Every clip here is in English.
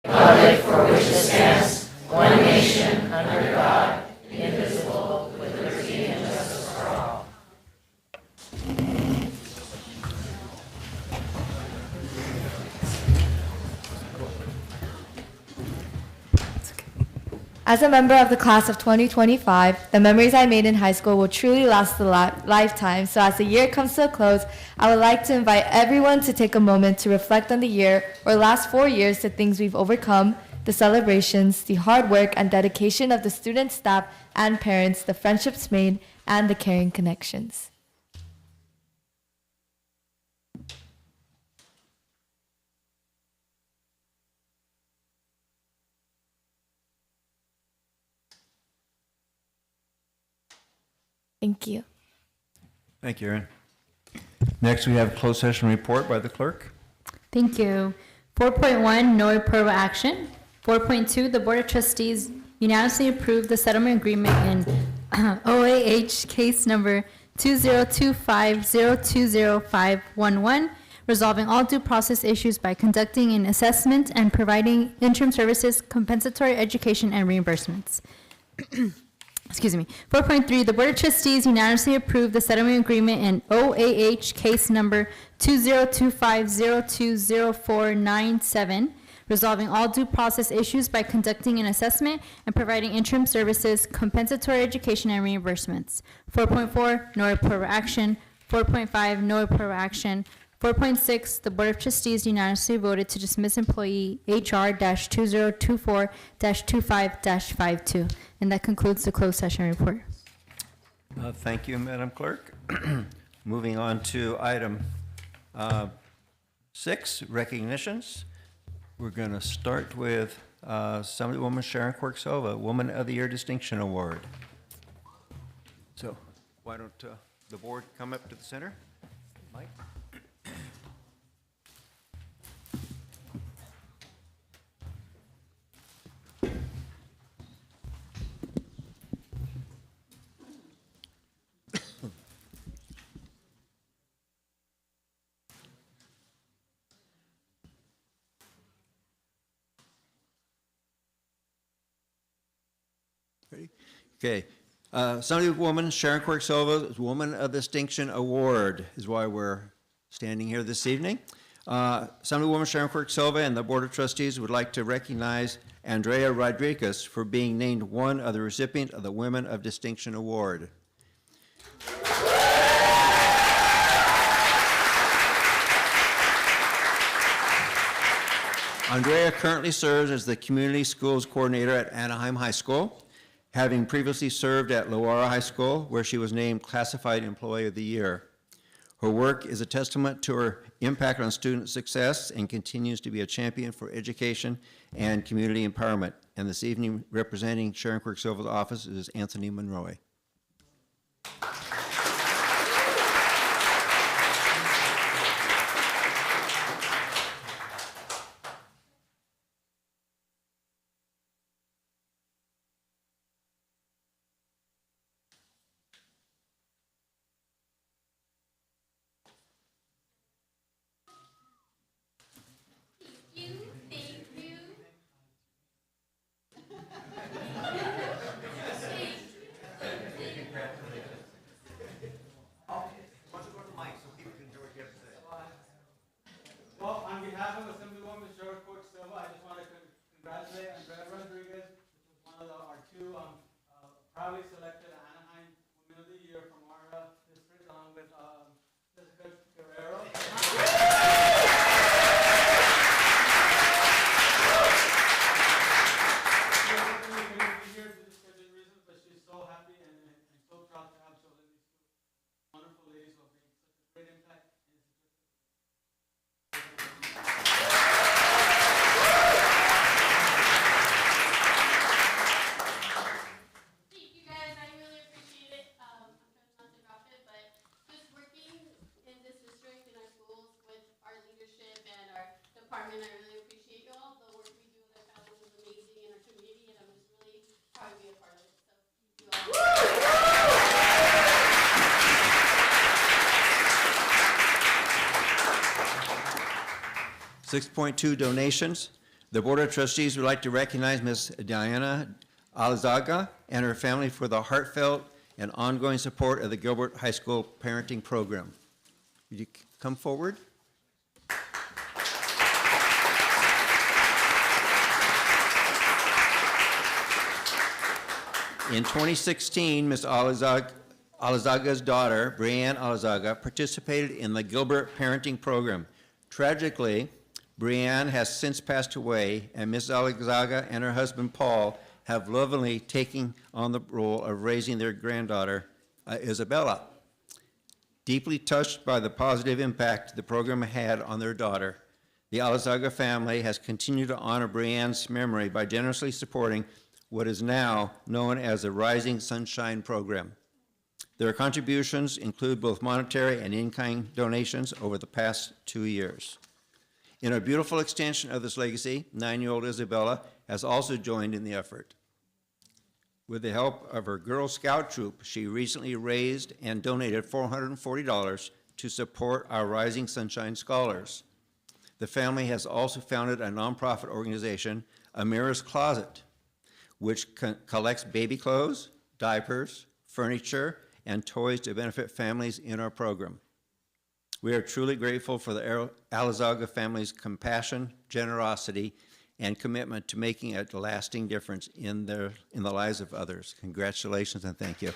republic for which it stands, one nation, under God, indivisible, with liberty and justice for all. As a member of the class of 2025, the memories I made in high school will truly last a lifetime. So as the year comes to a close, I would like to invite everyone to take a moment to reflect on the year or last 4 years, the things we've overcome, the celebrations, the hard work and dedication of the students, staff, and parents, the friendships made, and the caring connections. Thank you. Thank you, Erin. Next, we have closed session report by the clerk. Thank you. 4.1, no reportable action. 4.2, the Board of Trustees unanimously approved the settlement agreement in OAH case number 2025020511, resolving all due process issues by conducting an assessment and providing interim services, compensatory education, and reimbursements. Excuse me. 4.3, the Board of Trustees unanimously approved the settlement agreement in OAH case number 2025020497, resolving all due process issues by conducting an assessment and providing interim services, compensatory education, and reimbursements. 4.4, no reportable action. 4.5, no reportable action. 4.6, the Board of Trustees unanimously voted to dismiss employee HR-2024-25-52. And that concludes the closed session report. Thank you, Madam Clerk. Moving on to item 6, recognitions. We're going to start with Assemblywoman Sharon Quirk-Silva, Woman of the Year Distinction Award. So why don't the board come up to the center? Mike? Ready? Okay. Assemblywoman Sharon Quirk-Silva's Woman of Distinction Award is why we're standing here this evening. Assemblywoman Sharon Quirk-Silva and the Board of Trustees would like to recognize Andrea Rodriguez for being named one of the recipients of the Women of Distinction Award. Andrea currently serves as the Community Schools Coordinator at Anaheim High School, having previously served at Loara High School, where she was named Classified Employee of the Year. Her work is a testament to her impact on student success and continues to be a champion for education and community empowerment. And this evening, representing Sharon Quirk-Silva's office is Anthony Monroy. 6.2, donations. The Board of Trustees would like to recognize Ms. Diana Alizaga and her family for the heartfelt and ongoing support of the Gilbert High School Parenting Program. Would you come forward? In 2016, Ms. Alizaga's daughter, Brianne Alizaga, participated in the Gilbert Parenting Program. Tragically, Brianne has since passed away, and Ms. Alizaga and her husband, Paul, have lovingly taken on the role of raising their granddaughter, Isabella. Deeply touched by the positive impact the program had on their daughter, the Alizaga family has continued to honor Brianne's memory by generously supporting what is now known as the Rising Sunshine Program. Their contributions include both monetary and in-kind donations over the past 2 years. In a beautiful extension of this legacy, 9-year-old Isabella has also joined in the effort. With the help of her Girl Scout troop, she recently raised and donated $440 to support our Rising Sunshine Scholars. The family has also founded a nonprofit organization, Amira's Closet, which collects baby clothes, diapers, furniture, and toys to benefit families in our program. We are truly grateful for the Alizaga family's compassion, generosity, and commitment to making a lasting difference in the lives of others. Congratulations and thank you.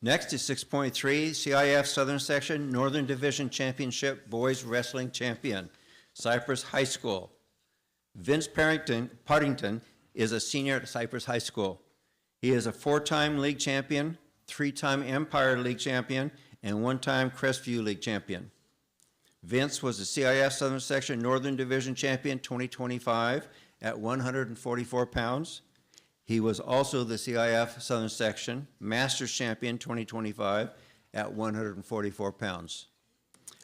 Next is 6.3, CIF Southern Section Northern Division Championship Boys Wrestling Champion, Cypress High School. Vince Partington is a senior at Cypress High School. He is a 4-time league champion, 3-time Empire League champion, and 1-time Crestview League champion. Vince was the CIF Southern Section Northern Division Champion 2025 at 144 pounds. He was also the CIF Southern Section Masters Champion 2025 at 144 pounds.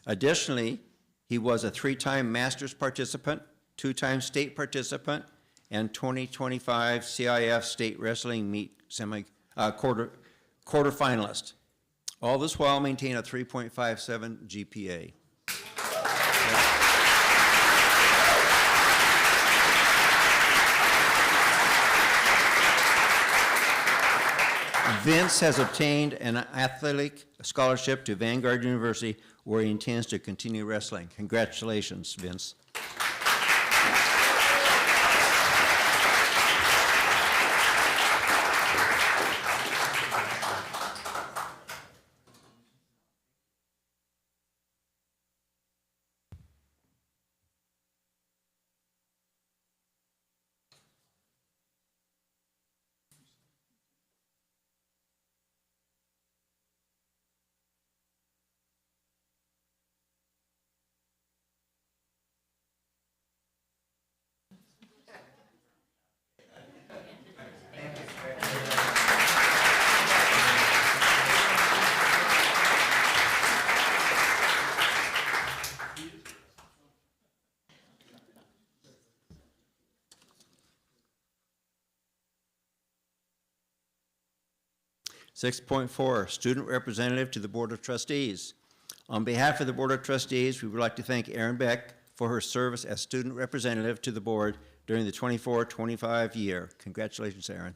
Additionally, he was a 3-time Masters participant, 2-time state participant, and 2025 CIF State Wrestling Meet quarterfinalist. All this while maintain a 3.57 GPA. Vince has obtained an athletic scholarship to Vanguard University, where he intends to continue wrestling. Congratulations, Vince. .4, Student Representative to the Board of Trustees. On behalf of the Board of Trustees, we would like to thank Erin Beck for her service as Student Representative to the Board during the 24-25 year. Congratulations, Erin.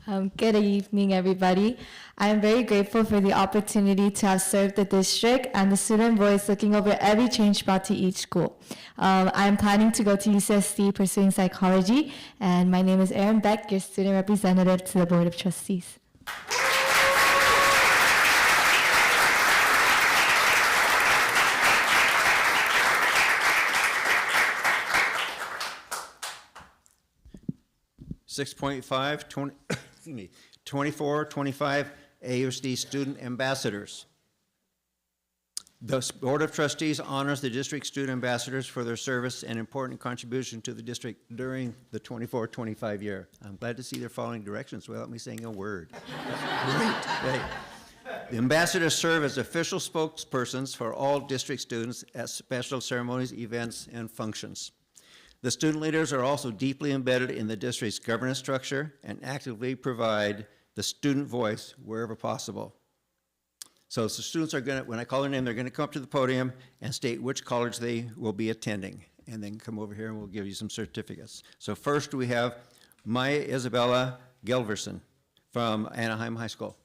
Good evening, everybody. I am very grateful for the opportunity to have served the district and the student voice looking over every change brought to each school. I am planning to go to UCSD pursuing psychology, and my name is Erin Beck, your student representative to the Board of Trustees. Six point five, 24-25 AUHSD student ambassadors. The Board of Trustees honors the district student ambassadors for their service and important contribution to the district during the 24-25 year. I'm glad to see they're following directions without me saying a word. Great. The ambassadors serve as official spokespersons for all district students at special ceremonies, events, and functions. The student leaders are also deeply embedded in the district's governance structure and actively provide the student voice wherever possible. So the students are going to, when I call their name, they're going to come up to the podium and state which college they will be attending, and then come over here and we'll give you some certificates. So first we have Maya Isabella Gelverson from Anaheim High School.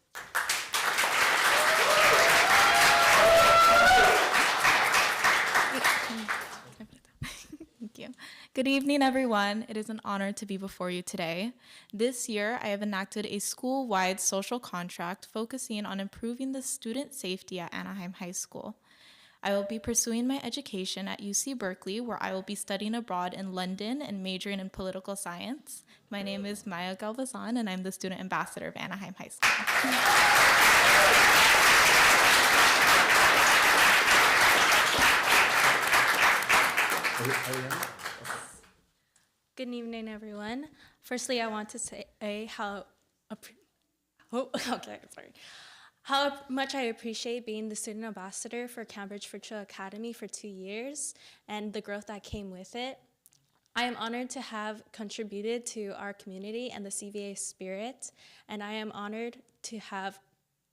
Thank you. Good evening, everyone. It is an honor to be before you today. This year, I have enacted a school-wide social contract focusing on improving the student safety at Anaheim High School. I will be pursuing my education at UC Berkeley, where I will be studying abroad in London and majoring in political science. My name is Maya Galvazan, and I'm the student ambassador of Anaheim High School. Good evening, everyone. Firstly, I want to say how much I appreciate being the student ambassador for Cambridge Virtual Academy for 2 years and the growth that came with it. I am honored to have contributed to our community and the CVA spirit, and I am honored to have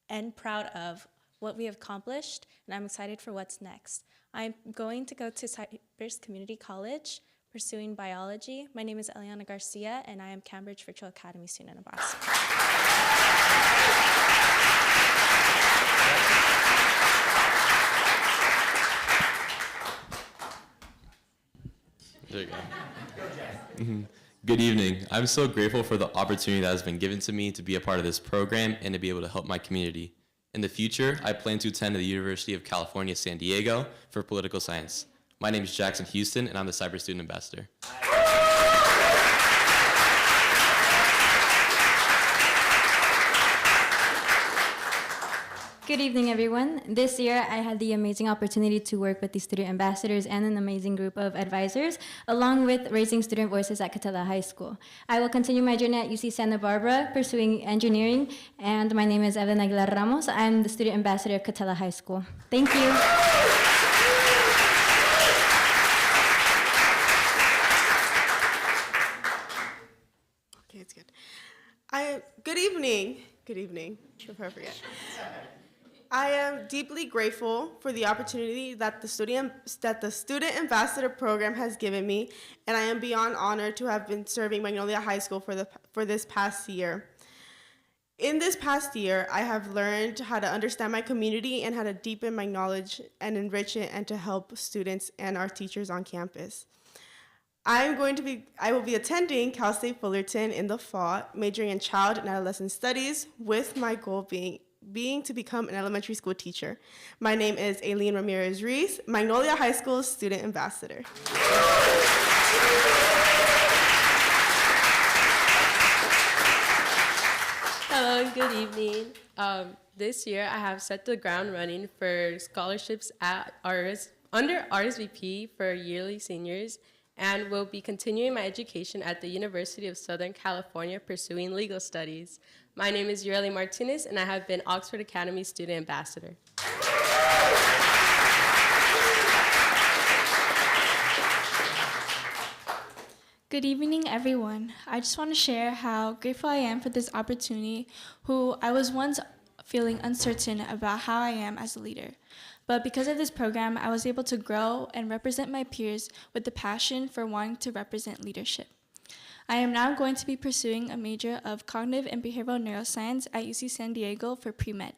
and proud of what we have accomplished, and I'm excited for what's next. I'm going to go to Cypress Community College pursuing biology. My name is Eliana Garcia, and I am Cambridge Virtual Academy student ambassador. There you go. Good evening. I'm so grateful for the opportunity that has been given to me to be a part of this program and to be able to help my community. In the future, I plan to attend the University of California, San Diego for political science. My name is Jackson Houston, and I'm the Cyber Student Ambassador. Good evening, everyone. This year, I had the amazing opportunity to work with the student ambassadors and an amazing group of advisors, along with raising student voices at Catella High School. I will continue my journey at UC Santa Barbara, pursuing engineering, and my name is Evelyn Aguilar Ramos. I'm the student ambassador of Catella High School. Thank you. Okay, it's good. Good evening. Good evening. Appropriate. I am deeply grateful for the opportunity that the Student Ambassador Program has given me, and I am beyond honored to have been serving Magnolia High School for this past year. In this past year, I have learned how to understand my community and how to deepen my knowledge and enrich it and to help students and our teachers on campus. I will be attending Cal State Fullerton in the fall, majoring in child and adolescent studies, with my goal being to become an elementary school teacher. My name is Aileen Ramirez-Reese, Magnolia High School Student Ambassador. Hello, good evening. This year I have set the ground running for scholarships at under RSVP for yearly seniors, and will be continuing my education at the University of Southern California pursuing legal studies. My name is Ureli Martinez, and I have been Oxford Academy Student Ambassador. Good evening, everyone. I just want to share how grateful I am for this opportunity, who I was once feeling uncertain about how I am as a leader. But because of this program, I was able to grow and represent my peers with the passion for wanting to represent leadership. I am now going to be pursuing a major of cognitive and behavioral neuroscience at UC San Diego for pre-med.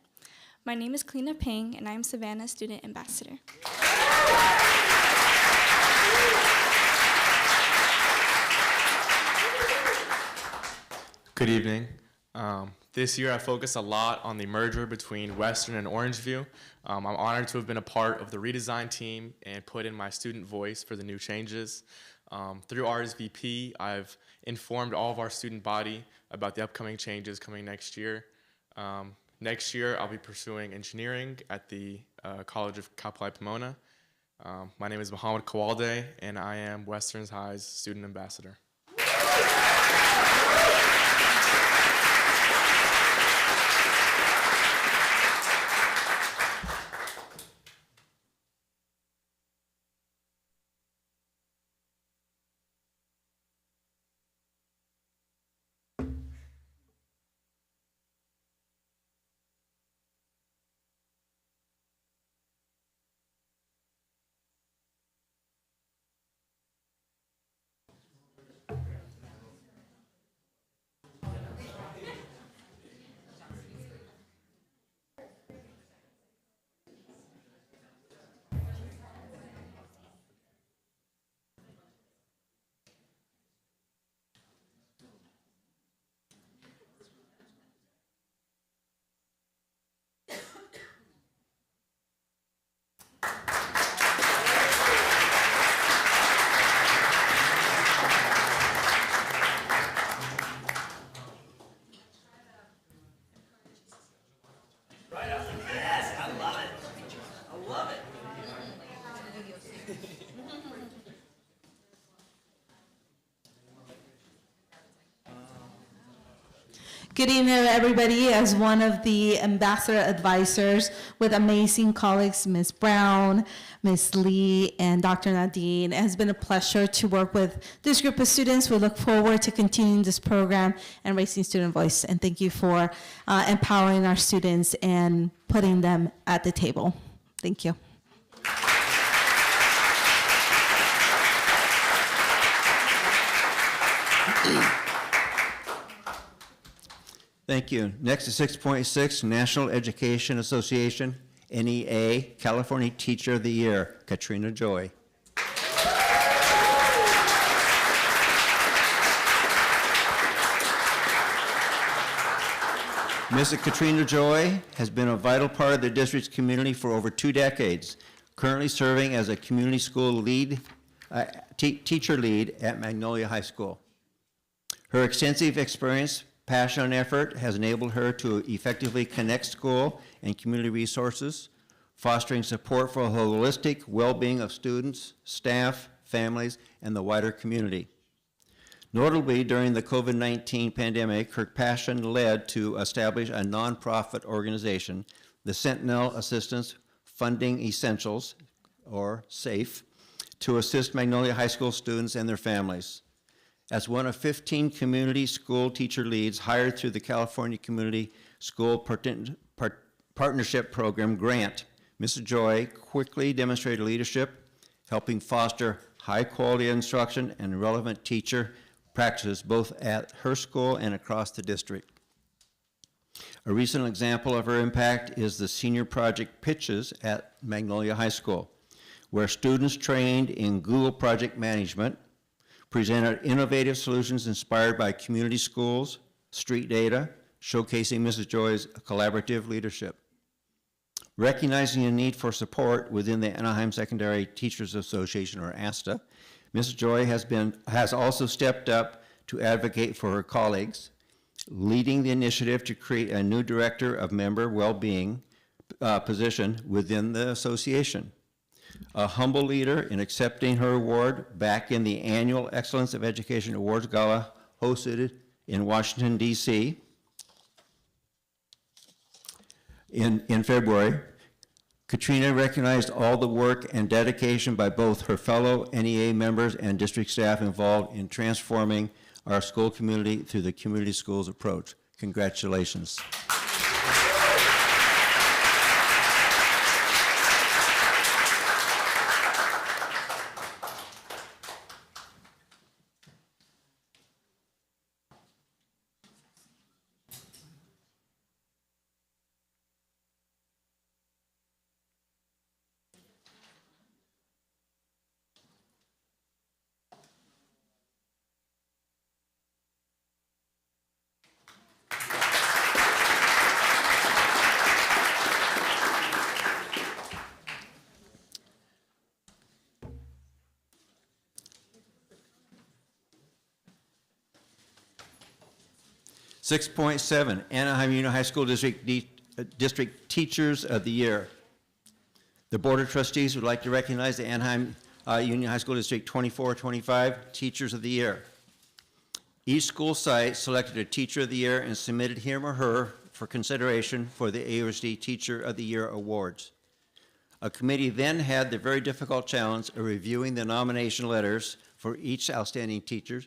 My name is Kalina Pang, and I am Savannah Student Ambassador. Good evening. This year I focused a lot on the merger between Western and Orangeview. I'm honored to have been a part of the redesign team and put in my student voice for the new changes. Through RSVP, I've informed all of our student body about the upcoming changes coming next year. Next year, I'll be pursuing engineering at the College of Kapolei Pomona. My name is Muhammad Kawalde, and I am Western High's Student Ambassador. Good evening, everybody. As one of the ambassador advisors with amazing colleagues, Ms. Brown, Ms. Lee, and Dr. Nadine, it has been a pleasure to work with this group of students. We look forward to continuing this program and raising student voice. And thank you for empowering our students and putting them at the table. Thank you. Thank you. Next is 6.6, National Education Association, NEA, California Teacher of the Year, Katrina Joy. Mrs. Katrina Joy has been a vital part of the district's community for over 2 decades, currently serving as a community school lead, teacher lead at Magnolia High School. Her extensive experience, passion, and effort has enabled her to effectively connect school and community resources, fostering support for a holistic well-being of students, staff, families, and the wider community. Notably, during the COVID-19 pandemic, her passion led to establish a nonprofit organization, the Sentinel Assistance Funding Essentials, or SAFE, to assist Magnolia High School students and their families. As one of 15 community school teacher leads hired through the California Community School Partnership Program grant, Mrs. Joy quickly demonstrated leadership, helping foster high-quality instruction and relevant teacher practices both at her school and across the district. A recent example of her impact is the senior project pitches at Magnolia High School, where students trained in Google Project Management presented innovative solutions inspired by community schools, street data, showcasing Mrs. Joy's collaborative leadership. Recognizing the need for support within the Anaheim Secondary Teachers Association, or ASTA, Mrs. Joy has also stepped up to advocate for her colleagues, leading the initiative to create a new director of member well-being position within the association. A humble leader in accepting her award back in the annual Excellence of Education Awards Gala hosted in Washington, D.C. in February. Katrina recognized all the work and dedication by both her fellow NEA members and district staff involved in transforming our school community through the community schools approach. Congratulations. 6.7, Anaheim Union High School District Teachers of the Year. The Board of Trustees would like to recognize the Anaheim Union High School District 24-25 Teachers of the Year. Each school site selected a Teacher of the Year and submitted him or her for consideration for the AUHSD Teacher of the Year awards. A committee then had the very difficult challenge of reviewing the nomination letters for each outstanding teacher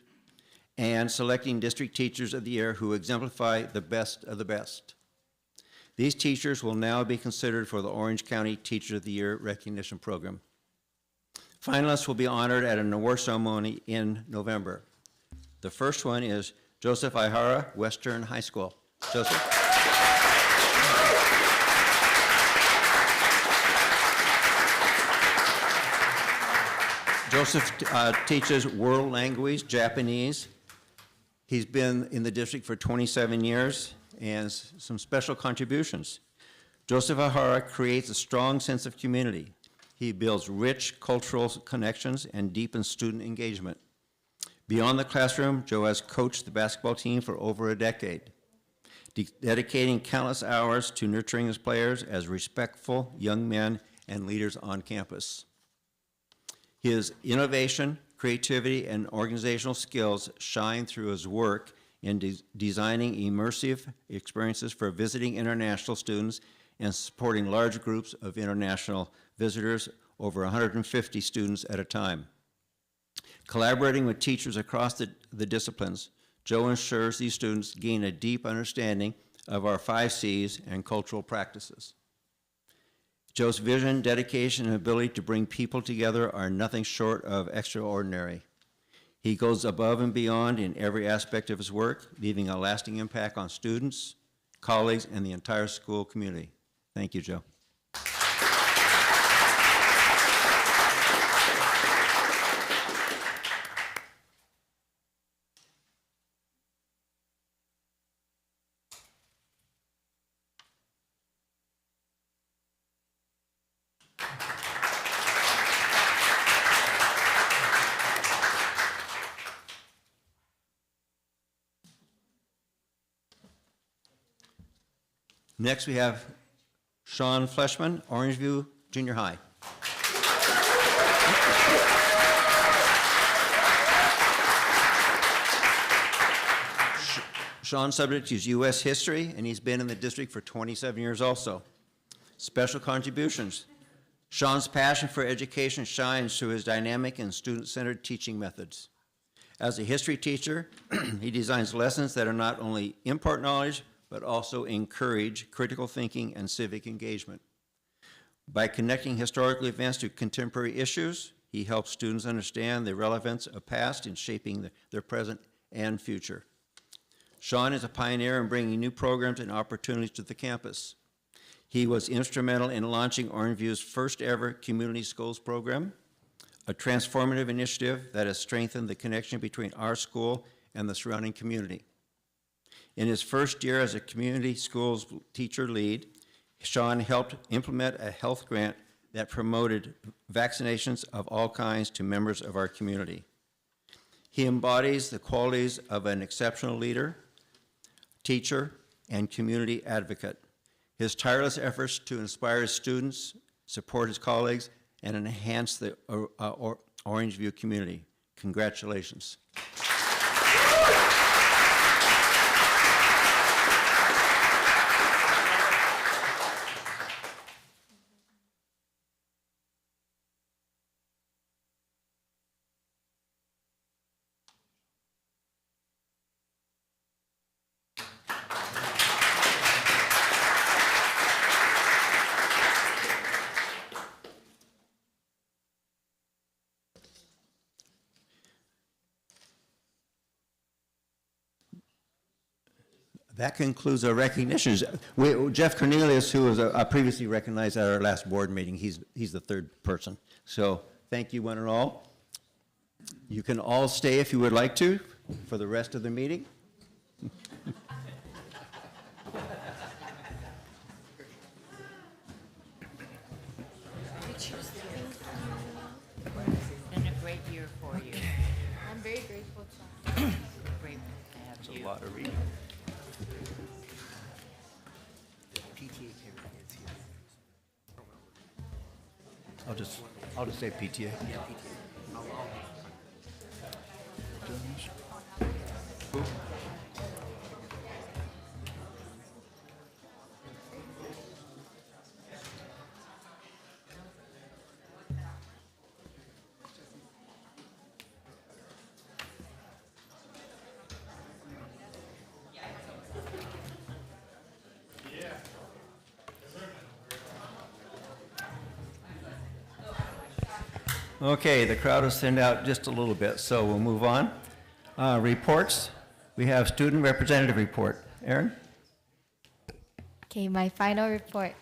and selecting district teachers of the year who exemplify the best of the best. These teachers will now be considered for the Orange County Teacher of the Year recognition program. Finalists will be honored at an award ceremony in November. The first one is Joseph Ihara, Western High School. Joseph. Joseph teaches world language, Japanese. He's been in the district for 27 years and some special contributions. Joseph Ihara creates a strong sense of community. He builds rich cultural connections and deepens student engagement. Beyond the classroom, Joe has coached the basketball team for over a decade, dedicating countless hours to nurturing his players as respectful young men and leaders on campus. His innovation, creativity, and organizational skills shine through his work in designing immersive experiences for visiting international students and supporting large groups of international visitors, over 150 students at a time. Collaborating with teachers across the disciplines, Joe ensures these students gain a deep understanding of our 5 C's and cultural practices. Joe's vision, dedication, and ability to bring people together are nothing short of extraordinary. He goes above and beyond in every aspect of his work, leaving a lasting impact on students, colleagues, and the entire school community. Thank you, Joe. Next, we have Sean Fleshman, Orangeview Junior High. Sean's subject is U.S. history, and he's been in the district for 27 years also. Special contributions. Sean's passion for education shines through his dynamic and student-centered teaching methods. As a history teacher, he designs lessons that are not only impart knowledge, but also encourage critical thinking and civic engagement. By connecting historical events to contemporary issues, he helps students understand the relevance of past in shaping their present and future. Sean is a pioneer in bringing new programs and opportunities to the campus. He was instrumental in launching Orangeview's first ever community schools program, a transformative initiative that has strengthened the connection between our school and the surrounding community. In his first year as a community schools teacher lead, Sean helped implement a health grant that promoted vaccinations of all kinds to members of our community. He embodies the qualities of an exceptional leader, teacher, and community advocate. His tireless efforts to inspire his students, support his colleagues, and enhance the Orangeview community. Congratulations. That concludes our recognitions. Jeff Cornelius, who was previously recognized at our last board meeting, he's the third person. So thank you one and all. You can all stay if you would like to for the rest of the meeting. It's been a great year for you. I'm very grateful to Grateful to have It's you. a lot of reading. I'll just say PTA. Okay, the crowd has thinned out just a little bit, so we'll move on. Reports. We have student representative report. Erin? Okay, my final report.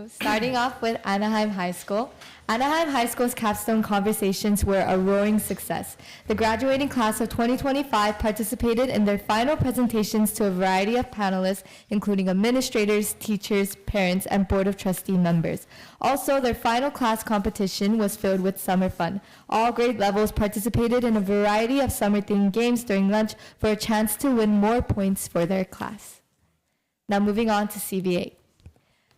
Starting off with Anaheim High School. Anaheim High School's capstone conversations were a roaring success. The graduating class of 2025 participated in their final presentations to a variety of panelists, including administrators, teachers, parents, and Board of Trustee members. Also, their final class competition was filled with summer fun. All grade levels participated in a variety of summer-themed games during lunch for a chance to win more points for their class. Now moving on to CVA.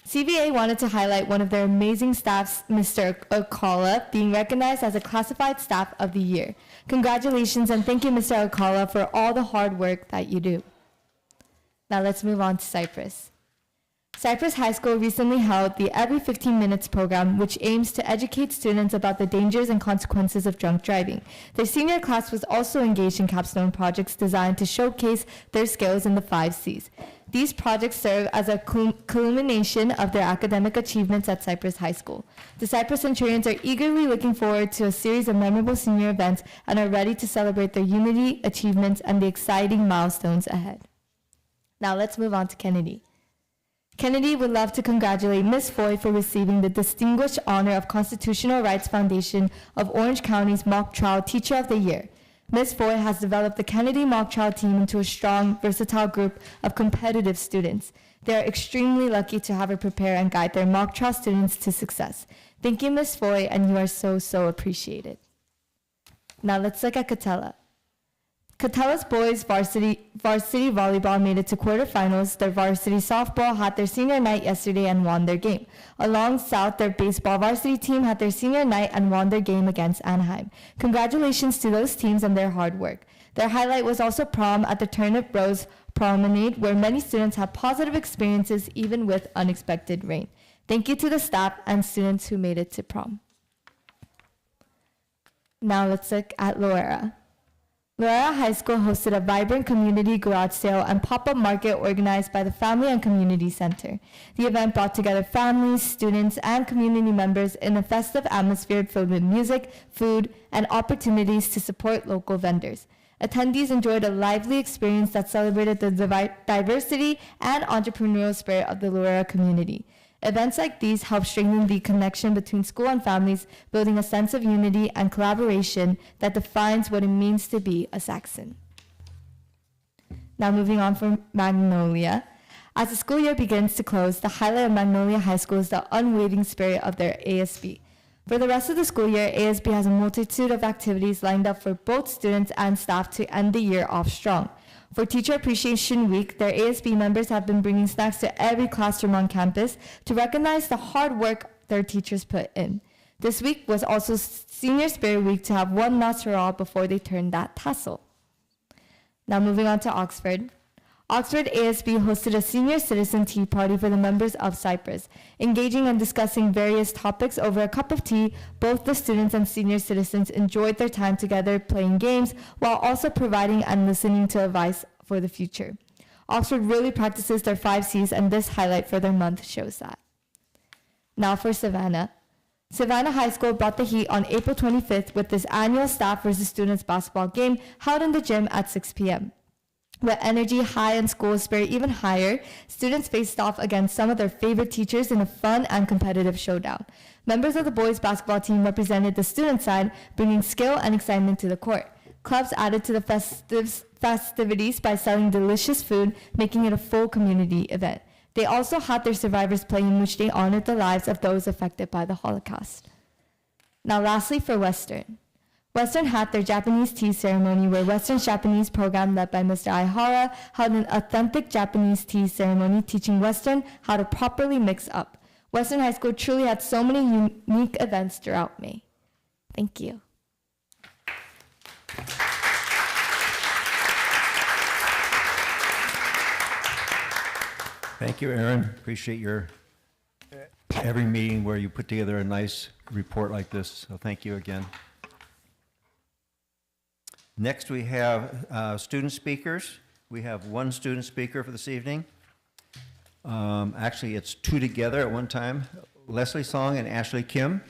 CVA wanted to highlight one of their amazing staffs, Mr. Okala, being recognized as a classified staff of the year. Congratulations and thank you, Mr. Okala, for all the hard work that you do. Now let's move on to Cypress. Cypress High School recently held the Every 15 Minutes program, which aims to educate students about the dangers and consequences of drunk driving. Their senior class was also engaged in capstone projects designed to showcase their skills in the 5 C's. These projects serve as a culmination of their academic achievements at Cypress High School. The Cypress Centurions are eagerly looking forward to a series of memorable senior events and are ready to celebrate their unity, achievements, and the exciting milestones ahead. Now let's move on to Kennedy. Kennedy would love to congratulate Ms. Foy for receiving the distinguished honor of Constitutional Rights Foundation of Orange County's Mock Trial Teacher of the Year. Ms. Foy has developed the Kennedy Mock Trial team into a strong, versatile group of competitive students. They are extremely lucky to have her prepare and guide their mock trial students to success. Thank you, Ms. Foy, and you are so, so appreciated. Now let's look at Catella. Catella's boys varsity volleyball made it to quarterfinals. Their varsity softball had their senior night yesterday and won their game. Along south, their baseball varsity team had their senior night and won their game against Anaheim. Congratulations to those teams and their hard work. Their highlight was also prom at the Turnip Rose Promenade, where many students had positive experiences even with unexpected rain. Thank you to the staff and students who made it to prom. Now let's look at Loera. Loera High School hosted a vibrant community garage sale and pop-up market organized by the Family and Community Center. The event brought together families, students, and community members in a festive atmosphere filled with music, food, and opportunities to support local vendors. Attendees enjoyed a lively experience that celebrated the diversity and entrepreneurial spirit of the Loera community. Events like these help strengthen the connection between school and families, building a sense of unity and collaboration that defines what it means to be a Saxon. Now moving on from Magnolia. As the school year begins to close, the highlight of Magnolia High School is the unwavering spirit of their ASB. For the rest of the school year, ASB has a multitude of activities lined up for both students and staff to end the year off strong. For Teacher Appreciation Week, their ASB members have been bringing snacks to every classroom on campus to recognize the hard work their teachers put in. This week was also Senior Spirit Week to have one Nasserah before they turned that tassel. Now moving on to Oxford. Oxford ASB hosted a senior citizen tea party for the members of Cypress. Engaging and discussing various topics over a cup of tea, both the students and senior citizens enjoyed their time together playing games while also providing and listening to advice for the future. Oxford really practices their 5 C's, and this highlight for their month shows that. Now for Savannah. Savannah High School brought the heat on April 25th with this annual staff versus students basketball game held in the gym at 6 p.m. With energy high and school spirit even higher, students faced off against some of their favorite teachers in a fun and competitive showdown. Members of the boys basketball team represented the student side, bringing skill and excitement to the court. Clubs added to the festivities by selling delicious food, making it a full community event. They also had their survivors play in which they honored the lives of those affected by the Holocaust. Now lastly for Western. Western had their Japanese tea ceremony, where Western Japanese program led by Mr. Aihara held an authentic Japanese tea ceremony, teaching Western how to properly mix up. Western High School truly had so many unique events throughout May. Thank you. Thank you, Aaron. Appreciate your every meeting where you put together a nice report like this. So thank you again. Next, we have student speakers. We have one student speaker for this evening. Actually, it's two together at one time. Leslie Song and Ashley Kim.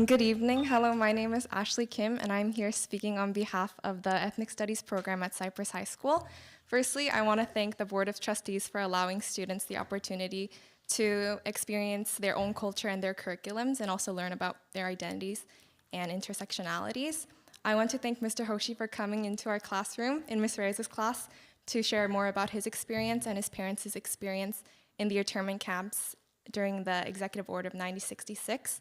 Good evening. Hello, my name is Ashley Kim, and I'm here speaking on behalf of the Ethnic Studies program at Cypress High School. Firstly, I want to thank the Board of Trustees for allowing students the opportunity to experience their own culture and their curriculums, and also learn about their identities and intersectionalities. I want to thank Mr. Hoshi for coming into our classroom in Ms. Reyes' class to share more about his experience and his parents' experience in the internment camps during the Executive Order of 9066.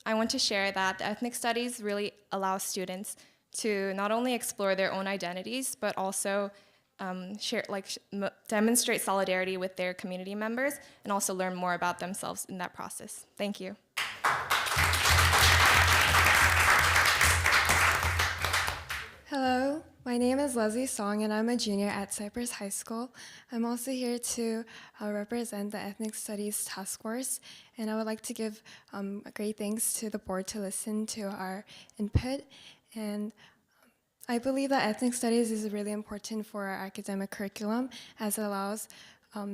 I want to share that the ethnic studies really allows students to not only explore their own identities, but also demonstrate solidarity with their community members, and also learn more about themselves in that process. Thank you. Hello, my name is Leslie Song, and I'm a junior at Cypress High School. I'm also here to represent the Ethnic Studies Task Force, and I would like to give great thanks to the board to listen to our input. And I believe that ethnic studies is really important for our academic curriculum, as it allows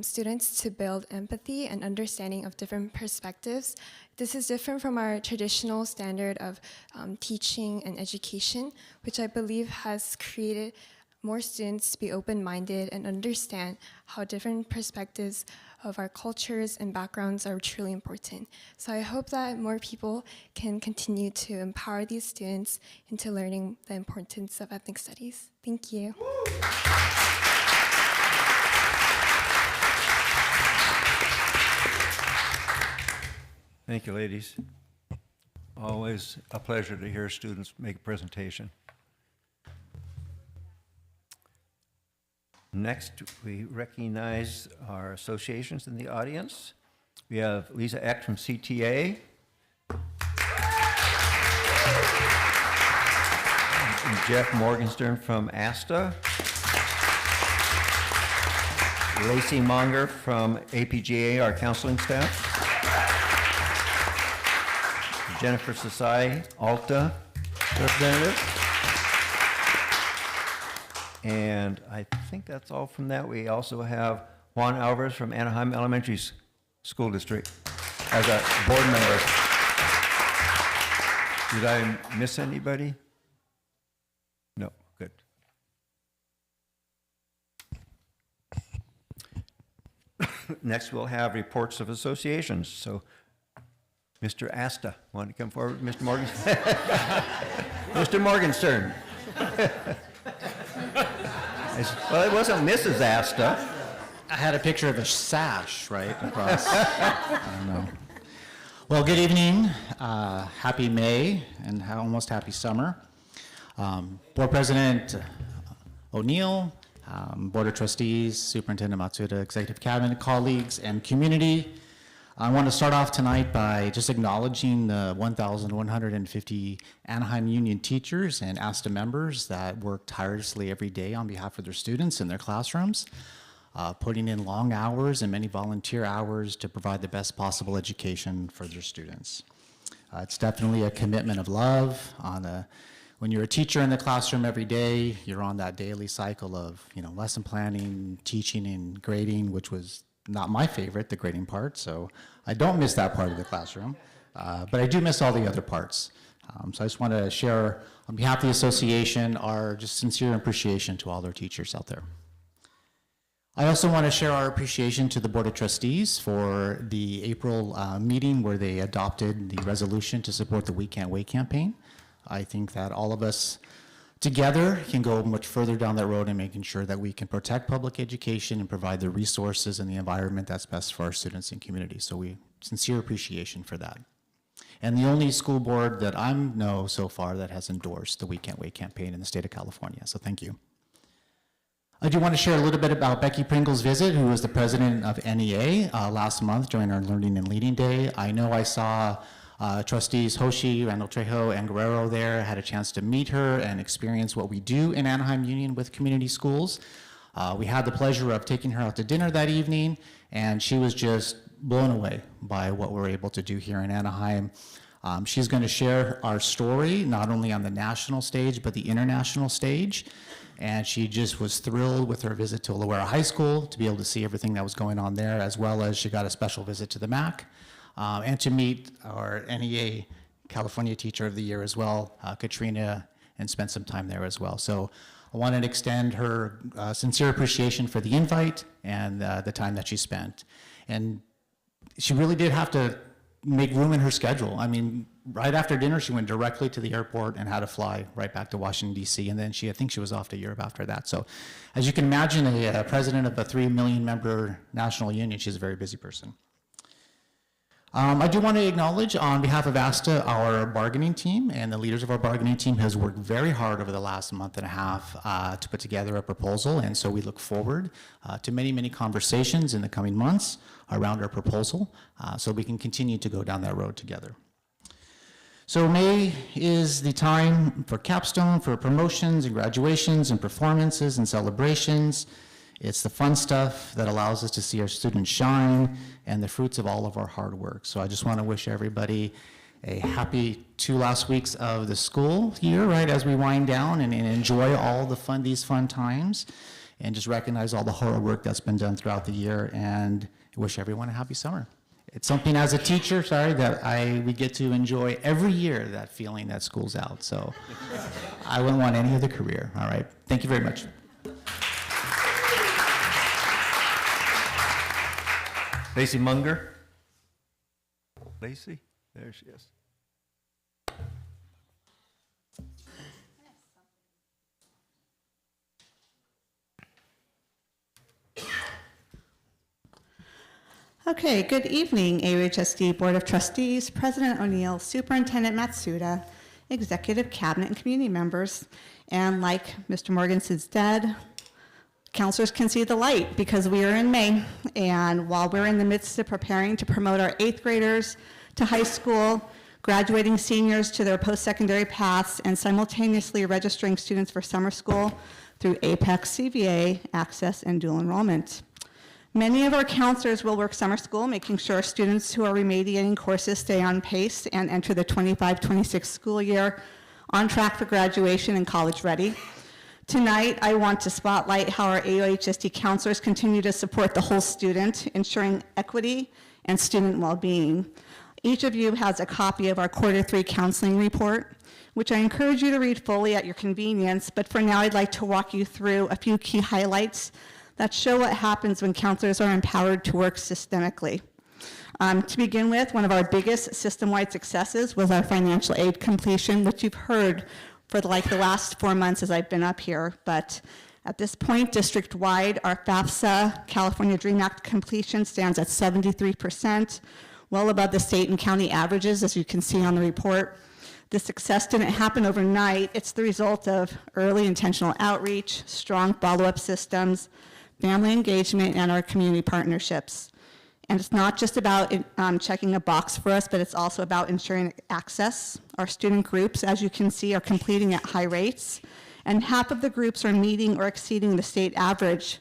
students to build empathy and understanding of different perspectives. This is different from our traditional standard of teaching and education, which I believe has created more students to be open-minded and understand how different perspectives of our cultures and backgrounds are truly important. So I hope that more people can continue to empower these students into learning the importance of ethnic studies. Thank you. Thank you, ladies. Always a pleasure to hear students make a presentation. Next, we recognize our associations in the audience. We have Lisa Eck from CTA. And Jeff Morgenstern from ASTA. Lacey Monger from APGA, our counseling staff. Jennifer Sasai, ALTA representative. And I think that's all from that. We also have Juan Alvarez from Anaheim Elementary School District as a board member. Did I miss anybody? No, good. Next, we'll have reports of associations. So, Mr. Asta, want to come forward, Mr. Morgenstern? Mr. Morgenstern. Well, it wasn't Mrs. Asta. I had a picture of a sash right across. I don't know. Well, good evening. Happy May and almost happy summer. Board President O'Neill, Board of Trustees, Superintendent Matsuda, Executive Cabinet, colleagues, and community. I want to start off tonight by just acknowledging the 1,150 Anaheim Union teachers and ASTA members that work tirelessly every day on behalf of their students in their classrooms, putting in long hours and many volunteer hours to provide the best possible education for their students. It's definitely a commitment of love. When you're a teacher in the classroom every day, you're on that daily cycle of lesson planning, teaching, and grading, which was not my favorite, the grading part, so I don't miss that part of the classroom, but I do miss all the other parts. So I just want to share, on behalf of the association, our just sincere appreciation to all our teachers out there. I also want to share our appreciation to the Board of Trustees for the April meeting where they adopted the resolution to support the We Can't Wait campaign. I think that all of us together can go much further down that road in making sure that we can protect public education and provide the resources and the environment that's best for our students and community. So we sincere appreciation for that. And the only school board that I know so far that has endorsed the We Can't Wait campaign in the state of California. So thank you. I do want to share a little bit about Becky Pringle's visit, who was the president of NEA last month during our Learning and Leading Day. I know I saw trustees Hoshi, Randall Trejo, and Guerrero there. I had a chance to meet her and experience what we do in Anaheim Union with community schools. We had the pleasure of taking her out to dinner that evening, and she was just blown away by what we're able to do here in Anaheim. She's going to share our story, not only on the national stage, but the international stage. And she just was thrilled with her visit to Loera High School to be able to see everything that was going on there, as well as she got a special visit to the MAC. And to meet our NEA California Teacher of the Year as well, Katrina, and spent some time there as well. So I wanted to extend her sincere appreciation for the invite and the time that she spent. And she really did have to make room in her schedule. I mean, right after dinner, she went directly to the airport and had to fly right back to Washington, D.C., and then I think she was off to Europe after that. So as you can imagine, a president of a 3 million member national union, she's a very busy person. I do want to acknowledge on behalf of ASTA, our bargaining team, and the leaders of our bargaining team has worked very hard over the last month and a half to put together a proposal, and so we look forward to many, many conversations in the coming months around our proposal so we can continue to go down that road together. So May is the time for capstone, for promotions and graduations and performances and celebrations. It's the fun stuff that allows us to see our students shine and the fruits of all of our hard work. So I just want to wish everybody a happy 2 last weeks of the school year, right, as we wind down and enjoy all these fun times, and just recognize all the hard work that's been done throughout the year, and wish everyone a happy summer. It's something as a teacher, that we get to enjoy every year, that feeling that school's out. So I wouldn't want any other career. All right. Thank you very much. Lacey Munger. Lacey, there she is. Okay, good evening, AUHSD Board of Trustees, President O'Neill, Superintendent Matsuda, Executive Cabinet and community members, and like Mr. Morgan's dead, counselors can see the light because we are in May, and while we're in the midst of preparing to promote our 8th graders to high school, graduating seniors to their post-secondary paths, and simultaneously registering students for summer school through APEX, CVA, Access, and dual enrollment. Many of our counselors will work summer school, making sure students who are remediating courses stay on pace and enter the 25-26 school year on track for graduation and college ready. Tonight, I want to spotlight how our AUHSD counselors continue to support the whole student, ensuring equity and student well-being. Each of you has a copy of our Q3 counseling report, which I encourage you to read fully at your convenience, but for now I'd like to walk you through a few key highlights that show what happens when counselors are empowered to work systemically. To begin with, one of our biggest system-wide successes was our financial aid completion, which you've heard for the last 4 months as I've been up here. But at this point, district-wide, our FAFSA California DREAM Act completion stands at 73%, well above the state and county averages, as you can see on the report. This success didn't happen overnight. It's the result of early intentional outreach, strong follow-up systems, family engagement, and our community partnerships. And it's not just about checking a box for us, but it's also about ensuring access. Our student groups, as you can see, are completing at high rates, and half of the groups are meeting or exceeding the state average.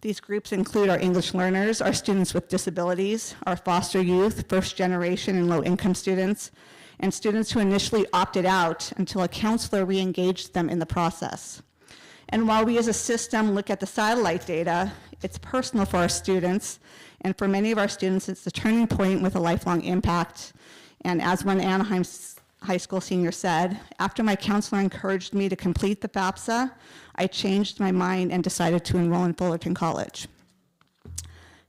These groups include our English learners, our students with disabilities, our foster youth, first generation and low income students, and students who initially opted out until a counselor re-engaged them in the process. And while we as a system look at the satellite data, it's personal for our students, and for many of our students, it's the turning point with a lifelong impact. And as one Anaheim high school senior said, after my counselor encouraged me to complete the FAFSA, I changed my mind and decided to enroll in Fullerton College.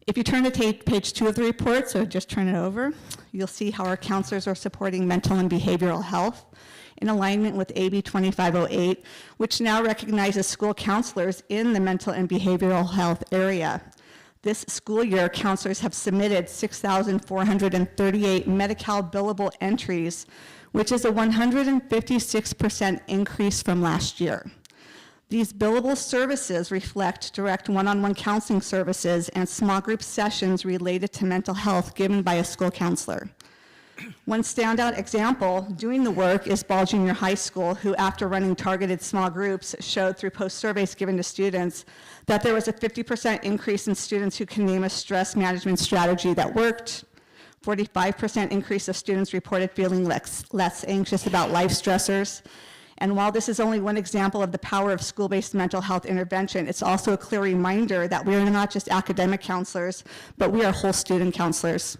If you turn to page 2 of the report, so just turn it over, you'll see how our counselors are supporting mental and behavioral health in alignment with AB 2508, which now recognizes school counselors in the mental and behavioral health area. This school year, counselors have submitted 6,438 Medi-Cal billable entries, which is a 156% increase from last year. These billable services reflect direct one-on-one counseling services and small group sessions related to mental health given by a school counselor. One standout example doing the work is Ball Junior High School, who after running targeted small groups showed through post-surveys given to students that there was a 50% increase in students who can name a stress management strategy that worked, 45% increase of students reported feeling less anxious about life stressors. And while this is only one example of the power of school-based mental health intervention, it's also a clear reminder that we are not just academic counselors, but we are whole student counselors.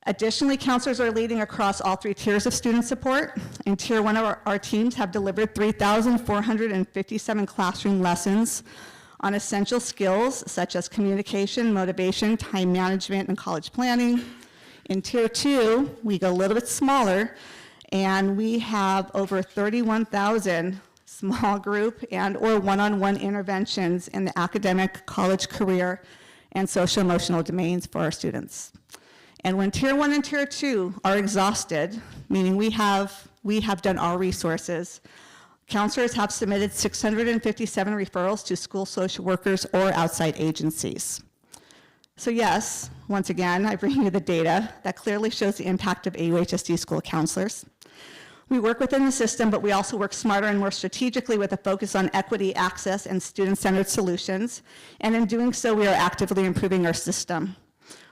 Additionally, counselors are leading across all 3 tiers of student support. In Tier 1, our teams have delivered 3,457 classroom lessons on essential skills such as communication, motivation, time management, and college planning. In Tier 2, we go a little bit smaller, and we have over 31,000 small group and or one-on-one interventions in the academic, college, career, and social emotional domains for our students. And when Tier 1 and Tier 2 are exhausted, meaning we have done our resources, counselors have submitted 657 referrals to school social workers or outside agencies. So yes, once again, I bring you the data that clearly shows the impact of AUHSD school counselors. We work within the system, but we also work smarter and more strategically with a focus on equity, access, and student-centered solutions. And in doing so, we are actively improving our system.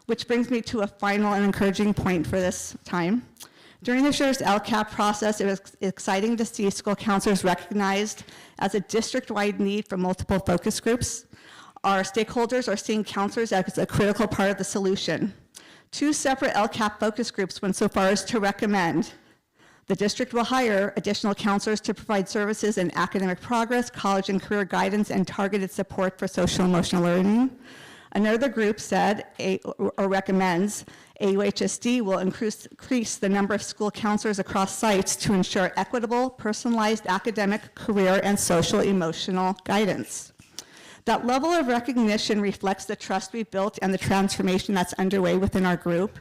Which brings me to a final and encouraging point for this time. During this year's LCAP process, it was exciting to see school counselors recognized as a district-wide need for multiple focus groups. Our stakeholders are seeing counselors as a critical part of the solution. 2 separate LCAP focus groups went so far as to recommend the district will hire additional counselors to provide services in academic progress, college and career guidance, and targeted support for social emotional learning. Another group said, or recommends, AUHSD will increase the number of school counselors across sites to ensure equitable, personalized academic, career, and social emotional guidance. That level of recognition reflects the trust we've built and the transformation that's underway within our group.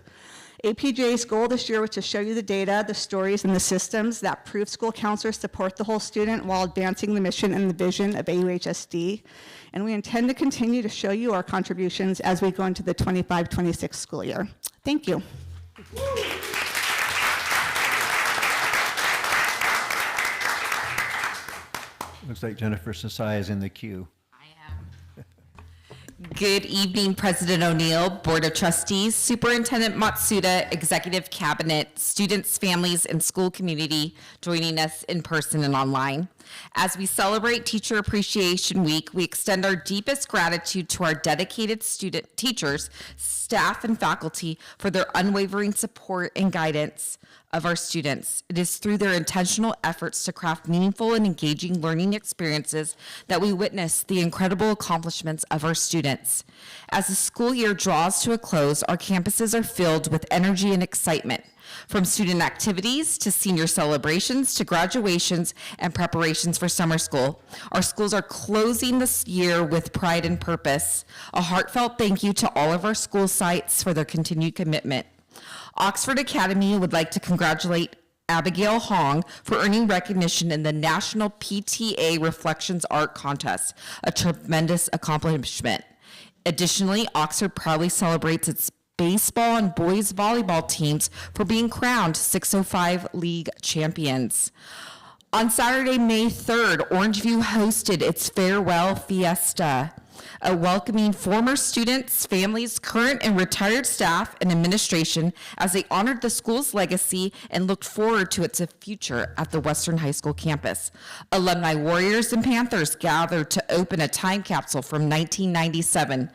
APJ's goal this year was to show you the data, the stories, and the systems that prove school counselors support the whole student while advancing the mission and the vision of AUHSD. And we intend to continue to show you our contributions as we go into the 25-26 school year. Thank you. Looks like Jennifer Sasai is in the queue. Good evening, President O'Neill, Board of Trustees, Superintendent Matsuda, Executive Cabinet, students, families, and school community joining us in person and online. As we celebrate Teacher Appreciation Week, we extend our deepest gratitude to our dedicated teachers, staff, and faculty for their unwavering support and guidance of our students. It is through their intentional efforts to craft meaningful and engaging learning experiences that we witness the incredible accomplishments of our students. As the school year draws to a close, our campuses are filled with energy and excitement. From student activities to senior celebrations to graduations and preparations for summer school, our schools are closing this year with pride and purpose. A heartfelt thank you to all of our school sites for their continued commitment. Oxford Academy would like to congratulate Abigail Hong for earning recognition in the National PTA Reflections Art Contest, a tremendous accomplishment. Additionally, Oxford proudly celebrates its baseball and boys volleyball teams for being crowned 605 League champions. On Saturday, May 3rd, Orangeview hosted its farewell fiesta, welcoming former students, families, current and retired staff and administration as they honored the school's legacy and looked forward to its future at the Western High School campus. Alumni Warriors and Panthers gathered to open a time capsule from 1997,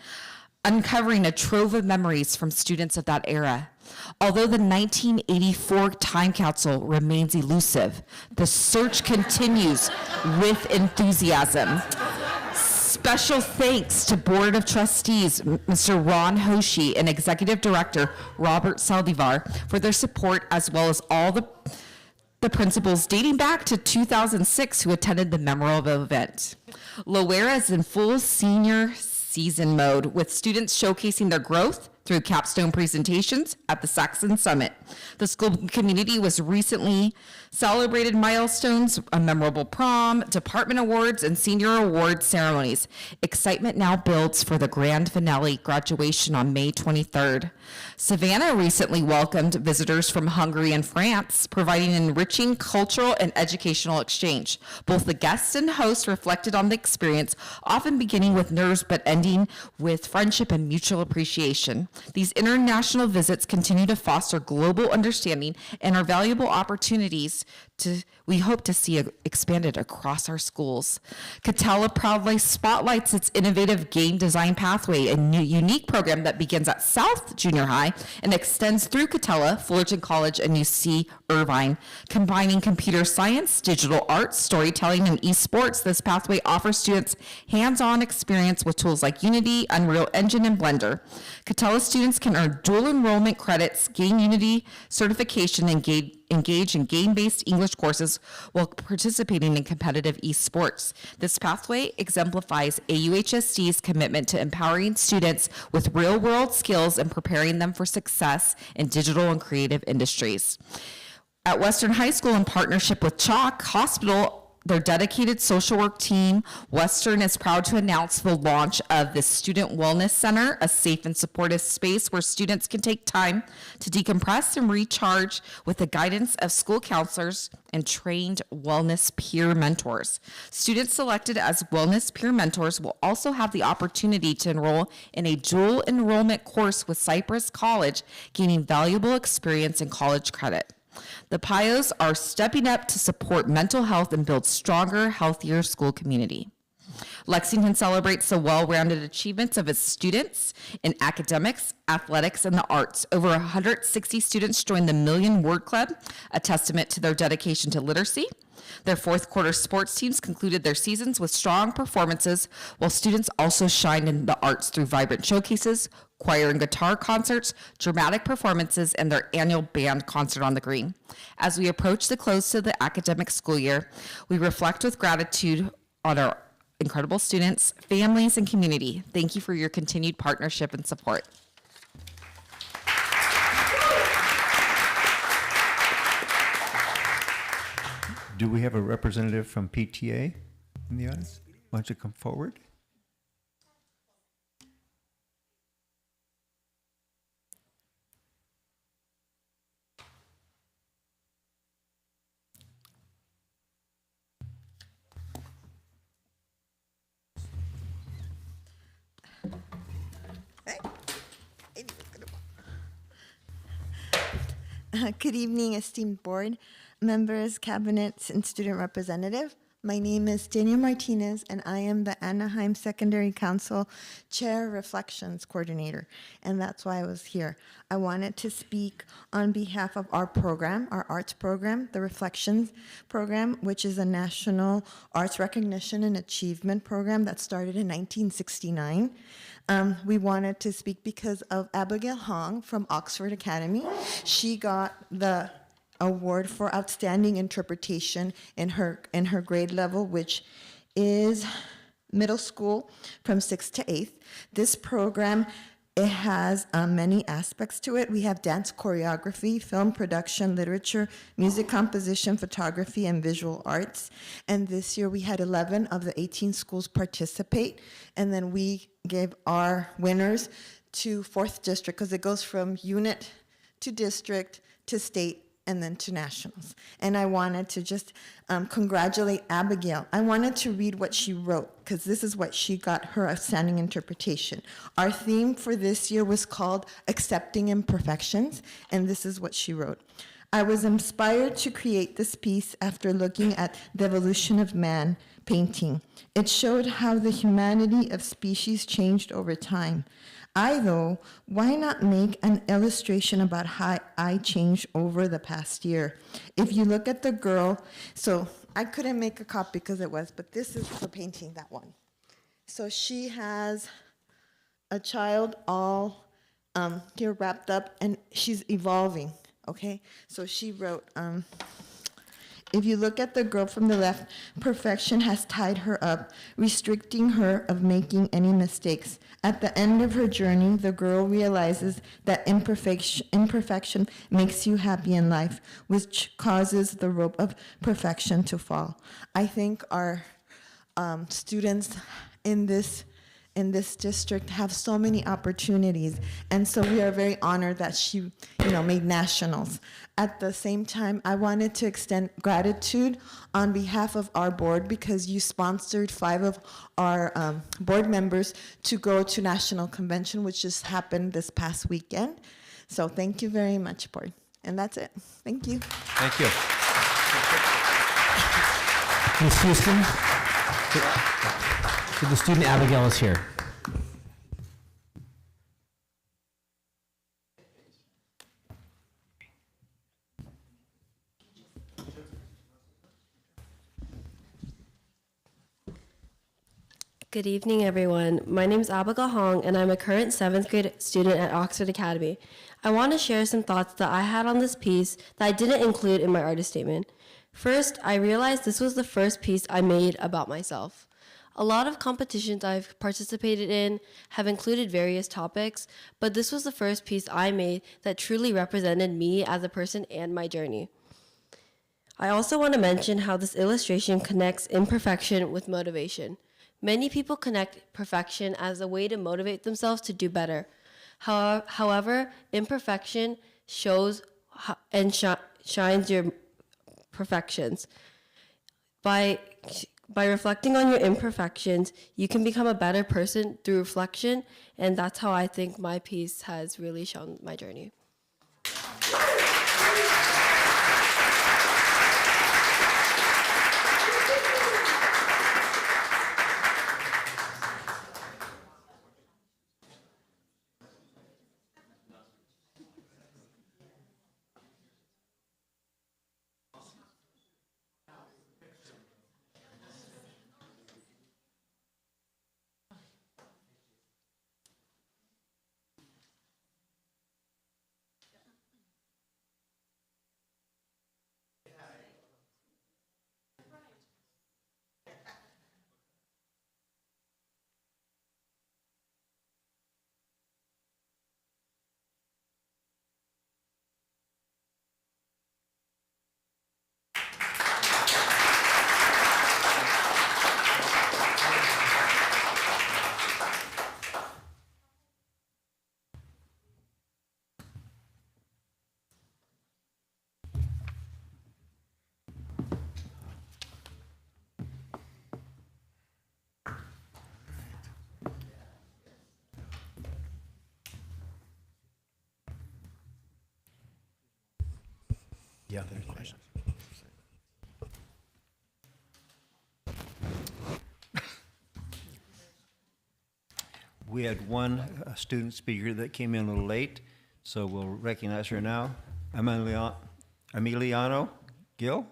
uncovering a trove of memories from students of that era. Although the 1984 time capsule remains elusive, the search continues with enthusiasm. Special thanks to Board of Trustees, Mr. Ron Hoshi, and Executive Director Robert Saldivar for their support, as well as all the principals dating back to 2006 who attended the memorable event. Loera is in full senior season mode, with students showcasing their growth through capstone presentations at the Saxon Summit. The school community was recently celebrated milestones, a memorable prom, department awards, and senior award ceremonies. Excitement now builds for the grand finale graduation on May 23rd. Savannah recently welcomed visitors from Hungary and France, providing an enriching cultural and educational exchange. Both the guests and hosts reflected on the experience, often beginning with nerves but ending with friendship and mutual appreciation. These international visits continue to foster global understanding and are valuable opportunities we hope to see expanded across our schools. Catella proudly spotlights its innovative game design pathway, a new unique program that begins at South Junior High and extends through Catella, Fullerton College, and UC Irvine. Combining computer science, digital arts, storytelling, and esports, this pathway offers students hands-on experience with tools like Unity, Unreal Engine, and Blender. Catella students can earn dual enrollment credits, gain Unity certification, and engage in game-based English courses while participating in competitive esports. This pathway exemplifies AUHSD's commitment to empowering students with real-world skills and preparing them for success in digital and creative industries. At Western High School, in partnership with Chalk Hospital, their dedicated social work team, Western is proud to announce the launch of the Student Wellness Center, a safe and supportive space where students can take time to decompress and recharge with the guidance of school counselors and trained wellness peer mentors. Students selected as wellness peer mentors will also have the opportunity to enroll in a dual enrollment course with Cypress College, gaining valuable experience and college credit. The Pios are stepping up to support mental health and build stronger, healthier school community. Lexington celebrates the well-rounded achievements of its students in academics, athletics, and the arts. Over 160 students joined the Million Word Club, a testament to their dedication to literacy. Their fourth quarter sports teams concluded their seasons with strong performances, while students also shined in the arts through vibrant showcases, choir and guitar concerts, dramatic performances, and their annual band concert on the green. As we approach the close to the academic school year, we reflect with gratitude on our incredible students, families, and community. Thank you for your continued partnership and support. Do we have a representative from PTA in the audience? Why don't you come forward? Good evening, esteemed board members, cabinets, and student representative. My name is Daniel Martinez, and I am the Anaheim Secondary Council Chair Reflections Coordinator, and that's why I was here. I wanted to speak on behalf of our program, our arts program, the Reflections program, which is a national arts recognition and achievement program that started in 1969. We wanted to speak because of Abigail Hong from Oxford Academy. She got the award for outstanding interpretation in her grade level, which is middle school from 6th to 8th. This program, it has many aspects to it. We have dance choreography, film production, literature, music composition, photography, and visual arts. And this year we had 11 of the 18 schools participate. And then we gave our winners to 4th district, because it goes from unit to district to state and then to nationals. And I wanted to just congratulate Abigail. I wanted to read what she wrote, because this is what she got her outstanding interpretation. Our theme for this year was called Accepting Imperfections, and this is what she wrote. I was inspired to create this piece after looking at the evolution of man painting. It showed how the humanity of species changed over time. Though, why not make an illustration about how I changed over the past year? If you look at the girl, so I couldn't make a copy because it was, but this is the painting, that one. So she has a child all here wrapped up, and she's evolving, okay? So she wrote, if you look at the girl from the left, perfection has tied her up, restricting her of making any mistakes. At the end of her journey, the girl realizes that imperfection makes you happy in life, which causes the rope of perfection to fall. I think our students in this district have so many opportunities, and so we are very honored that she, made nationals. At the same time, I wanted to extend gratitude on behalf of our board because you sponsored 5 of our board members to go to National Convention, which just happened this past weekend. So thank you very much, board. And that's it. Thank you. Thank you. Ms. Houston, so the student Abigail is here. Good evening, everyone. My name is Abigail Hong, and I'm a current 7th grade student at Oxford Academy. I want to share some thoughts that I had on this piece that I didn't include in my artist statement. First, I realized this was the first piece I made about myself. A lot of competitions I've participated in have included various topics, but this was the first piece I made that truly represented me as a person and my journey. I also want to mention how this illustration connects imperfection with motivation. Many people connect perfection as a way to motivate themselves to do better. However, imperfection shows and shines your perfections. By reflecting on your imperfections, you can become a better person through reflection, and that's how I think my piece has really shown my journey. Yeah, there's questions. We had one student speaker that came in a little late, so we'll recognize her now. Emiliano Gil.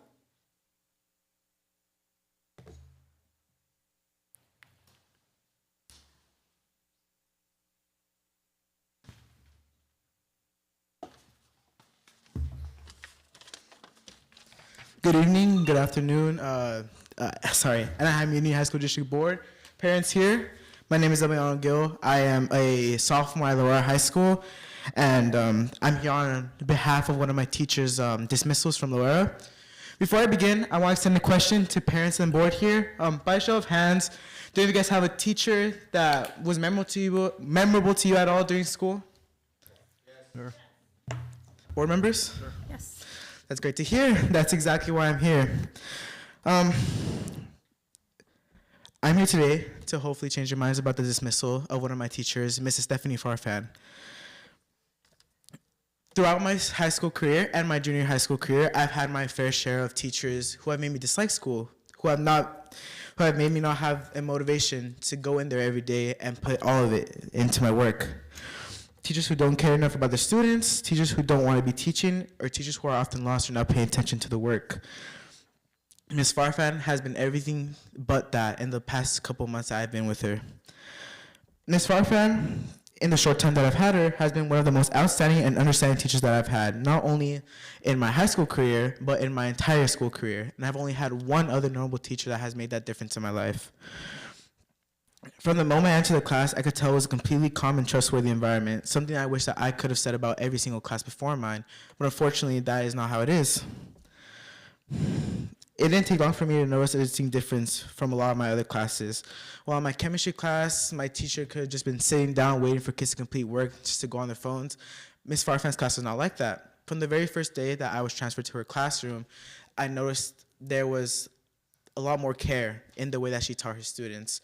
Good evening, good afternoon. Anaheim Union High School District Board. Parents here, my name is Emiliano Gil. I am a sophomore at Loyola High School, and I'm here on behalf of one of my teachers' dismissals from Loyola. Before I begin, I want to send a question to parents and board here. By show of hands, do you guys have a teacher that was memorable to you at all during school? Yes, sir. Board members? Sure. Yes. That's great to hear. That's exactly why I'm here. I'm here today to hopefully change your minds about the dismissal of one of my teachers, Mrs. Stephanie Farfan. Throughout my high school career and my junior high school career, I've had my fair share of teachers who have made me dislike school, who have made me not have a motivation to go in there every day and put all of it into my work. Teachers who don't care enough about their students, teachers who don't want to be teaching, or teachers who are often lost or not paying attention to the work. Ms. Farfan has been everything but that in the past couple months I've been with her. Ms. Farfan, in the short time that I've had her, has been one of the most outstanding and understanding teachers that I've had, not only in my high school career, but in my entire school career. And I've only had one other notable teacher that has made that difference in my life. From the moment I entered the class, I could tell it was a completely calm and trustworthy environment, something I wish that I could have said about every single class before mine, but unfortunately that is not how it is. It didn't take long for me to notice a distinct difference from a lot of my other classes. While in my chemistry class, my teacher could have just been sitting down waiting for kids to complete work just to go on their phones. Ms. Farfan's class was not like that. From the very first day that I was transferred to her classroom, I noticed there was a lot more care in the way that she taught her students.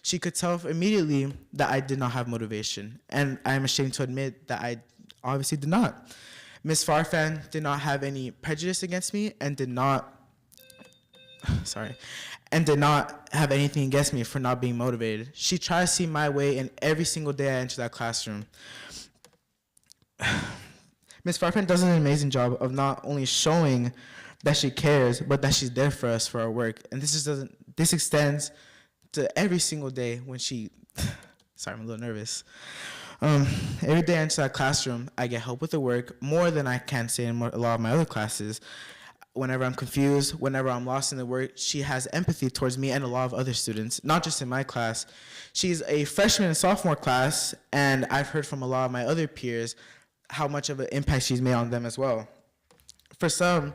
She could tell immediately that I did not have motivation, and I am ashamed to admit that I obviously did not. Ms. Farfan did not have any prejudice against me and did not have anything against me for not being motivated. She tried to see my way in every single day I entered that classroom. Ms. Farfan does an amazing job of not only showing that she cares, but that she's there for us for our work. And this extends to every single day when she, sorry, I'm a little nervous. Every day I enter that classroom, I get help with the work more than I can say in a lot of my other classes. Whenever I'm confused, whenever I'm lost in the work, she has empathy towards me and a lot of other students, not just in my class. She's a freshman and sophomore class, and I've heard from a lot of my other peers how much of an impact she's made on them as well. For some,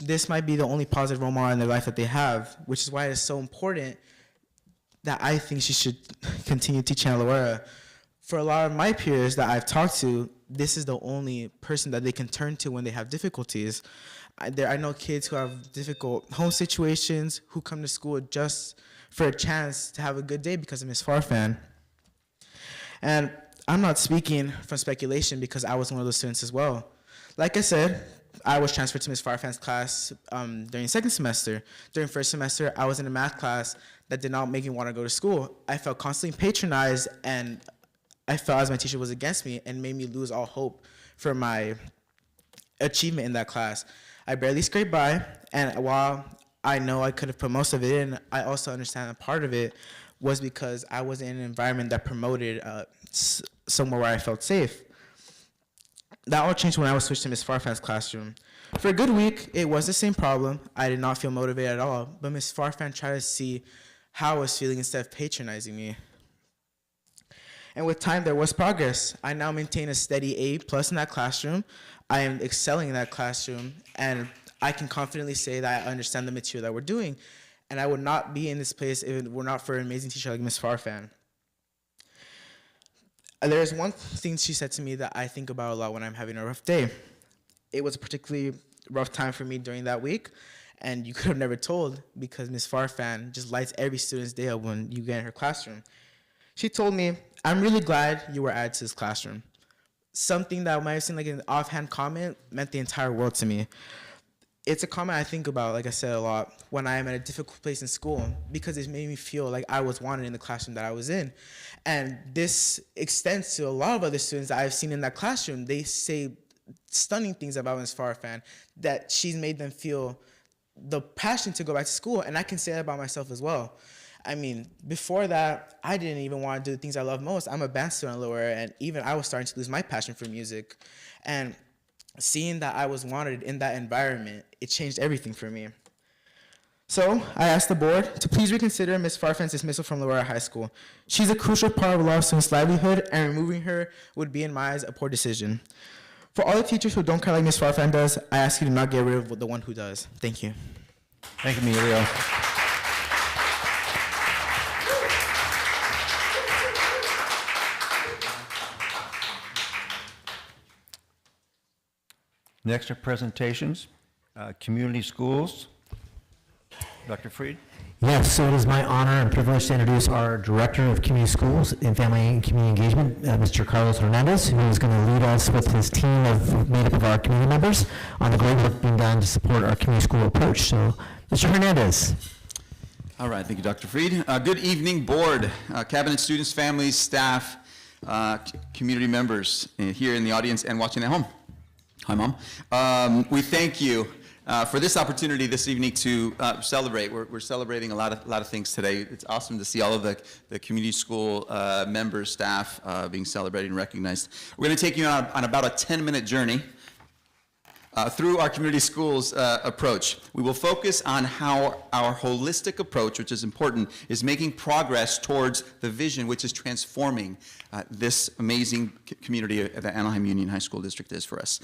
this might be the only positive role model in their life that they have, which is why it's so important that I think she should continue teaching at Loyola. For a lot of my peers that I've talked to, this is the only person that they can turn to when they have difficulties. I know kids who have difficult home situations who come to school just for a chance to have a good day because of Ms. Farfan. And I'm not speaking from speculation because I was one of those students as well. Like I said, I was transferred to Ms. Farfan's class during second semester. During first semester, I was in a math class that did not make me want to go to school. I felt constantly patronized, and I felt as my teacher was against me and made me lose all hope for my achievement in that class. I barely scraped by, and while I know I could have put most of it in, I also understand that part of it was because I was in an environment that promoted somewhere where I felt safe. That all changed when I was switched to Ms. Farfan's classroom. For a good week, it was the same problem. I did not feel motivated at all, but Ms. Farfan tried to see how I was feeling instead of patronizing me. And with time, there was progress. I now maintain a steady A+ in that classroom. I am excelling in that classroom, and I can confidently say that I understand the material that we're doing. And I would not be in this place if it were not for an amazing teacher like Ms. Farfan. There is one thing she said to me that I think about a lot when I'm having a rough day. It was a particularly rough time for me during that week, and you could have never told because Ms. Farfan just lights every student's day up when you get in her classroom. She told me, "I'm really glad you were added to this classroom." Something that might have seemed like an offhand comment meant the entire world to me. It's a comment I think about, like I said, a lot when I am at a difficult place in school because it made me feel like I was wanted in the classroom that I was in. And this extends to a lot of other students that I've seen in that classroom. They say stunning things about Ms. Farfan, that she's made them feel the passion to go back to school. And I can say that about myself as well. I mean, before that, I didn't even want to do the things I love most. I'm a band student at Loyola, and even I was starting to lose my passion for music. And seeing that I was wanted in that environment, it changed everything for me. So I asked the board to please reconsider Ms. Farfan's dismissal from Loyola High School. She's a crucial part of a lot of students' livelihood, and removing her would be, in my eyes, a poor decision. For all the teachers who don't care like Ms. Farfan does, I ask you to not get rid of the one who does. Thank you. Thank you, Emilio. Next are presentations. Community schools. Dr. Freed. Yes, so it is my honor and privilege to introduce our Director of Community Schools and Family and Community Engagement, Mr. Carlos Hernandez, who is going to lead us with his team made up of our community members on the great work being done to support our community school approach. So, Mr. Hernandez. All right, thank you, Dr. Freed. Good evening, board, cabinet, students, families, staff, community members here in the audience and watching at home. Hi, Mom. We thank you for this opportunity this evening to celebrate. We're celebrating a lot of things today. It's awesome to see all of the community school members, staff being celebrated and recognized. We're going to take you on about a 10-minute journey through our community schools approach. We will focus on how our holistic approach, which is important, is making progress towards the vision, which is transforming this amazing community that Anaheim Union High School District is for us.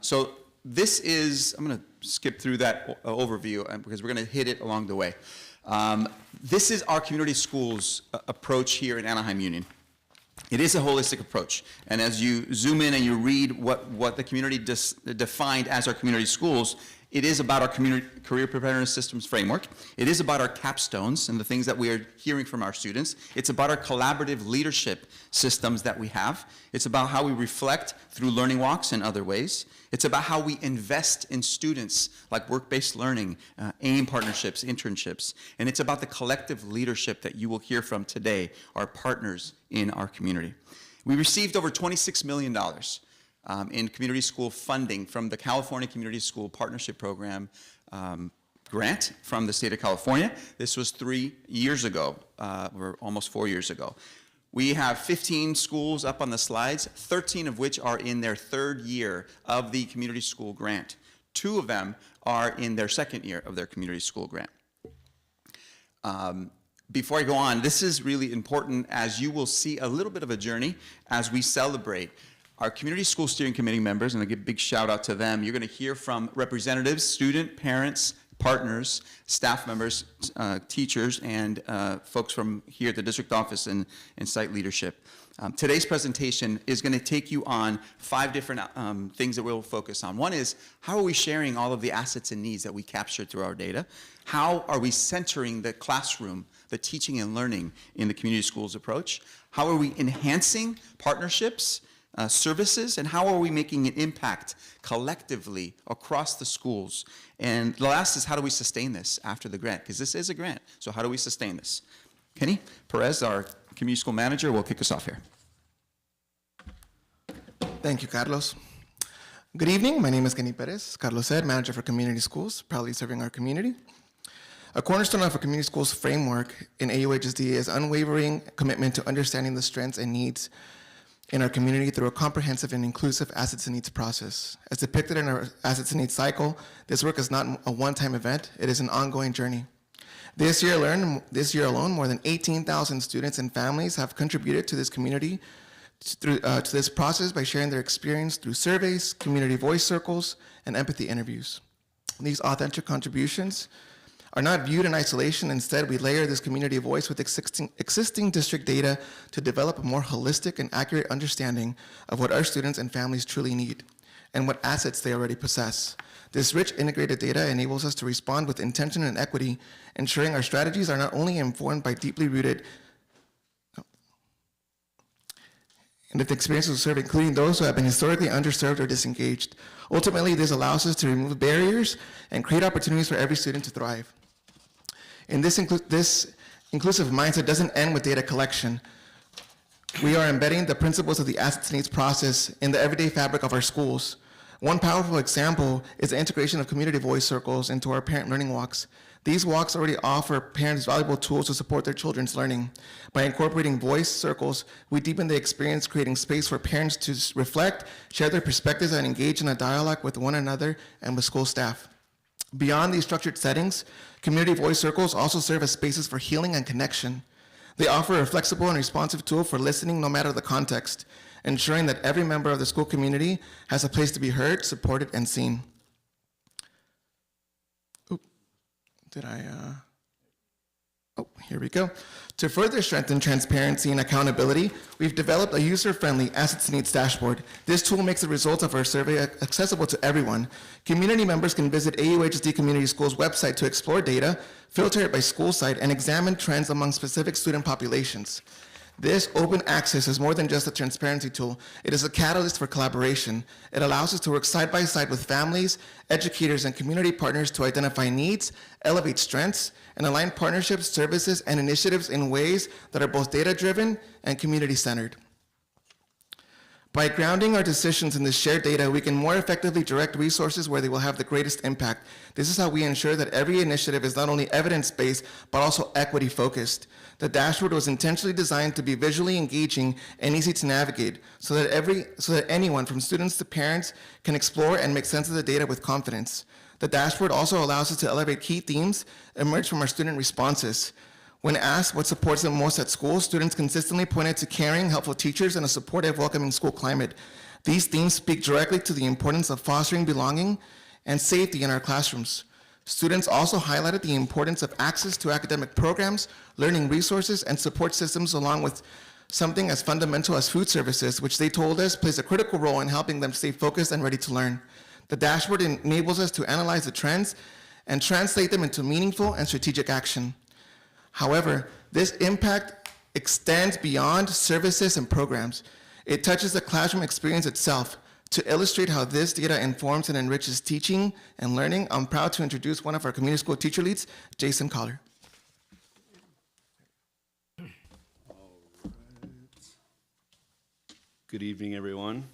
So this is, I'm going to skip through that overview because we're going to hit it along the way. This is our community schools approach here in Anaheim Union. It is a holistic approach, and as you zoom in and you read what the community defined as our community schools, it is about our community career preparedness systems framework. It is about our capstones and the things that we are hearing from our students. It's about our collaborative leadership systems that we have. It's about how we reflect through learning walks and other ways. It's about how we invest in students like work-based learning, AIM partnerships, internships. And it's about the collective leadership that you will hear from today, our partners in our community. We received over $26 million in community school funding from the California Community School Partnership Program grant from the state of California. This was 3 years ago, or almost 4 years ago. We have 15 schools up on the slides, 13 of which are in their third year of the community school grant. 2 of them are in their second year of their community school grant. Before I go on, this is really important as you will see a little bit of a journey as we celebrate our community school steering committee members, and I give a big shout out to them. You're going to hear from representatives, student, parents, partners, staff members, teachers, and folks from here at the district office and site leadership. Today's presentation is going to take you on 5 different things that we'll focus on. One is, how are we sharing all of the assets and needs that we capture through our data? How are we centering the classroom, the teaching and learning in the community schools approach? How are we enhancing partnerships, services, and how are we making an impact collectively across the schools? And the last is, how do we sustain this after the grant? Because this is a grant, so how do we sustain this? Kenny Perez, our community school manager, will kick us off here. Thank you, Carlos. Good evening. My name is Kenny Perez. Carlos said, manager for community schools, proudly serving our community. A cornerstone of a community schools framework in AUHSD is unwavering commitment to understanding the strengths and needs in our community through a comprehensive and inclusive assets and needs process. As depicted in our assets and needs cycle, this work is not a one-time event, it is an ongoing journey. This year alone, more than 18,000 students and families have contributed to this community, to this process by sharing their experience through surveys, community voice circles, and empathy interviews. These authentic contributions are not viewed in isolation. Instead, we layer this community voice with existing district data to develop a more holistic and accurate understanding of what our students and families truly need and what assets they already possess. This rich integrated data enables us to respond with intention and equity, ensuring our strategies are not only informed by deeply rooted and the experiences of serving, including those who have been historically underserved or disengaged. Ultimately, this allows us to remove barriers and create opportunities for every student to thrive. And this inclusive mindset doesn't end with data collection. We are embedding the principles of the assets needs process in the everyday fabric of our schools. One powerful example is the integration of community voice circles into our parent learning walks. These walks already offer parents valuable tools to support their children's learning. By incorporating voice circles, we deepen the experience, creating space for parents to reflect, share their perspectives, and engage in a dialogue with one another and with school staff. Beyond these structured settings, community voice circles also serve as spaces for healing and connection. They offer a flexible and responsive tool for listening no matter the context, ensuring that every member of the school community has a place to be heard, supported, and seen. Here we go. To further strengthen transparency and accountability, we've developed a user-friendly assets needs dashboard. This tool makes the results of our survey accessible to everyone. Community members can visit AUHSD Community Schools website to explore data, filter it by school site, and examine trends among specific student populations. This open access is more than just a transparency tool. It is a catalyst for collaboration. It allows us to work side by side with families, educators, and community partners to identify needs, elevate strengths, and align partnerships, services, and initiatives in ways that are both data-driven and community-centered. By grounding our decisions in this shared data, we can more effectively direct resources where they will have the greatest impact. This is how we ensure that every initiative is not only evidence-based, but also equity-focused. The dashboard was intentionally designed to be visually engaging and easy to navigate so that anyone, from students to parents, can explore and make sense of the data with confidence. The dashboard also allows us to elevate key themes emerged from our student responses. When asked what supports them most at school, students consistently pointed to caring, helpful teachers, and a supportive, welcoming school climate. These themes speak directly to the importance of fostering belonging and safety in our classrooms. Students also highlighted the importance of access to academic programs, learning resources, and support systems, along with something as fundamental as food services, which they told us plays a critical role in helping them stay focused and ready to learn. The dashboard enables us to analyze the trends and translate them into meaningful and strategic action. However, this impact extends beyond services and programs. It touches the classroom experience itself. To illustrate how this data informs and enriches teaching and learning, I'm proud to introduce one of our community school teacher leads, Jason Collar. Good evening, everyone.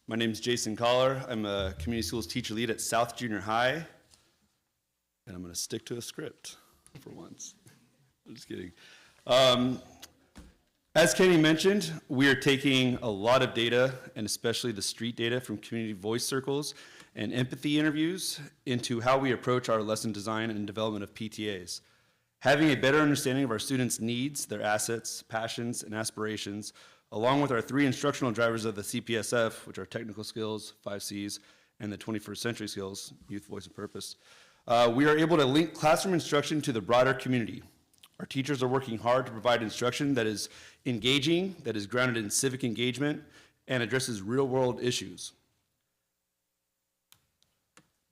My name is Jason Collar. I'm a community schools teacher lead at South Junior High, and I'm going to stick to a script for once. I'm just kidding. As Kenny mentioned, we are taking a lot of data, and especially the street data from community voice circles and empathy interviews into how we approach our lesson design and development of PTAs. Having a better understanding of our students' needs, their assets, passions, and aspirations, along with our 3 instructional drivers of the CPSF, which are technical skills, 5 Cs, and the 21st century skills, youth, voice, and purpose, we are able to link classroom instruction to the broader community. Our teachers are working hard to provide instruction that is engaging, that is grounded in civic engagement, and addresses real-world issues.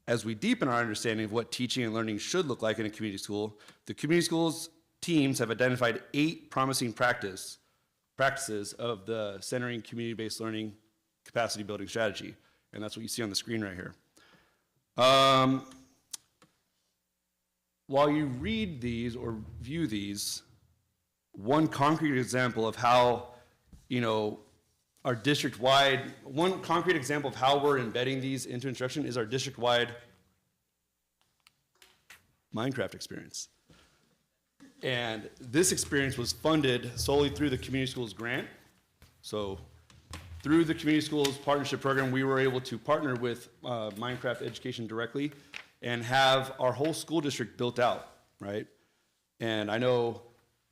As we deepen our understanding of what teaching and learning should look like in a community school, the community schools teams have identified 8 promising practices of the centering community-based learning capacity building strategy, and that's what you see on the screen right here. While you read these or view these, one concrete example of how, our district-wide, one concrete example of how we're embedding these into instruction is our district-wide Minecraft experience. And this experience was funded solely through the community schools grant. So through the community schools partnership program, we were able to partner with Minecraft Education directly and have our whole school district built out, right? And I know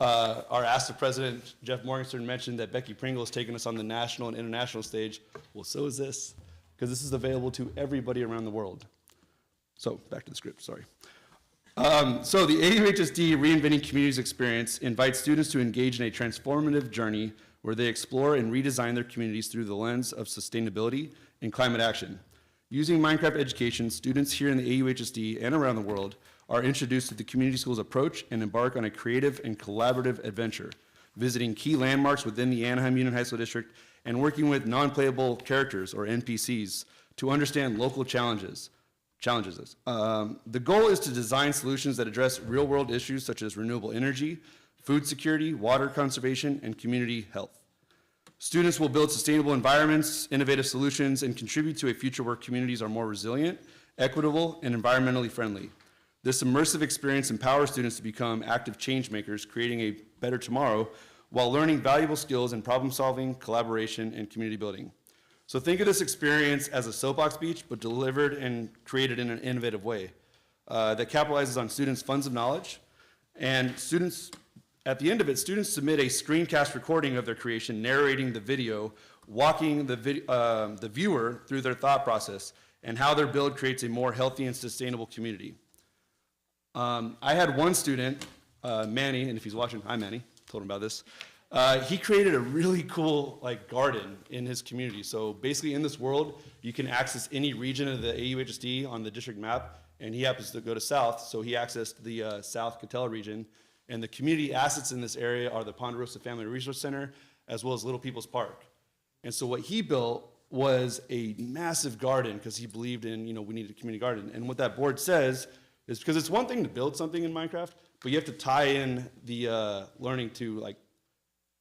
our ASTA president, Jeff Morgenstern, mentioned that Becky Pringle has taken us on the national and international stage. Well, so is this, because this is available to everybody around the world. So back to the script, sorry. So the AUHSD Reinventing Communities experience invites students to engage in a transformative journey where they explore and redesign their communities through the lens of sustainability and climate action. Using Minecraft education, students here in the AUHSD and around the world are introduced to the community schools approach and embark on a creative and collaborative adventure, visiting key landmarks within the Anaheim Union High School District and working with non-playable characters, or NPCs, to understand local challenges. The goal is to design solutions that address real-world issues such as renewable energy, food security, water conservation, and community health. Students will build sustainable environments, innovative solutions, and contribute to a future where communities are more resilient, equitable, and environmentally friendly. This immersive experience empowers students to become active change makers, creating a better tomorrow while learning valuable skills in problem solving, collaboration, and community building. So think of this experience as a soapbox speech, but delivered and created in an innovative way that capitalizes on students' funds of knowledge. And students, at the end of it, students submit a screencast recording of their creation, narrating the video, walking the viewer through their thought process and how their build creates a more healthy and sustainable community. I had one student, Manny, and if he's watching, hi Manny, told him about this. He created a really cool garden in his community. So basically in this world, you can access any region of the AUHSD on the district map, and he happens to go to South, so he accessed the South Catella region. And the community assets in this area are the Ponderosa Family Resource Center, as well as Little People's Park. And so what he built was a massive garden because he believed in, we needed a community garden. And what that board says is, because it's one thing to build something in Minecraft, but you have to tie in the learning to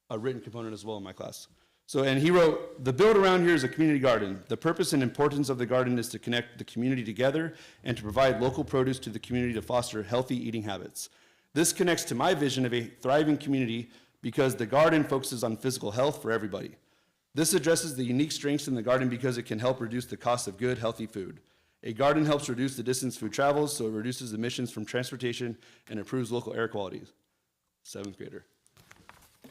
a written component as well in my class. So, and he wrote, the build around here is a community garden. The purpose and importance of the garden is to connect the community together and to provide local produce to the community to foster healthy eating habits. This connects to my vision of a thriving community because the garden focuses on physical health for everybody. This addresses the unique strengths in the garden because it can help reduce the cost of good, healthy food. A garden helps reduce the distance food travels, so it reduces emissions from transportation and improves local air quality. 7th grader.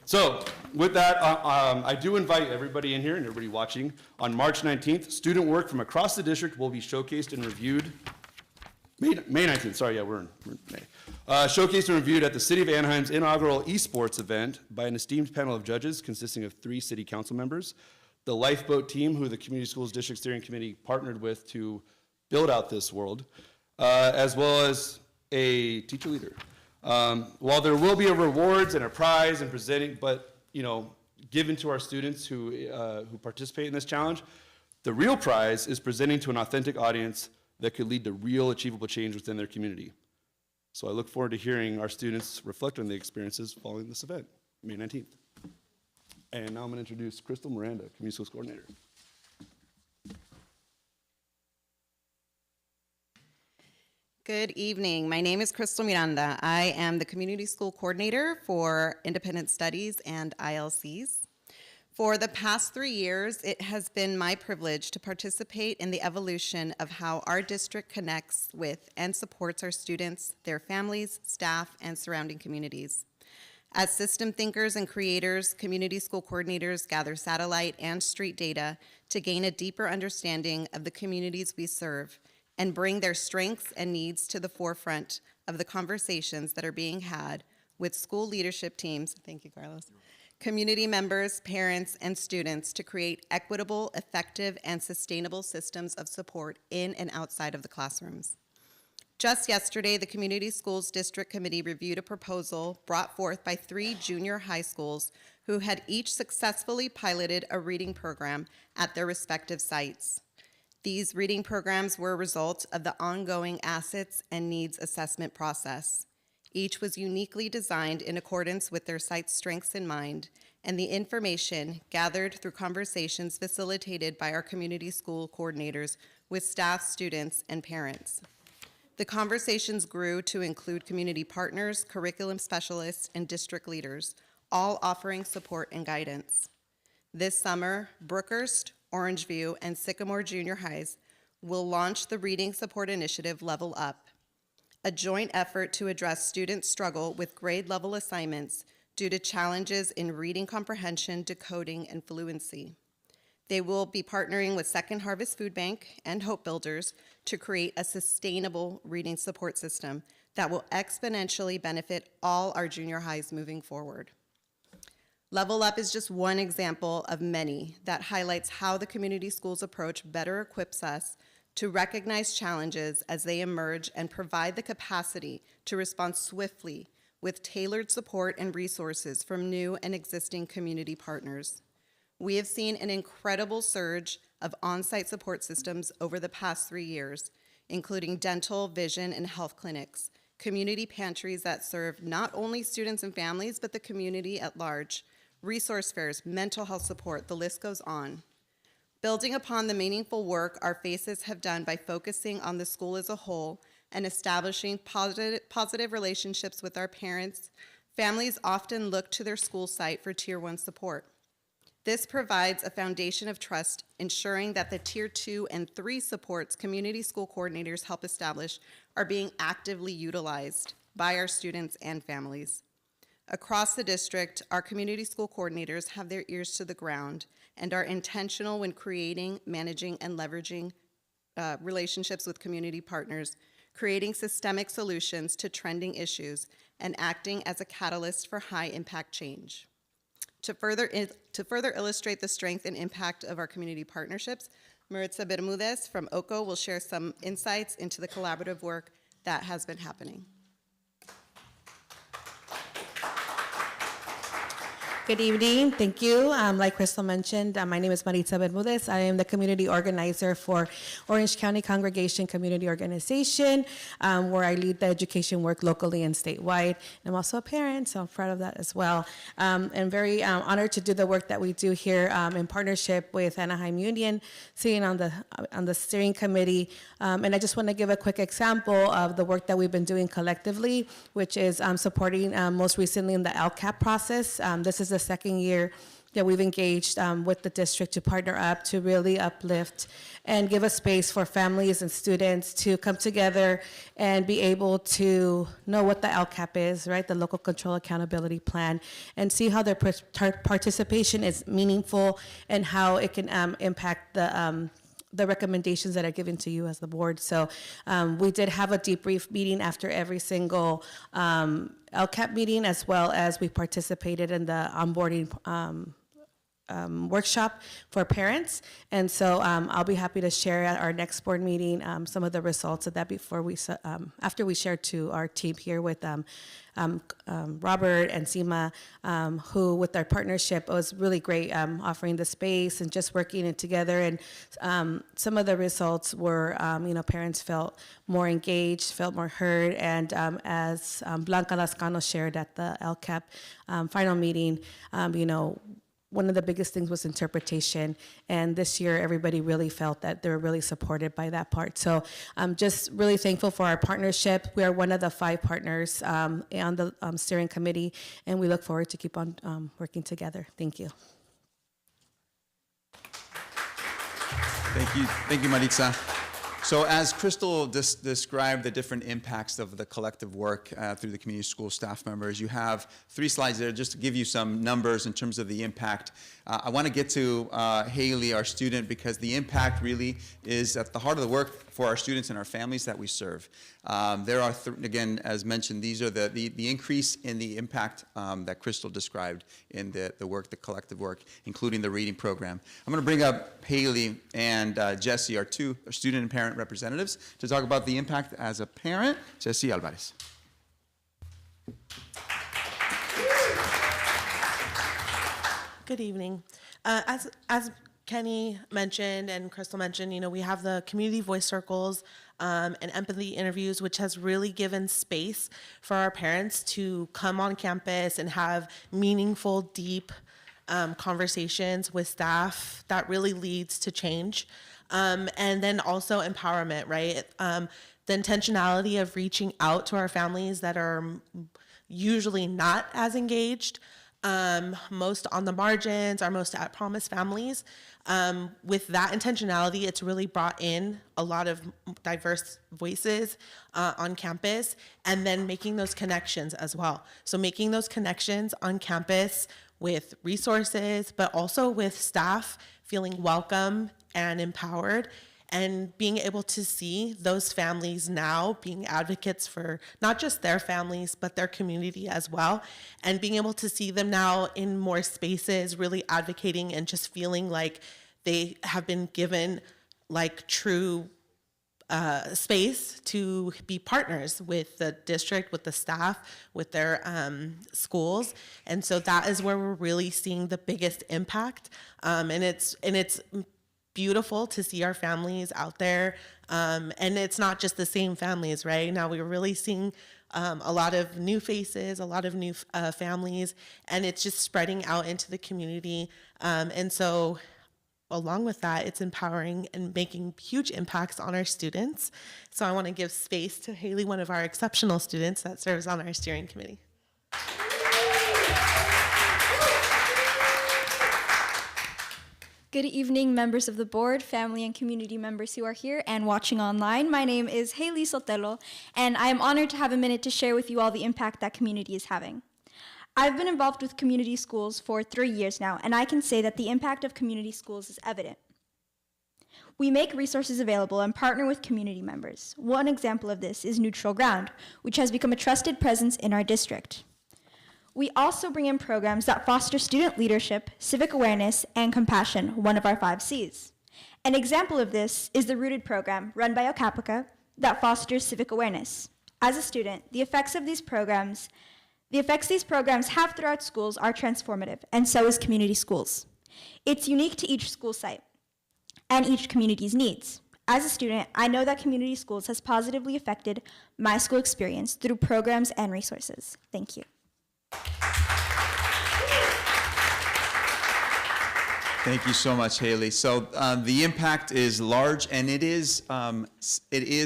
So with that, I do invite everybody in here and everybody watching. On March 19th, student work from across the district will be showcased and reviewed. May 19th, sorry, yeah, we're in May. Showcased and reviewed at the City of Anaheim's inaugural esports event by an esteemed panel of judges consisting of 3 city council members, the Lifeboat team, who the Community Schools District Steering Committee partnered with to build out this world, as well as a teacher leader. While there will be a rewards and a prize and presenting, but given to our students who participate in this challenge, the real prize is presenting to an authentic audience that could lead to real achievable change within their community. So I look forward to hearing our students reflect on the experiences following this event, May 19th. And now I'm going to introduce Crystal Miranda, Community Schools Coordinator. Good evening. My name is Crystal Miranda. I am the Community School Coordinator for Independent Studies and ILCs. For the past 3 years, it has been my privilege to participate in the evolution of how our district connects with and supports our students, their families, staff, and surrounding communities. As system thinkers and creators, community school coordinators gather satellite and street data to gain a deeper understanding of the communities we serve and bring their strengths and needs to the forefront of the conversations that are being had with school leadership teams, thank you, Carlos, community members, parents, and students to create equitable, effective, and sustainable systems of support in and outside of the classrooms. Just yesterday, the Community Schools District Committee reviewed a proposal brought forth by 3 junior high schools who had each successfully piloted a reading program at their respective sites. These reading programs were a result of the ongoing assets and needs assessment process. Each was uniquely designed in accordance with their site's strengths in mind, and the information gathered through conversations facilitated by our community school coordinators with staff, students, and parents. The conversations grew to include community partners, curriculum specialists, and district leaders, all offering support and guidance. This summer, Brookhurst, Orangeview, and Sycamore Junior Highs will launch the Reading Support Initiative Level Up, a joint effort to address students' struggle with grade-level assignments due to challenges in reading comprehension, decoding, and fluency. They will be partnering with Second Harvest Food Bank and Hope Builders to create a sustainable reading support system that will exponentially benefit all our junior highs moving forward. Level Up is just one example of many that highlights how the community schools approach better equips us to recognize challenges as they emerge and provide the capacity to respond swiftly with tailored support and resources from new and existing community partners. We have seen an incredible surge of on-site support systems over the past 3 years, including dental, vision, and health clinics, community pantries that serve not only students and families, but the community at large, resource fairs, mental health support, the list goes on. Building upon the meaningful work our FACES have done by focusing on the school as a whole and establishing positive relationships with our parents, families often look to their school site for Tier 1 support. This provides a foundation of trust, ensuring that the Tier 2 and 3 supports community school coordinators help establish are being actively utilized by our students and families. Across the district, our community school coordinators have their ears to the ground and are intentional when creating, managing, and leveraging relationships with community partners, creating systemic solutions to trending issues, and acting as a catalyst for high-impact change. To further illustrate the strength and impact of our community partnerships, Maritza Bermudez from OCO will share some insights into the collaborative work that has been happening. Good evening. Thank you. Like Crystal mentioned, my name is Maritza Bermudez. I am the community organizer for Orange County Congregation Community Organization, where I lead the education work locally and statewide. I'm also a parent, so I'm proud of that as well. And very honored to do the work that we do here in partnership with Anaheim Union, sitting on the steering committee. And I just want to give a quick example of the work that we've been doing collectively, which is supporting most recently in the LCAP process. This is the second year that we've engaged with the district to partner up to really uplift and give a space for families and students to come together and be able to know what the LCAP is, right? The Local Control Accountability Plan, and see how their participation is meaningful and how it can impact the recommendations that are given to you as the board. So we did have a debrief meeting after every single LCAP meeting, as well as we participated in the onboarding workshop for parents. And so I'll be happy to share at our next board meeting some of the results of that before after we share to our team here with Robert and Seema, who with our partnership was really great, offering the space and just working it together. And some of the results were, parents felt more engaged, felt more heard, and as Blanca Lascano shared at the LCAP final meeting, one of the biggest things was interpretation, and this year everybody really felt that they were really supported by that part. So I'm just really thankful for our partnership. We are one of the 5 partners on the steering committee, and we look forward to keep on working together. Thank you. Thank you, Maritza. So as Crystal described the different impacts of the collective work through the community school staff members, you have 3 slides there just to give you some numbers in terms of the impact. I want to get to Haley, our student, because the impact really is at the heart of the work for our students and our families that we serve. There are, again, as mentioned, these are the increase in the impact that Crystal described in the work, the collective work, including the reading program. I'm going to bring up Haley and Jesse, our 2 student and parent representatives, to talk about the impact as a parent. Jesse Alvarez. Good evening. As Kenny mentioned and Crystal mentioned, we have the community voice circles and empathy interviews, which has really given space for our parents to come on campus and have meaningful, deep conversations with staff that really leads to change. And then also empowerment, right? The intentionality of reaching out to our families that are usually not as engaged, most on the margins, our most at promise families. With that intentionality, it's really brought in a lot of diverse voices on campus, and then making those connections as well. So making those connections on campus with resources, but also with staff feeling welcome and empowered, and being able to see those families now being advocates for not just their families, but their community as well. And being able to see them now in more spaces, really advocating and just feeling like they have been given like true space to be partners with the district, with the staff, with their schools. And so that is where we're really seeing the biggest impact. And it's beautiful to see our families out there. And it's not just the same families, right? Now we're really seeing a lot of new faces, a lot of new families, and it's just spreading out into the community. And so along with that, it's empowering and making huge impacts on our students. So I want to give space to Haley, one of our exceptional students that serves on our steering committee. Good evening, members of the board, family and community members who are here and watching online. My name is Haley Sotelo, and I am honored to have a minute to share with you all the impact that community is having. I've been involved with community schools for 3 years now, and I can say that the impact of community schools is evident. We make resources available and partner with community members. One example of this is Neutral Ground, which has become a trusted presence in our district. We also bring in programs that foster student leadership, civic awareness, and compassion, one of our 5 C's. An example of this is the Rooted program run by Ocapica that fosters civic awareness. As a student, the effects of these programs The effects these programs have throughout schools are transformative, and so is community schools. It's unique to each school site and each community's needs. As a student, I know that community schools has positively affected my school experience through programs and resources. Thank you. Thank you so much, Haley. So the impact is large, and it is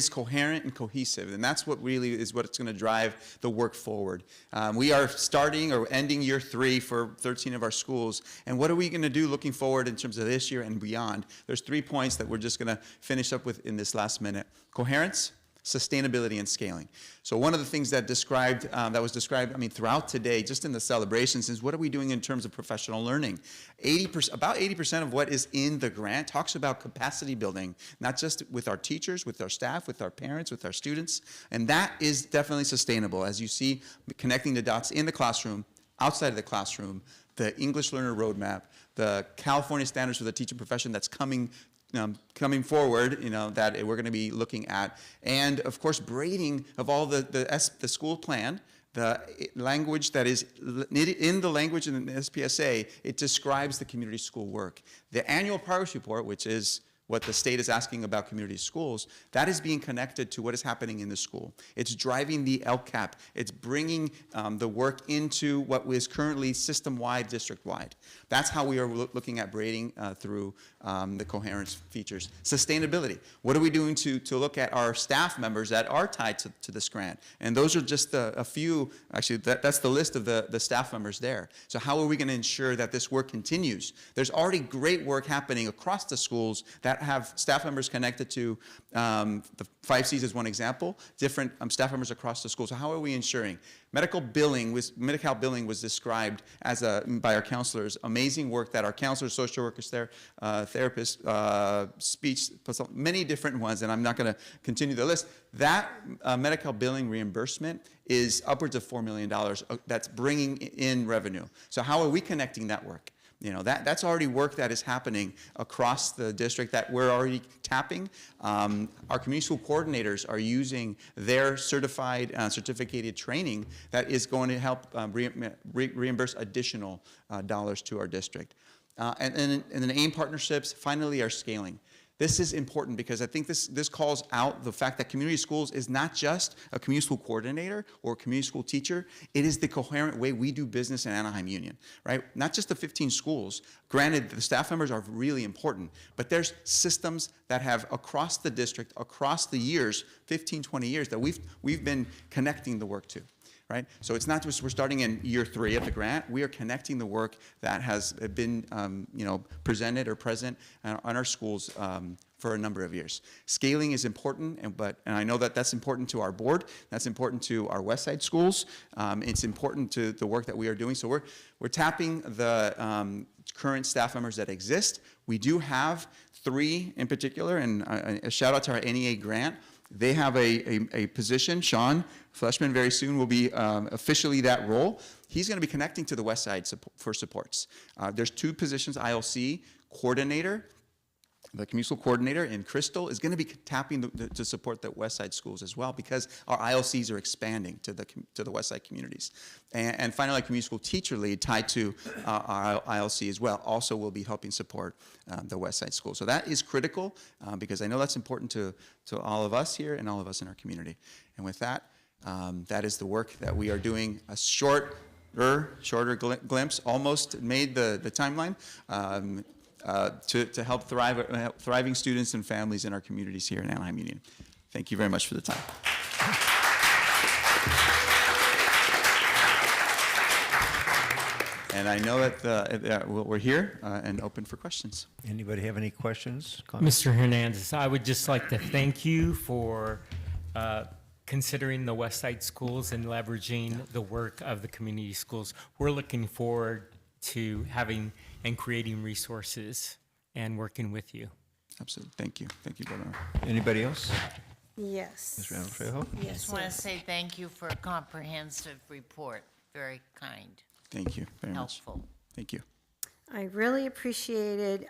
coherent and cohesive, and that's what really is what's going to drive the work forward. We are starting or ending year 3 for 13 of our schools, and what are we going to do looking forward in terms of this year and beyond? There's 3 points that we're just going to finish up with in this last minute. Coherence, sustainability, and scaling. So one of the things that was described, throughout today, just in the celebrations, is what are we doing in terms of professional learning? About 80% of what is in the grant talks about capacity building, not just with our teachers, with our staff, with our parents, with our students, and that is definitely sustainable. As you see, connecting the dots in the classroom, outside of the classroom, the English Learner Roadmap, the California Standards for the Teaching Profession that's coming forward, that we're going to be looking at, and of course braiding of all the school plan, the language that is in the language in the SPSA. It describes the community school work. The annual progress report, which is what the state is asking about community schools, that is being connected to what is happening in the school. It's driving the LCAP. It's bringing the work into what is currently system-wide, district-wide. That's how we are looking at braiding through the coherence features. Sustainability. What are we doing to look at our staff members that are tied to this grant? And those are just a few, actually, that's the list of the staff members there. So how are we going to ensure that this work continues? There's already great work happening across the schools that have staff members connected to the 5 Cs as one example, different staff members across the school. So how are we ensuring? Medical billing was described as by our counselors. Amazing work that our counselors, social workers, therapists, speech, many different ones, and I'm not going to continue the list. That medical billing reimbursement is upwards of $4 million. That's bringing in revenue. So how are we connecting that work? That's already work that is happening across the district that we're already tapping. Our community school coordinators are using their certificated training that is going to help reimburse additional dollars to our district. And then AIM partnerships, finally, are scaling. This is important because I think this calls out the fact that community schools is not just a community school coordinator or a community school teacher. It is the coherent way we do business in Anaheim Union, right? Not just the 15 schools. Granted, the staff members are really important, but there's systems that have across the district, across the years, 15, 20 years, that we've been connecting the work to. Right? So it's not just we're starting in year 3 of the grant. We are connecting the work that has been presented or present on our schools for a number of years. Scaling is important, and I know that's important to our board. That's important to our West Side schools. It's important to the work that we are doing. So we're tapping the current staff members that exist. We do have 3 in particular, and a shout out to our NEA grant. They have a position. Sean Fleshman very soon will be officially that role. He's going to be connecting to the West Side for supports. There's 2 positions, ILC coordinator, the community school coordinator, and Crystal is going to be tapping to support the West Side schools as well, because our ILCs are expanding to the West Side communities. And finally, community school teacher lead tied to our ILC as well also will be helping support the West Side schools. So that is critical because I know that's important to all of us here and all of us in our community. And with that, that is the work that we are doing. A shorter glimpse, almost made the timeline. To help thriving students and families in our communities here in Anaheim Union. Thank you very much for the time. And I know that we're here and open for questions. Anybody have any questions? Comments? Mr. Hernandez, I would just like to thank you for considering the West Side schools and leveraging the work of the community schools. We're looking forward to having and creating resources and working with you. Absolutely. Thank you. Thank you, Brother. Anybody else? Yes. Ms. Randall-Trejo? I just want to say thank you for a comprehensive report. Very kind. Thank you very much. Helpful. Thank you. I really appreciated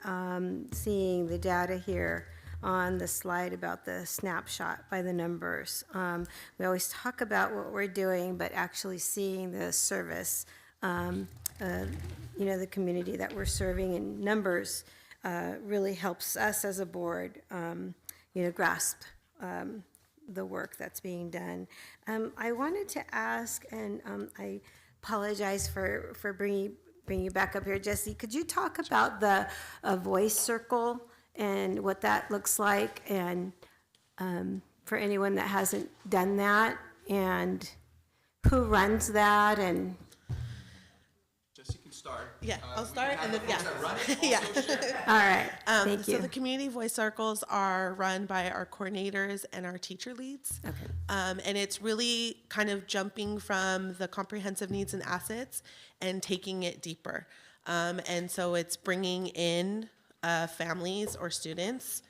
seeing the data here on the slide about the snapshot by the numbers. We always talk about what we're doing, but actually seeing the service, the community that we're serving in numbers really helps us as a board, grasp the work that's being done. I wanted to ask, and I apologize for bringing you back up here, Jesse. Could you talk about the voice circle and what that looks like, and for anyone that hasn't done that, and who runs that, and Jesse can start. Yeah, I'll start and then, Yeah. All right, thank you. So the community voice circles are run by our coordinators and our teacher leads. Okay. And it's really kind of jumping from the comprehensive needs and assets and taking it deeper. And so it's bringing in families or students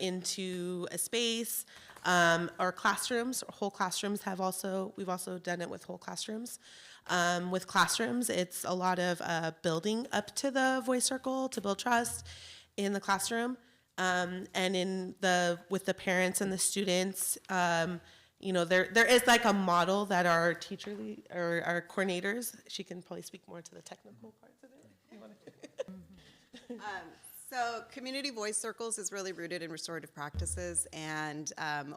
into a space, or classrooms. Whole classrooms we've also done it with whole classrooms. With classrooms, it's a lot of building up to the voice circle to build trust in the classroom, and with the parents and the students. There is like a model that our teacher lead, or our coordinators. She can probably speak more to the technical parts of it. You want to? So community voice circles is really rooted in restorative practices, and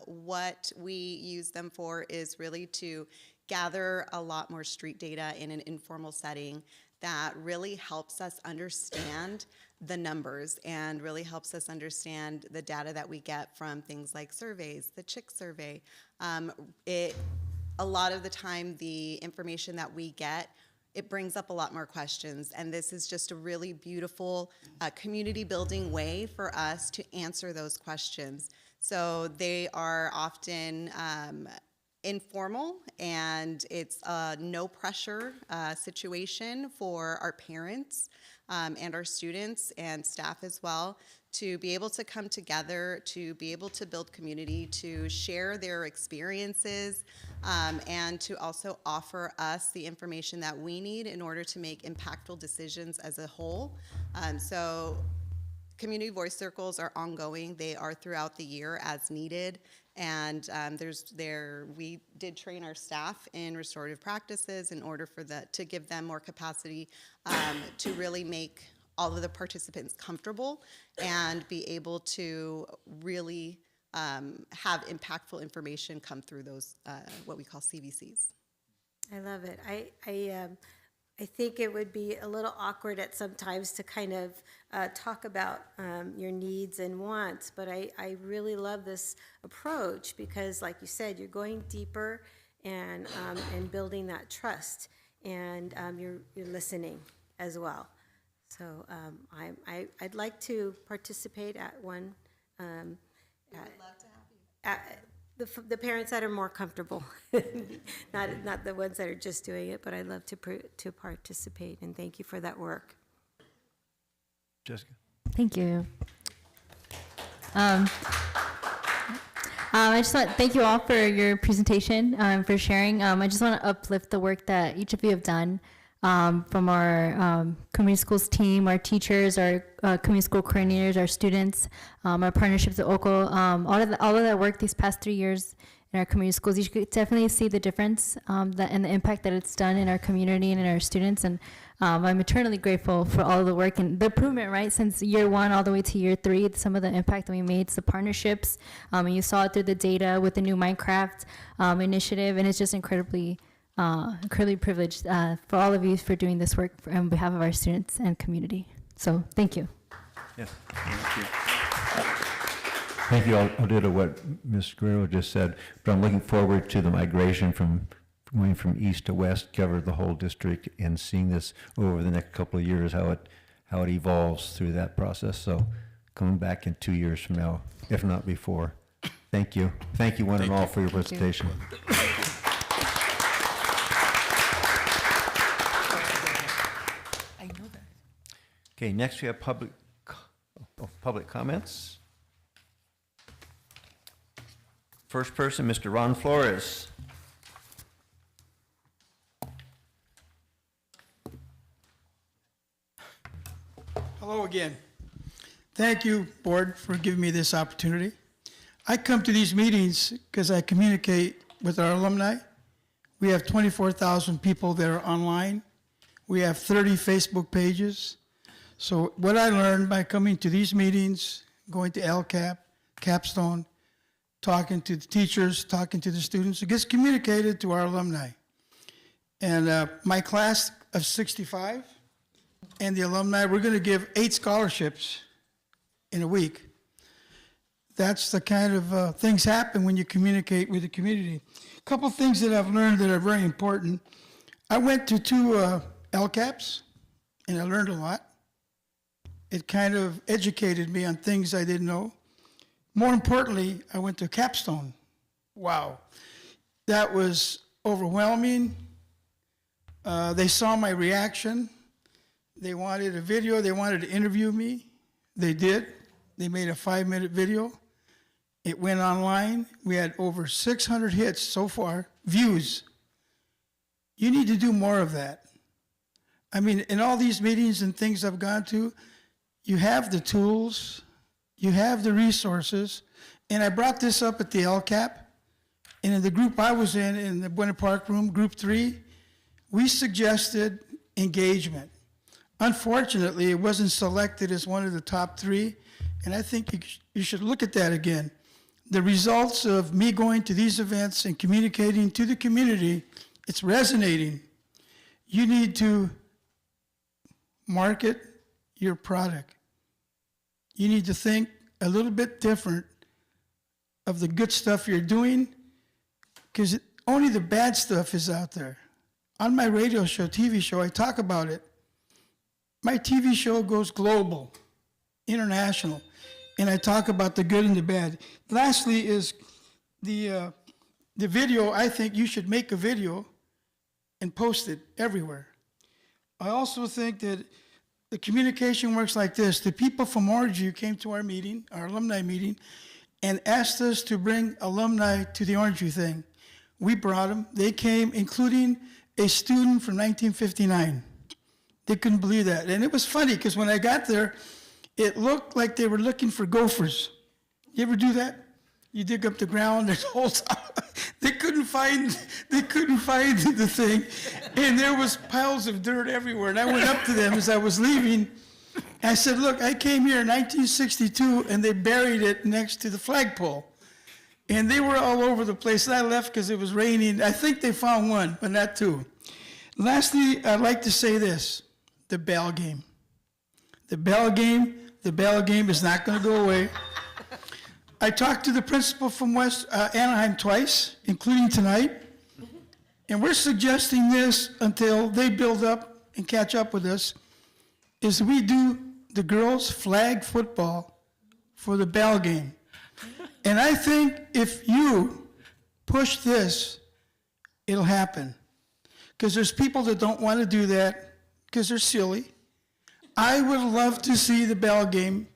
what we use them for is really to gather a lot more street data in an informal setting that really helps us understand the numbers and really helps us understand the data that we get from things like surveys, the Chick survey. A lot of the time, the information that we get, it brings up a lot more questions, and this is just a really beautiful community building way for us to answer those questions. So they are often informal, and it's a no pressure situation for our parents and our students and staff as well, to be able to come together, to be able to build community, to share their experiences, and to also offer us the information that we need in order to make impactful decisions as a whole. So community voice circles are ongoing. They are throughout the year as needed. And we did train our staff in restorative practices in order to give them more capacity to really make all of the participants comfortable and be able to really have impactful information come through those, what we call CVCs. I love it. I think it would be a little awkward at sometimes to kind of talk about your needs and wants, but I really love this approach because, like you said, you're going deeper and building that trust, and you're listening as well. So I'd like to participate at one. We'd love to have you. The parents that are more comfortable, not the ones that are just doing it, but I'd love to participate, and thank you for that work. Jessica. Thank you. I just want to thank you all for your presentation, for sharing. I just want to uplift the work that each of you have done. From our community schools team, our teachers, our community school coordinators, our students, our partnerships with OCO, all of that work these past 3 years in our community schools. You could definitely see the difference and the impact that it's done in our community and in our students. And I'm eternally grateful for all of the work and the improvement, right, since year 1 all the way to year 3, some of the impact that we made, the partnerships, and you saw it through the data with the new Minecraft initiative, and it's just incredibly privileged for all of you for doing this work on behalf of our students and community. So thank you. Yes, thank you. Thank you. I'll do to what Ms. Guerrero just said, but I'm looking forward to the migration from going from east to west, cover the whole district, and seeing this over the next couple of years, how it evolves through that process. So coming back in 2 years from now, if not before. Thank you. Thank you one and all for your presentation. Okay, next we have public comments. First person, Mr. Ron Flores. Hello again. Thank you, Board, for giving me this opportunity. I come to these meetings because I communicate with our alumni. We have 24,000 people that are online. We have 30 Facebook pages. So what I learned by coming to these meetings, going to LCAP, Capstone, talking to the teachers, talking to the students, it gets communicated to our alumni. And my class of 65 and the alumni, we're going to give 8 scholarships in a week. That's the kind of things happen when you communicate with the community. A couple things that I've learned that are very important. I went to 2 LCAPs, and I learned a lot. It kind of educated me on things I didn't know. More importantly, I went to Capstone. Wow. That was overwhelming. They saw my reaction. They wanted a video. They wanted to interview me. They did. They made a 5-minute video. It went online. We had over 600 hits so far, views. You need to do more of that. I mean, in all these meetings and things I've gone to, you have the tools, you have the resources, and I brought this up at the LCAP, and in the group I was in the Buena Park room, group 3, we suggested engagement. Unfortunately, it wasn't selected as one of the top 3, and I think you should look at that again. The results of me going to these events and communicating to the community, it's resonating. You need to market your product. You need to think a little bit different of the good stuff you're doing, because only the bad stuff is out there. On my radio show, TV show, I talk about it. My TV show goes global, international, and I talk about the good and the bad. Lastly is the video. I think you should make a video and post it everywhere. I also think that the communication works like this. The people from Orange View came to our meeting, our alumni meeting, and asked us to bring alumni to the Orange View thing. We brought them. They came, including a student from 1959. They couldn't believe that. And it was funny, because when I got there, it looked like they were looking for gophers. You ever do that? You dig up the ground, there's holes. They couldn't find the thing, and there was piles of dirt everywhere. And I went up to them as I was leaving. I said, look, I came here in 1962, and they buried it next to the flagpole. And they were all over the place. And I left because it was raining. I think they found one, but not 2. Lastly, I'd like to say this, the bell game. The bell game is not going to go away. I talked to the principal from West Anaheim twice, including tonight, and we're suggesting this until they build up and catch up with us, is we do the girls' flag football for the bell game. And I think if you push this, it'll happen. Because there's people that don't want to do that because they're silly. I would love to see the bell game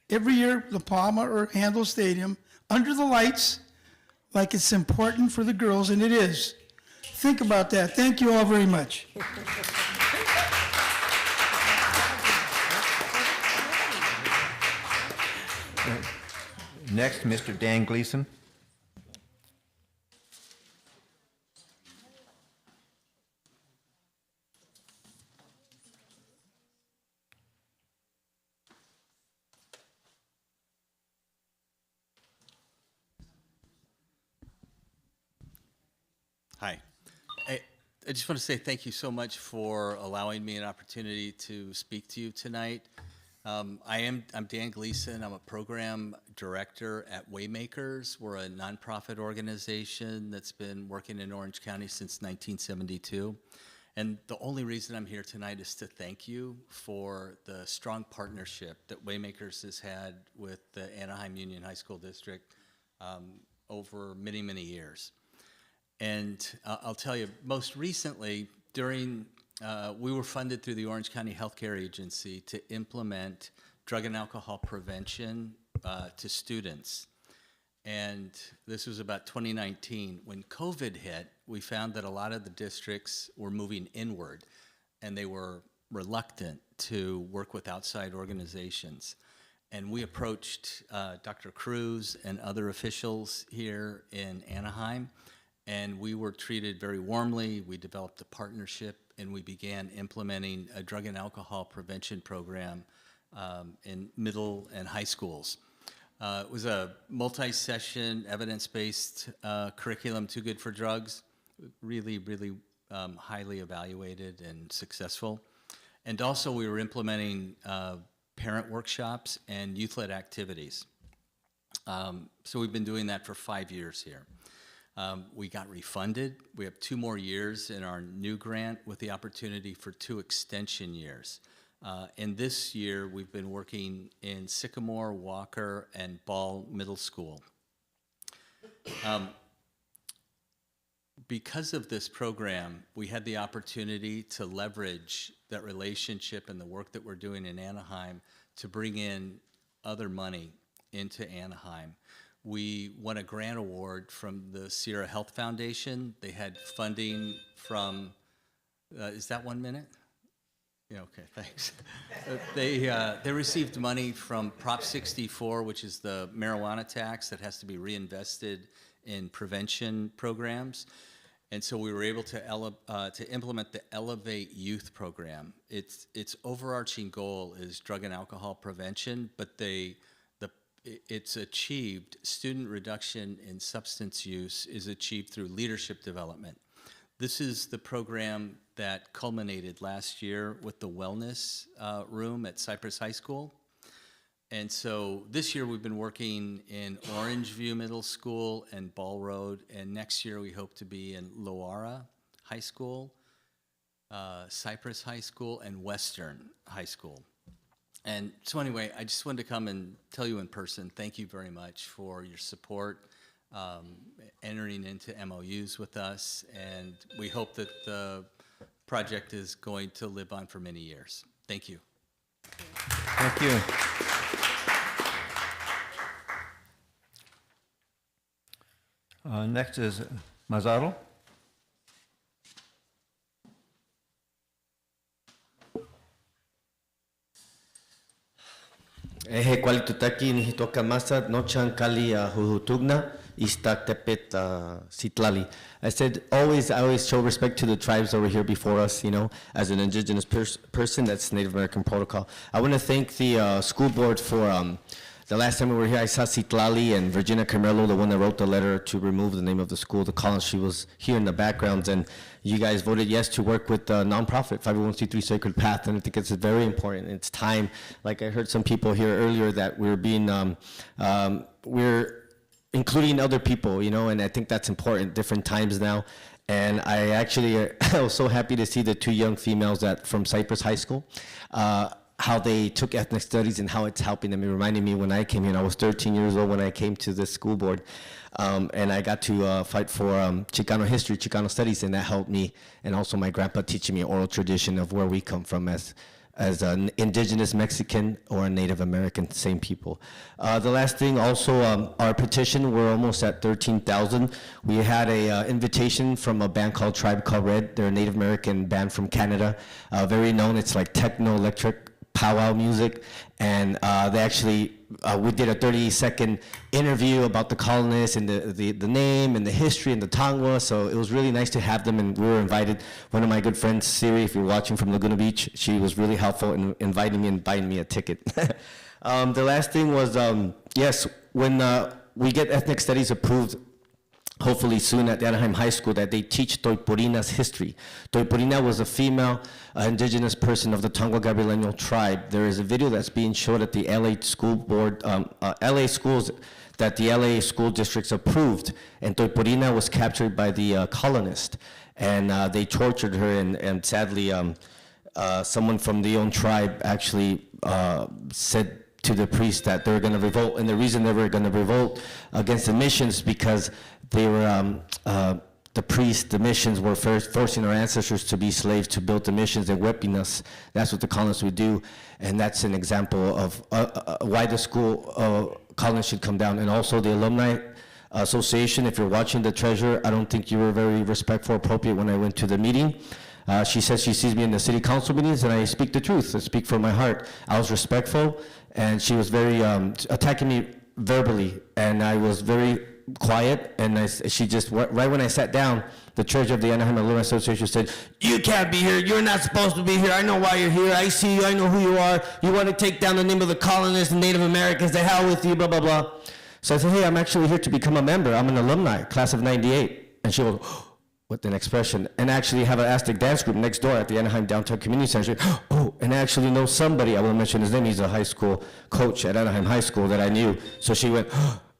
every year, La Palma or Handel Stadium, under the lights, like it's important for the girls, and it is. Think about that. Thank you all very much. Next, Mr. Dan Gleason. Hi. I just want to say thank you so much for allowing me an opportunity to speak to you tonight. I'm Dan Gleason. I'm a program director at Waymakers. We're a nonprofit organization that's been working in Orange County since 1972. And the only reason I'm here tonight is to thank you for the strong partnership that Waymakers has had with the Anaheim Union High School District over many, many years. And I'll tell you, most recently, we were funded through the Orange County Healthcare Agency to implement drug and alcohol prevention to students. And this was about 2019. When COVID hit, we found that a lot of the districts were moving inward, and they were reluctant to work with outside organizations. And we approached Dr. Cruz and other officials here in Anaheim, and we were treated very warmly. We developed a partnership, and we began implementing a drug and alcohol prevention program in middle and high schools. It was a multi-session, evidence-based curriculum, Too Good for Drugs, really, really highly evaluated and successful. And also we were implementing parent workshops and youth-led activities. So we've been doing that for 5 years here. We got refunded. We have 2 more years in our new grant with the opportunity for 2 extension years. And this year, we've been working in Sycamore, Walker, and Ball Middle School. Because of this program, we had the opportunity to leverage that relationship and the work that we're doing in Anaheim to bring in other money into Anaheim. We won a grant award from the Sierra Health Foundation. They had funding from, is that 1 minute? Yeah, okay, thanks. They received money from Prop 64, which is the marijuana tax that has to be reinvested in prevention programs. And so we were able to implement the Elevate Youth program. Its overarching goal is drug and alcohol prevention, but it's achieved, student reduction in substance use is achieved through leadership development. This is the program that culminated last year with the wellness room at Cypress High School. And so this year we've been working in Orangeview Middle School and Ball Road, and next year we hope to be in Loara High School, Cypress High School, and Western High School. And so anyway, I just wanted to come and tell you in person, thank you very much for your support, entering into MOUs with us, and we hope that the project is going to live on for many years. Thank you. Thank you. Next is Mazzaro. Ehe kualitutaki nihitoka masa nochan kali huhutugna istak tepet sitlali. I always show respect to the tribes over here before us, you know, as an indigenous person, that's Native American protocol. I want to thank the school board for the last time we were here. I saw Citlali and Virginia Carmelo, the one that wrote the letter to remove the name of the school, the college. She was here in the background, and you guys voted yes to work with the nonprofit 501c3 Sacred Path, and I think it's very important. It's time. Like I heard some people here earlier that we're being, we're including other people, you know, and I think that's important. Different times now. And I actually I was so happy to see the 2 young females from Cypress High School. How they took ethnic studies and how it's helping them. It reminded me when I came here, I was 13 years old when I came to this school board, and I got to fight for Chicano history, Chicano studies, and that helped me, and also my grandpa teaching me oral tradition of where we come from as an indigenous Mexican or a Native American, same people. The last thing also, our petition, we're almost at 13,000. We had a invitation from a band called Tribe Called Red. They're a Native American band from Canada, very known. It's like techno-electric powwow music, and they actually, we did a 30-second interview about the colonists and the name and the history and the tangwa, so it was really nice to have them, and we were invited. One of my good friends, Siri, if you're watching from Laguna Beach, she was really helpful in inviting me and buying me a ticket. The last thing was, yes, when we get ethnic studies approved, hopefully soon at the Anaheim High School, that they teach Toipurina's history. Toipurina was a female indigenous person of the Tongva Gabrieleño tribe. There is a video that's being showed at the LA school board, LA schools, that the LA school districts approved, and Toipurina was captured by the colonists, and they tortured her, and sadly, someone from the own tribe actually said to the priest that they were going to revolt, and the reason they were going to revolt against the missions because they were, the priests, the missions were forcing our ancestors to be slaves to build the missions and whipping us. That's what the colonists would do, and that's an example of why the school colonists should come down. And also the alumni association, if you're watching the treasurer, I don't think you were very respectful or appropriate when I went to the meeting. She says she sees me in the city council meetings, and I speak the truth. I speak from my heart. I was respectful, and she was very attacking me verbally, and I was very quiet, and she just, right when I sat down, the Church of the Anaheim Alumni Association said, "You can't be here. You're not supposed to be here. I know why you're here. I see you. I know who you are. You want to take down the name of the colonists and Native Americans. The hell with you, blah, blah, blah." So I said, "Hey, I'm actually here to become a member. I'm an alumni, class of 98. And she goes, "What an expression." And actually have an Aztec dance group next door at the Anaheim Downtown Community Center. "Oh, and I actually know somebody," I won't mention his name, he's a high school coach at Anaheim High School that I knew. So she went,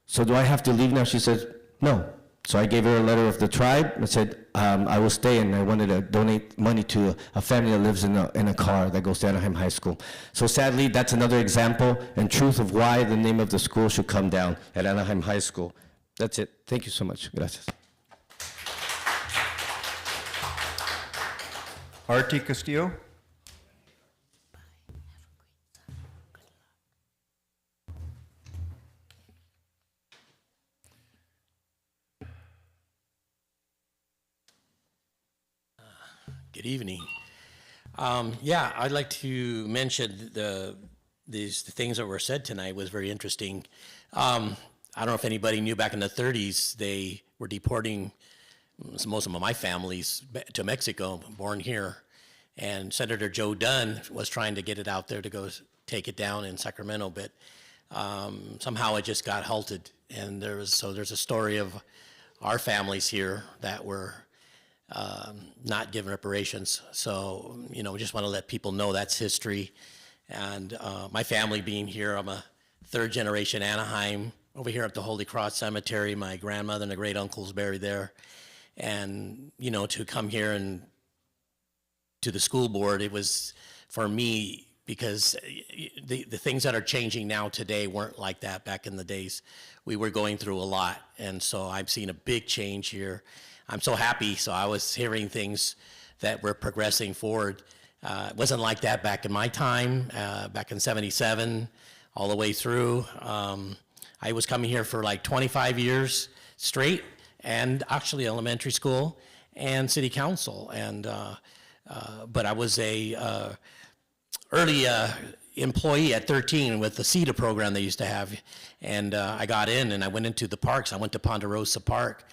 "So do I have to leave now?" She said, "No." So I gave her a letter of the tribe and said, I will stay, and I wanted to donate money to a family that lives in a car that goes to Anaheim High School. So sadly, that's another example and truth of why the name of the school should come down at Anaheim High School. That's it. Thank you so much. Gracias. Artie Castillo? Good evening. Yeah, I'd like to mention the things that were said tonight was very interesting. I don't know if anybody knew back in the 30s, they were deporting most of my families to Mexico, born here. And Senator Joe Dunn was trying to get it out there to go take it down in Sacramento, but somehow it just got halted. And there's a story of our families here that were not given reparations. So, just want to let people know that's history. And my family being here, I'm a third generation Anaheim, over here at the Holy Cross Cemetery. My grandmother and a great uncle's buried there. And, to come here and to the school board, it was for me, because the things that are changing now today weren't like that back in the days. We were going through a lot. And so I've seen a big change here. I'm so happy. So I was hearing things that were progressing forward. It wasn't like that back in my time, back in '77, all the way through. I was coming here for like 25 years straight, and actually elementary school and city council. And but I was a early employee at 13 with the CETA program they used to have. And I got in and I went into the parks. I went to Ponderosa Park.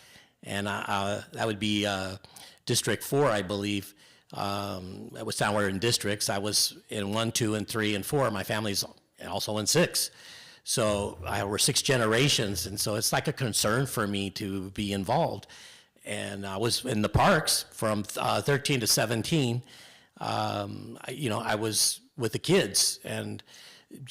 And that would be District 4, I believe. That was somewhere in districts. I was in 1, 2, and 3, and 4. My family's also in 6. So we're 6 generations, and so it's like a concern for me to be involved. And I was in the parks from 13 to 17. I was with the kids,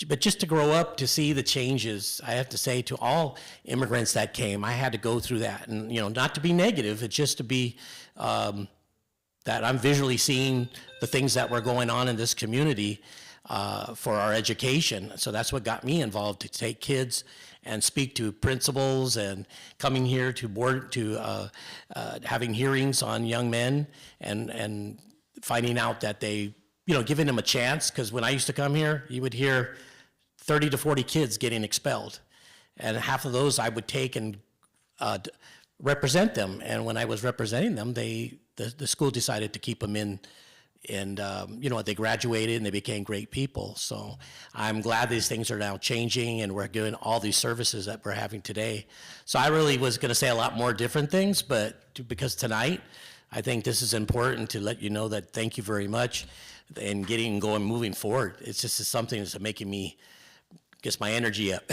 but just to grow up to see the changes, I have to say to all immigrants that came, I had to go through that. And, not to be negative, it's just to be that I'm visually seeing the things that were going on in this community for our education. So that's what got me involved, to take kids and speak to principals, and coming here to board, to having hearings on young men, and finding out that they, giving them a chance. Because when I used to come here, you would hear 30 to 40 kids getting expelled. And half of those I would take and represent them. And when I was representing them, the school decided to keep them in. And, they graduated and they became great people. So I'm glad these things are now changing, and we're doing all these services that we're having today. So I really was going to say a lot more different things, but because tonight, I think this is important to let you know that thank you very much, and moving forward. It's just something that's making me, gets my energy up,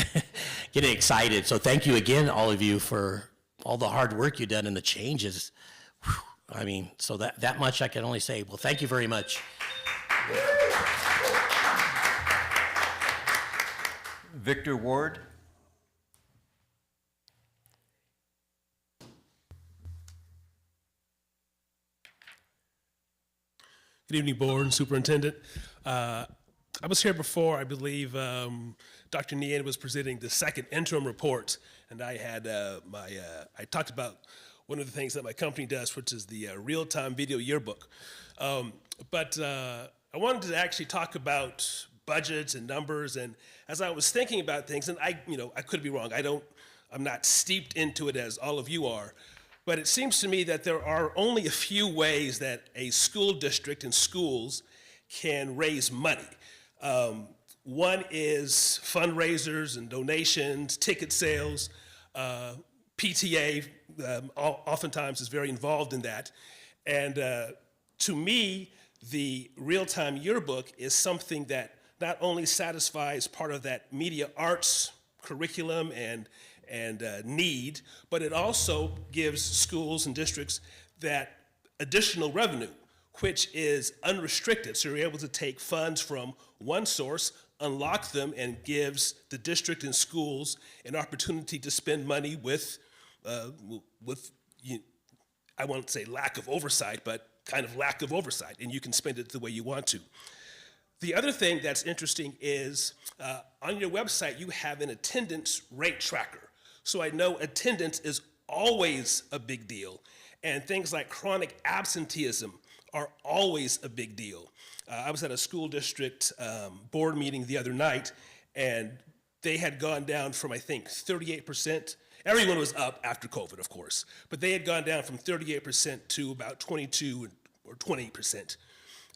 getting excited. So thank you again, all of you, for all the hard work you've done and the changes. Whew. So that much I can only say. Well, thank you very much. Victor Ward. Good evening, board and superintendent. I was here before, I believe Dr. Nian was presenting the second interim report, and I had I talked about one of the things that my company does, which is the real-time video yearbook. But I wanted to actually talk about budgets and numbers, and as I was thinking about things, and I could be wrong. I'm not steeped into it as all of you are, But it seems to me that there are only a few ways that a school district and schools can raise money. One is fundraisers and donations, ticket sales. PTA oftentimes is very involved in that. And to me, the real-time yearbook is something that not only satisfies part of that media arts curriculum and need, but it also gives schools and districts that additional revenue, which is unrestricted. So you're able to take funds from one source, unlock them, and gives the district and schools an opportunity to spend money with I won't say lack of oversight, but kind of lack of oversight, and you can spend it the way you want to. The other thing that's interesting is on your website, you have an attendance rate tracker. So I know attendance is always a big deal, and things like chronic absenteeism are always a big deal. I was at a school district board meeting the other night, and they had gone down from, I think, 38%. Everyone was up after COVID, of course, but they had gone down from 38% to about 22 or 20%.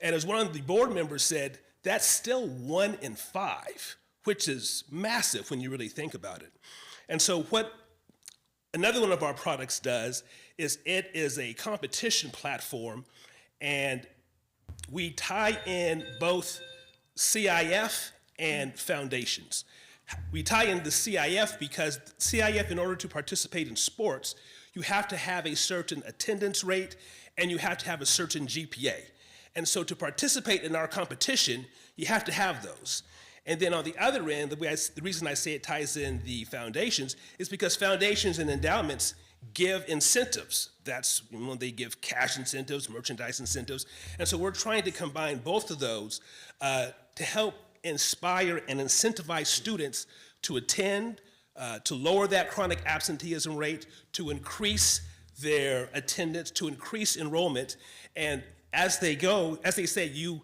And as one of the board members said, that's still 1 in 5, which is massive when you really think about it. And so what another one of our products does is it is a competition platform, and we tie in both CIF and foundations. We tie in the CIF because CIF, in order to participate in sports, you have to have a certain attendance rate and you have to have a certain GPA. And so to participate in our competition, you have to have those. And then on the other end, the reason I say it ties in the foundations is because foundations and endowments give incentives. That's when they give cash incentives, merchandise incentives. And so we're trying to combine both of those to help inspire and incentivize students to attend, to lower that chronic absenteeism rate, to increase their attendance, to increase enrollment. And as they go, as they say, you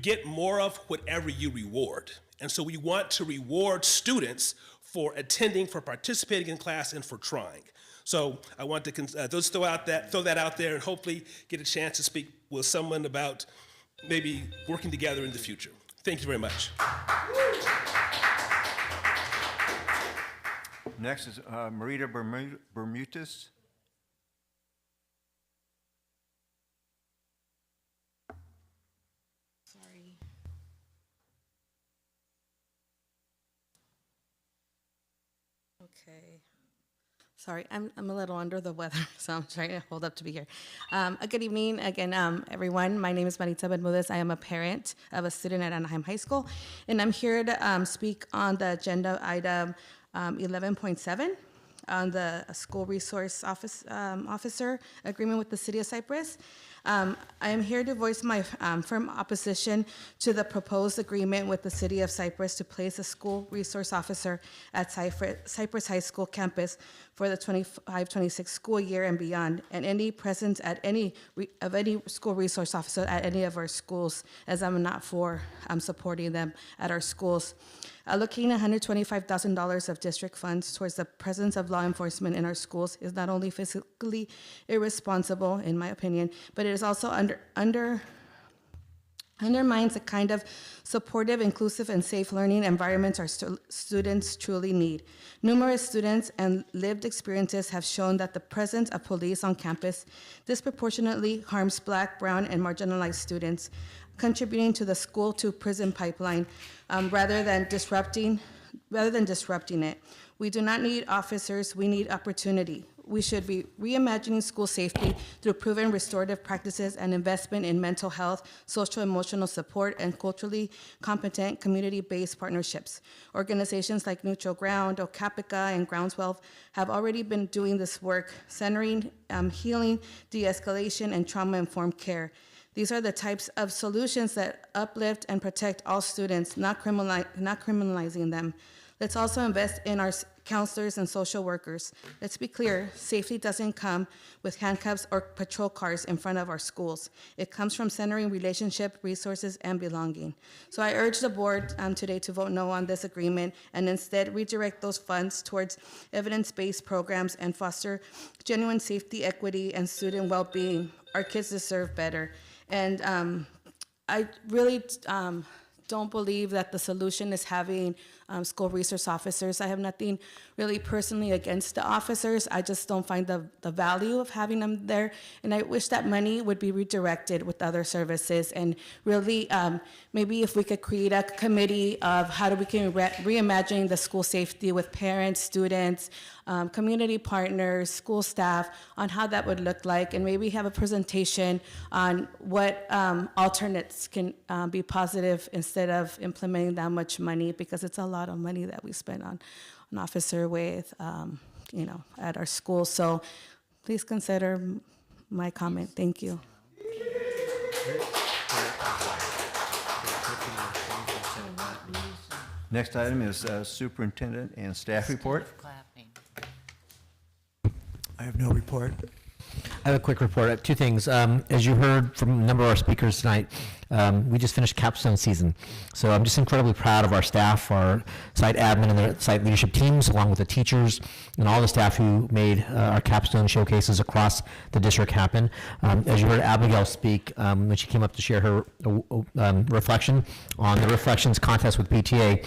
get more of whatever you reward. And so we want to reward students for attending, for participating in class, and for trying. So I want to throw that out there and hopefully get a chance to speak with someone about maybe working together in the future. Thank you very much. Next is Marita Bermutis. Sorry. Okay. Sorry, I'm a little under the weather, so I'm trying to hold up to be here. Good evening again, everyone. My name is Maritza Bermudez. I am a parent of a student at Anaheim High School, and I'm here to speak on the agenda item 11.7 on the school resource officer agreement with the City of Cypress. I am here to voice my firm opposition to the proposed agreement with the City of Cypress to place a school resource officer at Cypress High School campus for the 25-26 school year and beyond, and any presence at any school resource officer at any of our schools, as I'm not for supporting them at our schools. Allocating $125,000 of district funds towards the presence of law enforcement in our schools is not only fiscally irresponsible, in my opinion, but it is also undermines the kind of supportive, inclusive, and safe learning environments our students truly need. Numerous students and lived experiences have shown that the presence of police on campus disproportionately harms Black, brown, and marginalized students, contributing to the school-to-prison pipeline rather than disrupting it. We do not need officers, we need opportunity. We should be reimagining school safety through proven restorative practices and investment in mental health, social emotional support, and culturally competent community-based partnerships. Organizations like Neutral Ground, Okapica, and Groundswell have already been doing this work, centering healing, de-escalation, and trauma-informed care. These are the types of solutions that uplift and protect all students, not criminalizing them. Let's also invest in our counselors, and social workers. Let's be clear, safety doesn't come with handcuffs or patrol cars in front of our schools. It comes from centering relationship, resources, and belonging. So I urge the board today to vote no on this agreement and instead redirect those funds towards evidence-based programs and foster genuine safety, equity, and student well-being. Our kids deserve better. And I really don't believe that the solution is having school resource officers. I have nothing really personally against the officers. I just don't find the value of having them there. And I wish that money would be redirected with other services. And really, maybe if we could create a committee of how we can reimagine the school safety with parents, students, community partners, school staff, on how that would look like, and maybe have a presentation on what alternates can be positive instead of implementing that much money, because it's a lot of money that we spend on an officer with, at our school. So please consider my comment. Thank you. Next item is superintendent and staff report. I have no report. I have a quick report. I have two things. As you heard from a number of our speakers tonight, we just finished capstone season. So I'm just incredibly proud of our staff, our site admin and their site leadership teams, along with the teachers and all the staff who made our capstone showcases across the district happen. As you heard Abigail speak when she came up to share her reflection on the reflections contest with PTA,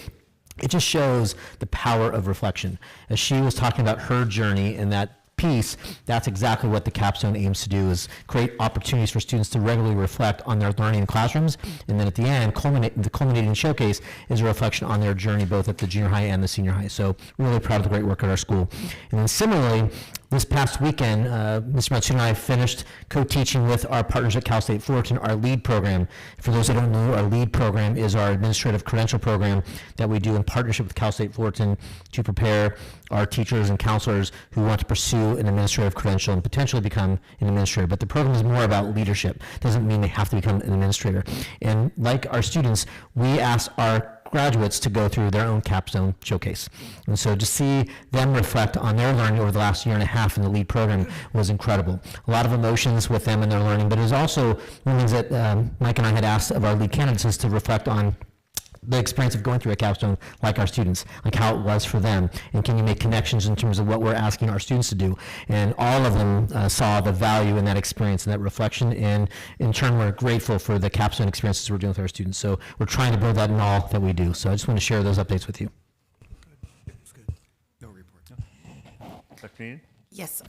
it just shows the power of reflection. As she was talking about her journey and that piece, that's exactly what the capstone aims to do, is create opportunities for students to regularly reflect on their learning in classrooms, and then at the end, the culminating showcase is a reflection on their journey both at the junior high and the senior high. So really proud of the great work at our school. And then similarly, this past weekend, Mr. Matsuda and I finished co-teaching with our partners at Cal State Fullerton, our LEAD program. For those that don't know, our LEAD program is our administrative credential program that we do in partnership with Cal State Fullerton to prepare our teachers and counselors who want to pursue an administrative credential and potentially become an administrator. But the program is more about leadership. It doesn't mean they have to become an administrator. And like our students, we ask our graduates to go through their own capstone showcase. And so to see them reflect on their learning over the last year and a half in the LEAD program was incredible. A lot of emotions with them and their learning, but it was also one of the things that Mike and I had asked of our LEAD candidates is to reflect on the experience of going through a capstone like our students, like how it was for them, and can you make connections in terms of what we're asking our students to do. And all of them saw the value in that experience and that reflection, and in turn we're grateful for the capstone experiences we're doing with our students. So we're trying to build that in all that we do. So I just want to share those updates with you. Good. No report. Dr. Neen? Yes,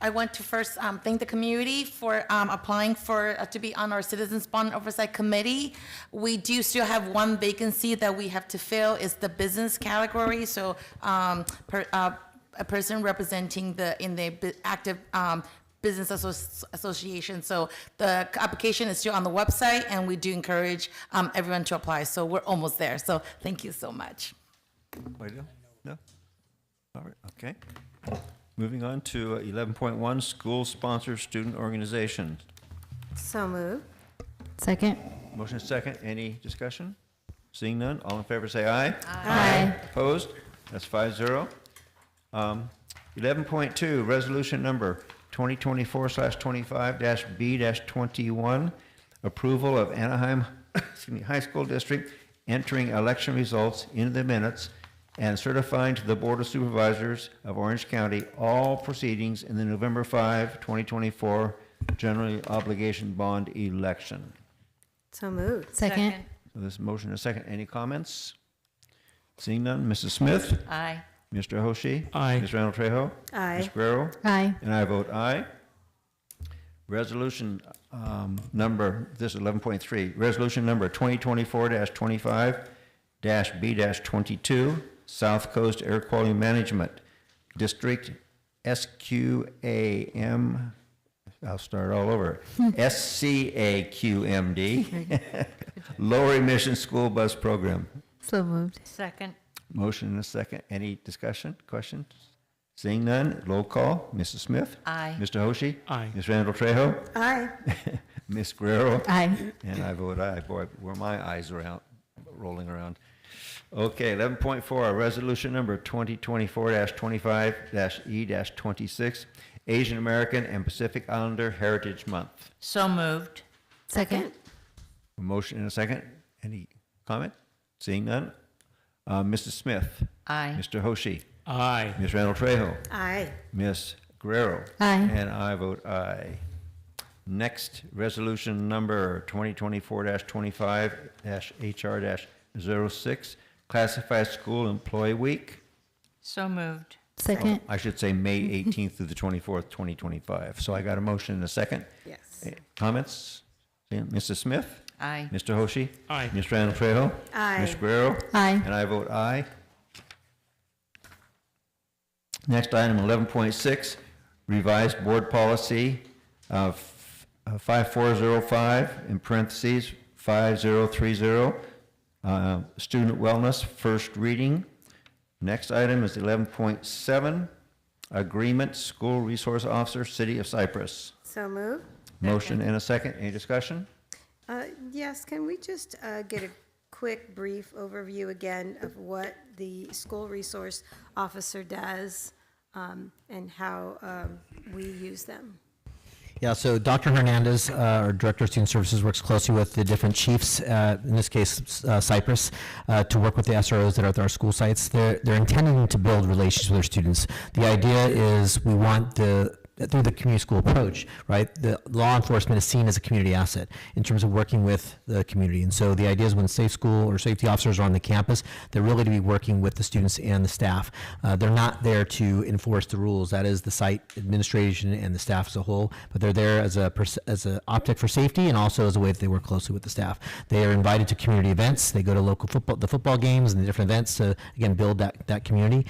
I want to first thank the community for applying to be on our Citizens Bond Oversight Committee. We do still have one vacancy that we have to fill, is the business category. So a person representing in the active business association. So the application is still on the website, and we do encourage everyone to apply. So we're almost there. So thank you so much. No? All right, okay. Moving on to 11.1, school-sponsored student organizations. So moved. Second. Motion is second. Any discussion? Seeing none, all in favor say aye. Aye. Opposed? That's 5-0. 11.2, resolution number 2024/25-B-21, approval of Anaheim High School District entering election results into the minutes and certifying to the Board of Supervisors of Orange County all proceedings in the November 5, 2024 general obligation bond election. So moved. Second. So this motion is second. Any comments? Seeing none, Mrs. Smith? Aye. Mr. Hoshi? Aye. Ms. Randall Trejo? Aye. Ms. Guerrero? Aye. And I vote aye. Resolution this is 11.3, resolution number 2024-25-B-22, South Coast Air Quality Management District SQAM, I'll start all over, SCAQMD, Lower Emission School Bus Program. So moved. Second. Motion and a second. Any discussion, questions? Seeing none, roll call. Mrs. Smith? Aye. Mr. Hoshi? Aye. Ms. Randall Trejo? Aye. Ms. Guerrero? Aye. And I vote aye. Boy, were my eyes around, rolling around. Okay, 11.4, resolution number 2024-25-E-26, Asian American and Pacific Islander Heritage Month. So moved. Second. A motion and a second. Any comment? Seeing none. Mrs. Smith. Aye. Mr. Hoshi. Aye. Ms. Randall Trejo. Aye. Ms. Guerrero. Aye. And I vote aye. Next, resolution number 2024-25-HR-06, Classified School Employee Week. So moved. Second. I should say May 18th through the 24th, 2025. So I got a motion and a second. Yes. Comments? Mrs. Smith? Aye. Mr. Hoshi? Aye. Ms. Randall Trejo? Aye. Ms. Guerrero? Aye. And I vote aye. Next item, 11.6, revised board policy of 5405, in parentheses, 5030, student wellness, first reading. Next item is 11.7, agreement, school resource officer, City of Cypress. So moved. Motion and a second. Any discussion? Yes, can we just get a quick, brief overview again of what the school resource officer does and how we use them? Yeah, so Dr. Hernandez, our Director of Student Services, works closely with the different chiefs, in this case, Cypress, to work with the SROs that are at our school sites. They're intending to build relationships with their students. The idea is we want through the community school approach, right, the law enforcement is seen as a community asset in terms of working with the community. And so the idea is when safe school or safety officers are on the campus, they're really to be working with the students and the staff. They're not there to enforce the rules. That is the site administration and the staff as a whole, but they're there as a optic for safety and also as a way that they work closely with the staff. They are invited to community events. They go to local football games and the different events to, again, build that community.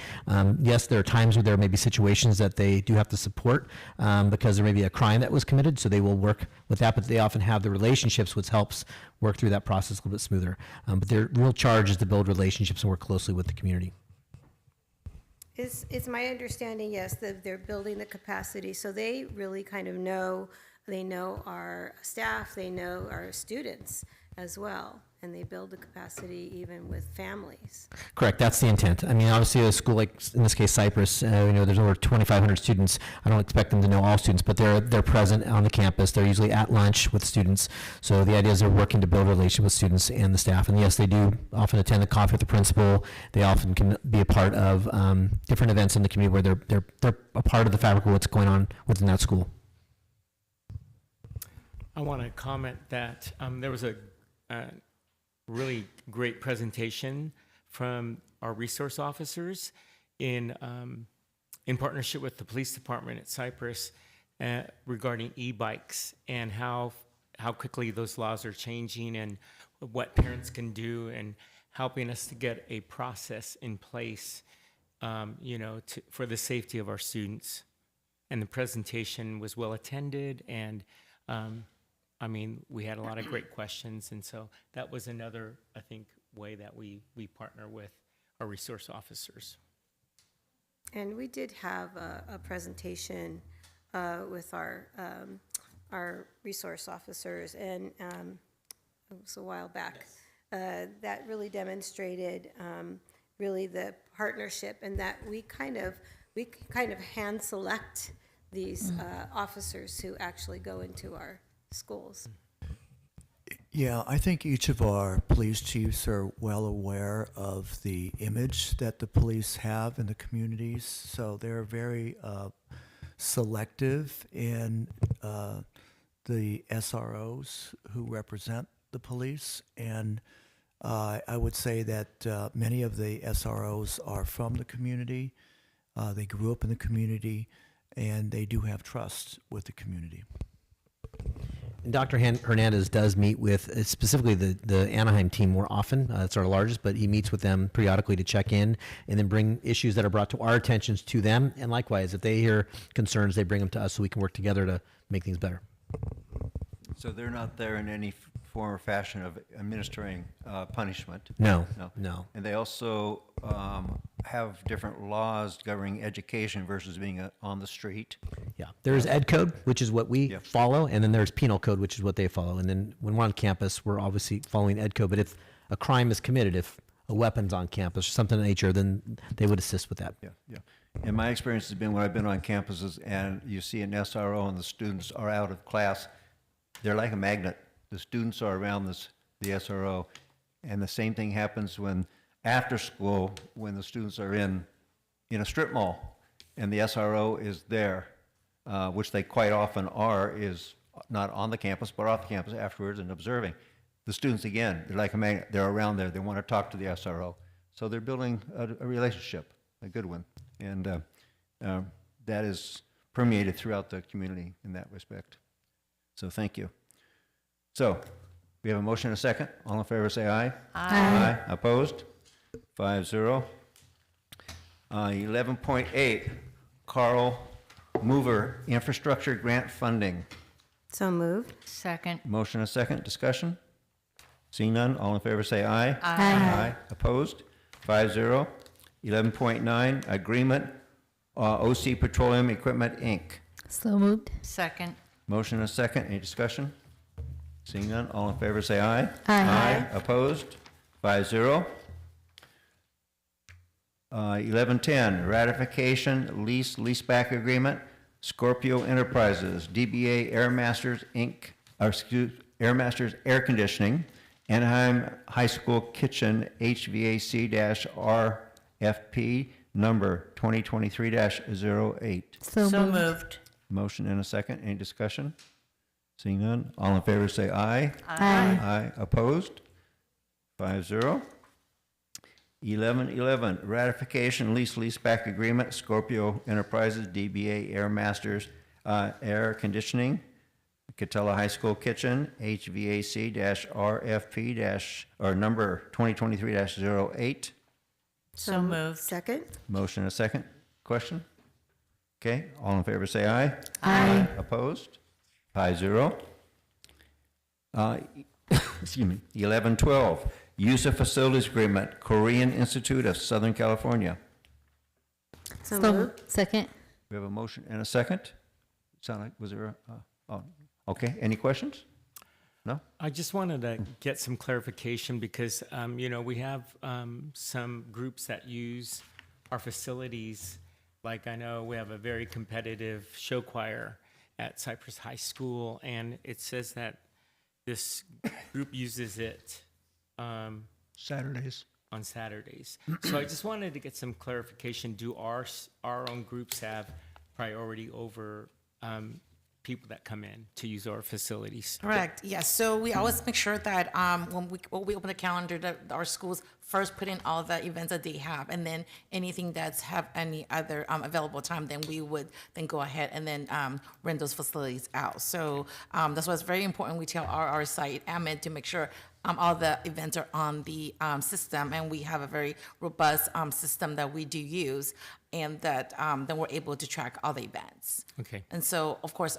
Yes, there are times where there may be situations that they do have to support, because there may be a crime that was committed, so they will work with that, but they often have the relationships, which helps work through that process a little bit smoother. But their real charge is to build relationships and work closely with the community. It's my understanding, yes, that they're building the capacity, so they really kind of know, they know our staff, they know our students as well, and they build the capacity even with families. Correct, that's the intent. I mean, obviously a school like, in this case, Cypress, there's over 2,500 students. I don't expect them to know all students, but they're present on the campus. They're usually at lunch with students. So the idea is they're working to build a relationship with students and the staff. And yes, they do often attend the coffee with the principal. They often can be a part of different events in the community where they're a part of the fabric of what's going on within that school. I want to comment that there was a really great presentation from our resource officers in partnership with the police department at Cypress regarding e-bikes and how quickly those laws are changing and what parents can do and helping us to get a process in place, for the safety of our students. And the presentation was well attended and we had a lot of great questions, and so that was another, I think, way that we partner with our resource officers. And we did have a presentation with our resource officers, and it was a while back, that really demonstrated really the partnership, and that we kind of hand select these officers who actually go into our schools. Yeah, I think each of our police chiefs are well aware of the image that the police have in the communities, so they're very selective in the SROs who represent the police, and I would say that many of the SROs are from the community, they grew up in the community, and they do have trust with the community. Dr. Hernandez does meet with specifically the Anaheim team more often. It's our largest, but he meets with them periodically to check in and then bring issues that are brought to our attentions to them. And likewise, if they hear concerns, they bring them to us so we can work together to make things better. So they're not there in any form or fashion of administering punishment? No. And they also have different laws governing education versus being on the street? Yeah, there's Ed Code, which is what we follow, and then there's Penal Code, which is what they follow. And then when we're on campus, we're obviously following Ed Code. But if a crime is committed, if weapons on campus or something of that nature, then they would assist with that. Yeah, yeah. And my experience has been when I've been on campuses and you see an SRO and the students are out of class, they're like a magnet. The students are around the SRO. And the same thing happens when after school, when the students are in a strip mall and the SRO is there, which they quite often are, is not on the campus, but off the campus afterwards and observing. The students, again, they're like a magnet. They're around there. They want to talk to the SRO. So they're building a relationship, a good one. And that is permeated throughout the community in that respect. So thank you. So we have a motion and a second. All in favor say aye. Aye. Opposed? 5-0. 11.8, Carl Mover, infrastructure grant funding. So moved. Second. Motion and a second. Discussion? Seeing none, all in favor say aye. Aye. Aye. Opposed? 5-0. 11.9, agreement, OC Petroleum Equipment, Inc. So moved. Second. Motion and a second. Any discussion? Seeing none, all in favor say aye. Aye. Opposed? 5-0. 11.10, ratification leaseback agreement, Scorpio Enterprises, DBA Airmasters Inc., Airmasters Air Conditioning, Anaheim High School Kitchen, HVAC-RFP number 2023-08. So moved. Motion and a second. Any discussion? Seeing none, all in favor say aye. Aye. Aye. Opposed? 5-0. 11.11, ratification leaseback agreement, Scorpio Enterprises, DBA Airmasters Air Conditioning, Catella High School Kitchen, HVAC-RFP- or number 2023-08. So moved. Second. Motion and a second. Question? Okay, all in favor say aye. Aye. Opposed? 5-0. Excuse me. 11.12, use of facilities agreement, Korean Institute of Southern California. So moved. Second. We have a motion and a second. Sound like, was there oh, okay. Any questions? No? I just wanted to get some clarification because, we have some groups that use our facilities. Like I know we have a very competitive show choir at Cypress High School, and it says that this group uses it Saturdays. on Saturdays. So I just wanted to get some clarification. Do our own groups have priority over people that come in to use our facilities? Correct, yes. So we always make sure that when we open the calendar, that our schools first put in all the events that they have, and then anything that's have any other available time, then we would then go ahead and then rent those facilities out. So that's why it's very important we tell our site, AMED, to make sure all the events are on the system, and we have a very robust system that we do use, and that then we're able to track all the events. Okay. And so, of course,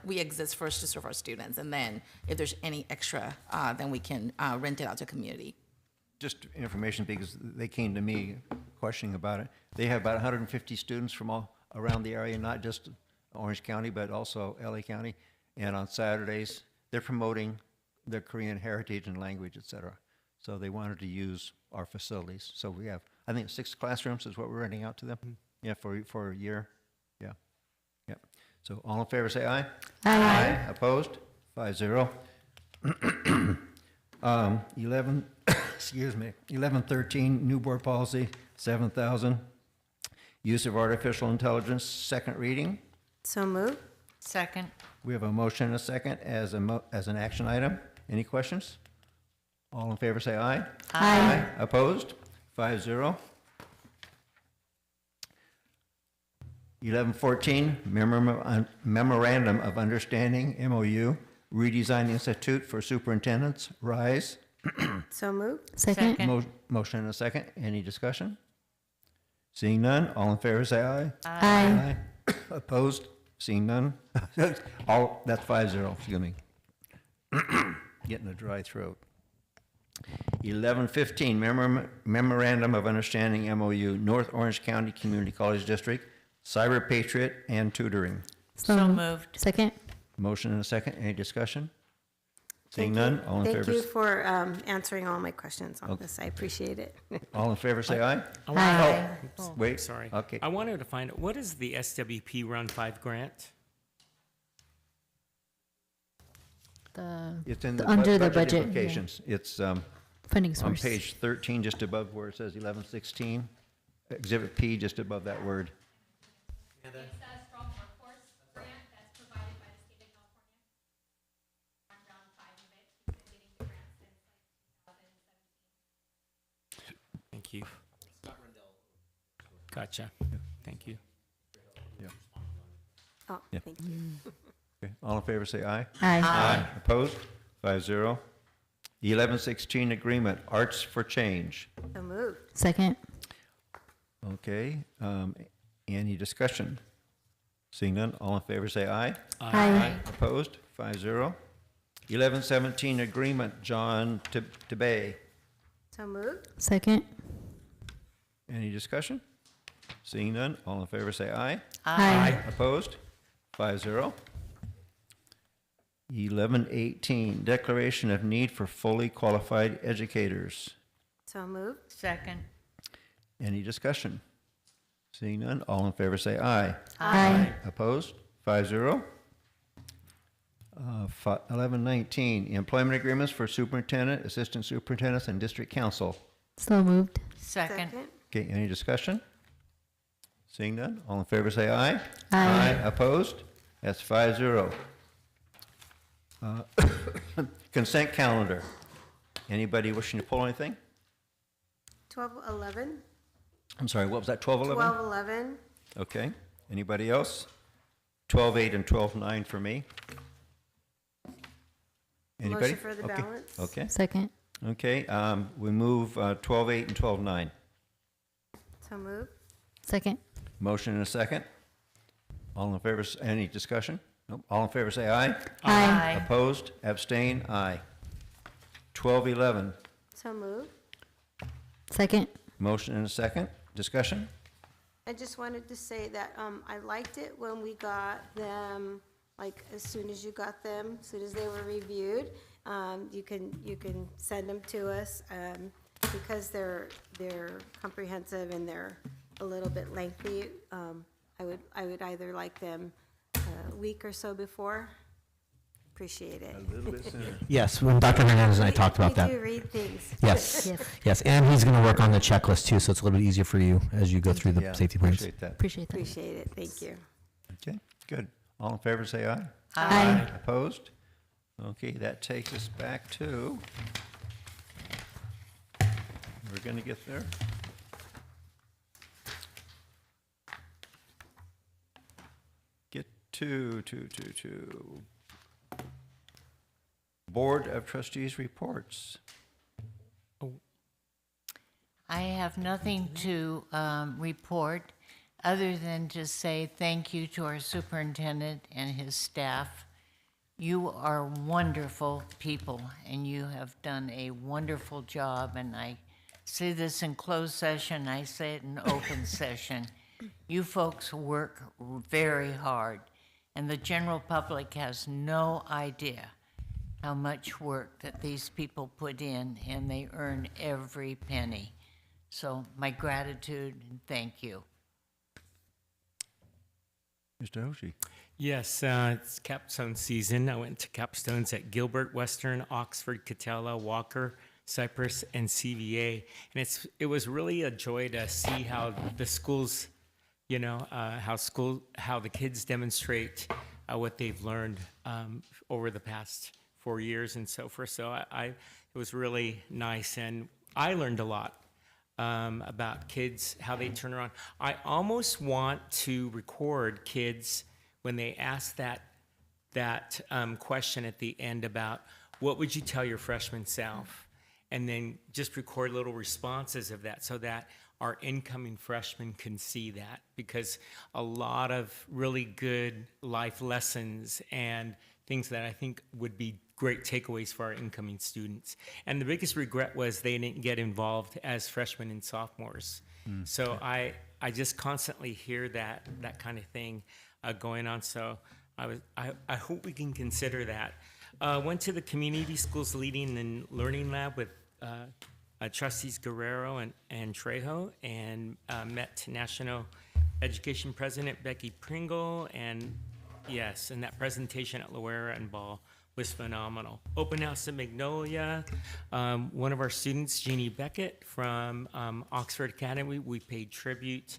we exist first to serve our students, and then if there's any extra, then we can rent it out to community. Just information, because they came to me questioning about it. They have about 150 students from all around the area, not just Orange County, but also LA County. And on Saturdays, they're promoting their Korean heritage and language, et cetera. So they wanted to use our facilities. So we have, I think, 6 classrooms is what we're renting out to them. Yeah, for a year. Yeah. Yep. So all in favor say aye. Aye. Opposed? 5-0. 11.13, new board policy, 7,000. Use of artificial intelligence, second reading. So moved. Second. We have a motion and a second as an action item. Any questions? All in favor say aye. Aye. Opposed? 5-0. 11.14, memorandum of understanding, MOU, Redesign Institute for Superintendents, RISE. So moved. Second. Motion and a second. Any discussion? Seeing none, all in favor say aye. Aye. Opposed? Seeing none? That's 5-0, excuse me. Getting a dry throat. 11.15, memorandum of understanding, MOU, North Orange County Community College District, Cyber Patriot and tutoring. So moved. Second. Motion and a second. Any discussion? Seeing none, all in favor? Thank you for answering all my questions on Okay. this. I appreciate it. All in favor, say aye. Aye. Oh, wait, Sorry. okay. I wanted to find out, what is the SWP Round 5 grant? It's in the Under the budget, yeah. implications. It's Funding on source. page 13, just above where it says 1116. Exhibit P, just above that word. It says from workforce grant that's provided by the state of California. I'm round 5 of it. We've been getting the grant since like 2017. Thank you. Gotcha. Thank you. Oh, Yeah. thank you. Okay, all in favor, say aye. Aye. Opposed? 5-0. 1116 agreement, Arts for Change. So moved. Second. Okay, any discussion? Seeing none, all in favor, say aye. Aye. Opposed? 5-0. 1117 agreement, John Tebay. So moved. Second. Any discussion? Seeing none, all in favor, say aye. Aye. Opposed? 5-0. 1118, declaration of need for fully qualified educators. So moved. Second. Any discussion? Seeing none, all in favor say aye. Aye. Opposed? 5-0. 1119, employment agreements for superintendent, assistant superintendents, and district council. So moved. Second. Okay, any discussion? Seeing none, all in favor say aye. Aye. Opposed? That's 5-0. Consent calendar. Anybody wishing to pull anything? 1211. I'm sorry, what was that, 1211? 1211. Okay, anybody else? 12:8 and 12:9 for me. Anybody? Motion for the Okay, balance. Okay, Second. okay, we move 12:8 and 12:9. So moved. Second. Motion and a second. All in favor, any discussion? Nope. All in favor say aye. Aye. Opposed, abstain, aye. 12:11, So moved. Second. motion and a second. Discussion? I just wanted to say that I liked it when we got them, like, as soon as you got them, as soon as they were reviewed. You can send them to us because they're comprehensive and they're a little bit lengthy. I would either like them a week or so before. Appreciate it. A little bit sooner. Yes, when Dr. Hernandez and I talked about that. We do read things. Yes, Yes. yes, and he's going to work on the checklist too, so it's a little bit easier for you as you go through the Yeah, safety plans. appreciate that. Appreciate that. Appreciate it. Thank you. Okay, good. All in favor say aye. Aye. Opposed? Okay, that takes us back to, we're going to get there. Get to Board of Trustees reports. I have nothing to report other than to say thank you to our superintendent and his staff. You are wonderful people, and you have done a wonderful job, and I say this in closed session, I say it in open session. You folks work very hard, and the general public has no idea how much work that these people put in, and they earn every penny. So my gratitude and thank you. Mr. Hoshi. Yes, it's capstone season. I went to capstones at Gilbert, Western, Oxford, Catella, Walker, Cypress, and CVA. And it was really a joy to see how the schools, you know, how the kids demonstrate what they've learned over the past 4 years and so forth. So it was really nice, and I learned a lot about kids, how they turn around. I almost want to record kids when they ask that question at the end about what would you tell your freshman self, and then just record little responses of that so that our incoming freshmen can see that, because a lot of really good life lessons and things that I think would be great takeaways for our incoming students. And the biggest regret was they didn't get involved as freshmen and sophomores. So I just constantly hear that kind of thing going on. So I hope we can consider that Went to the Community Schools Leading and Learning Lab with trustees Guerrero and Trejo, and met National Education President Becky Pringle, and yes, and that presentation at Loera and Ball was phenomenal. Open house at Magnolia. One of our students, Jeannie Beckett from Oxford Academy, we paid tribute.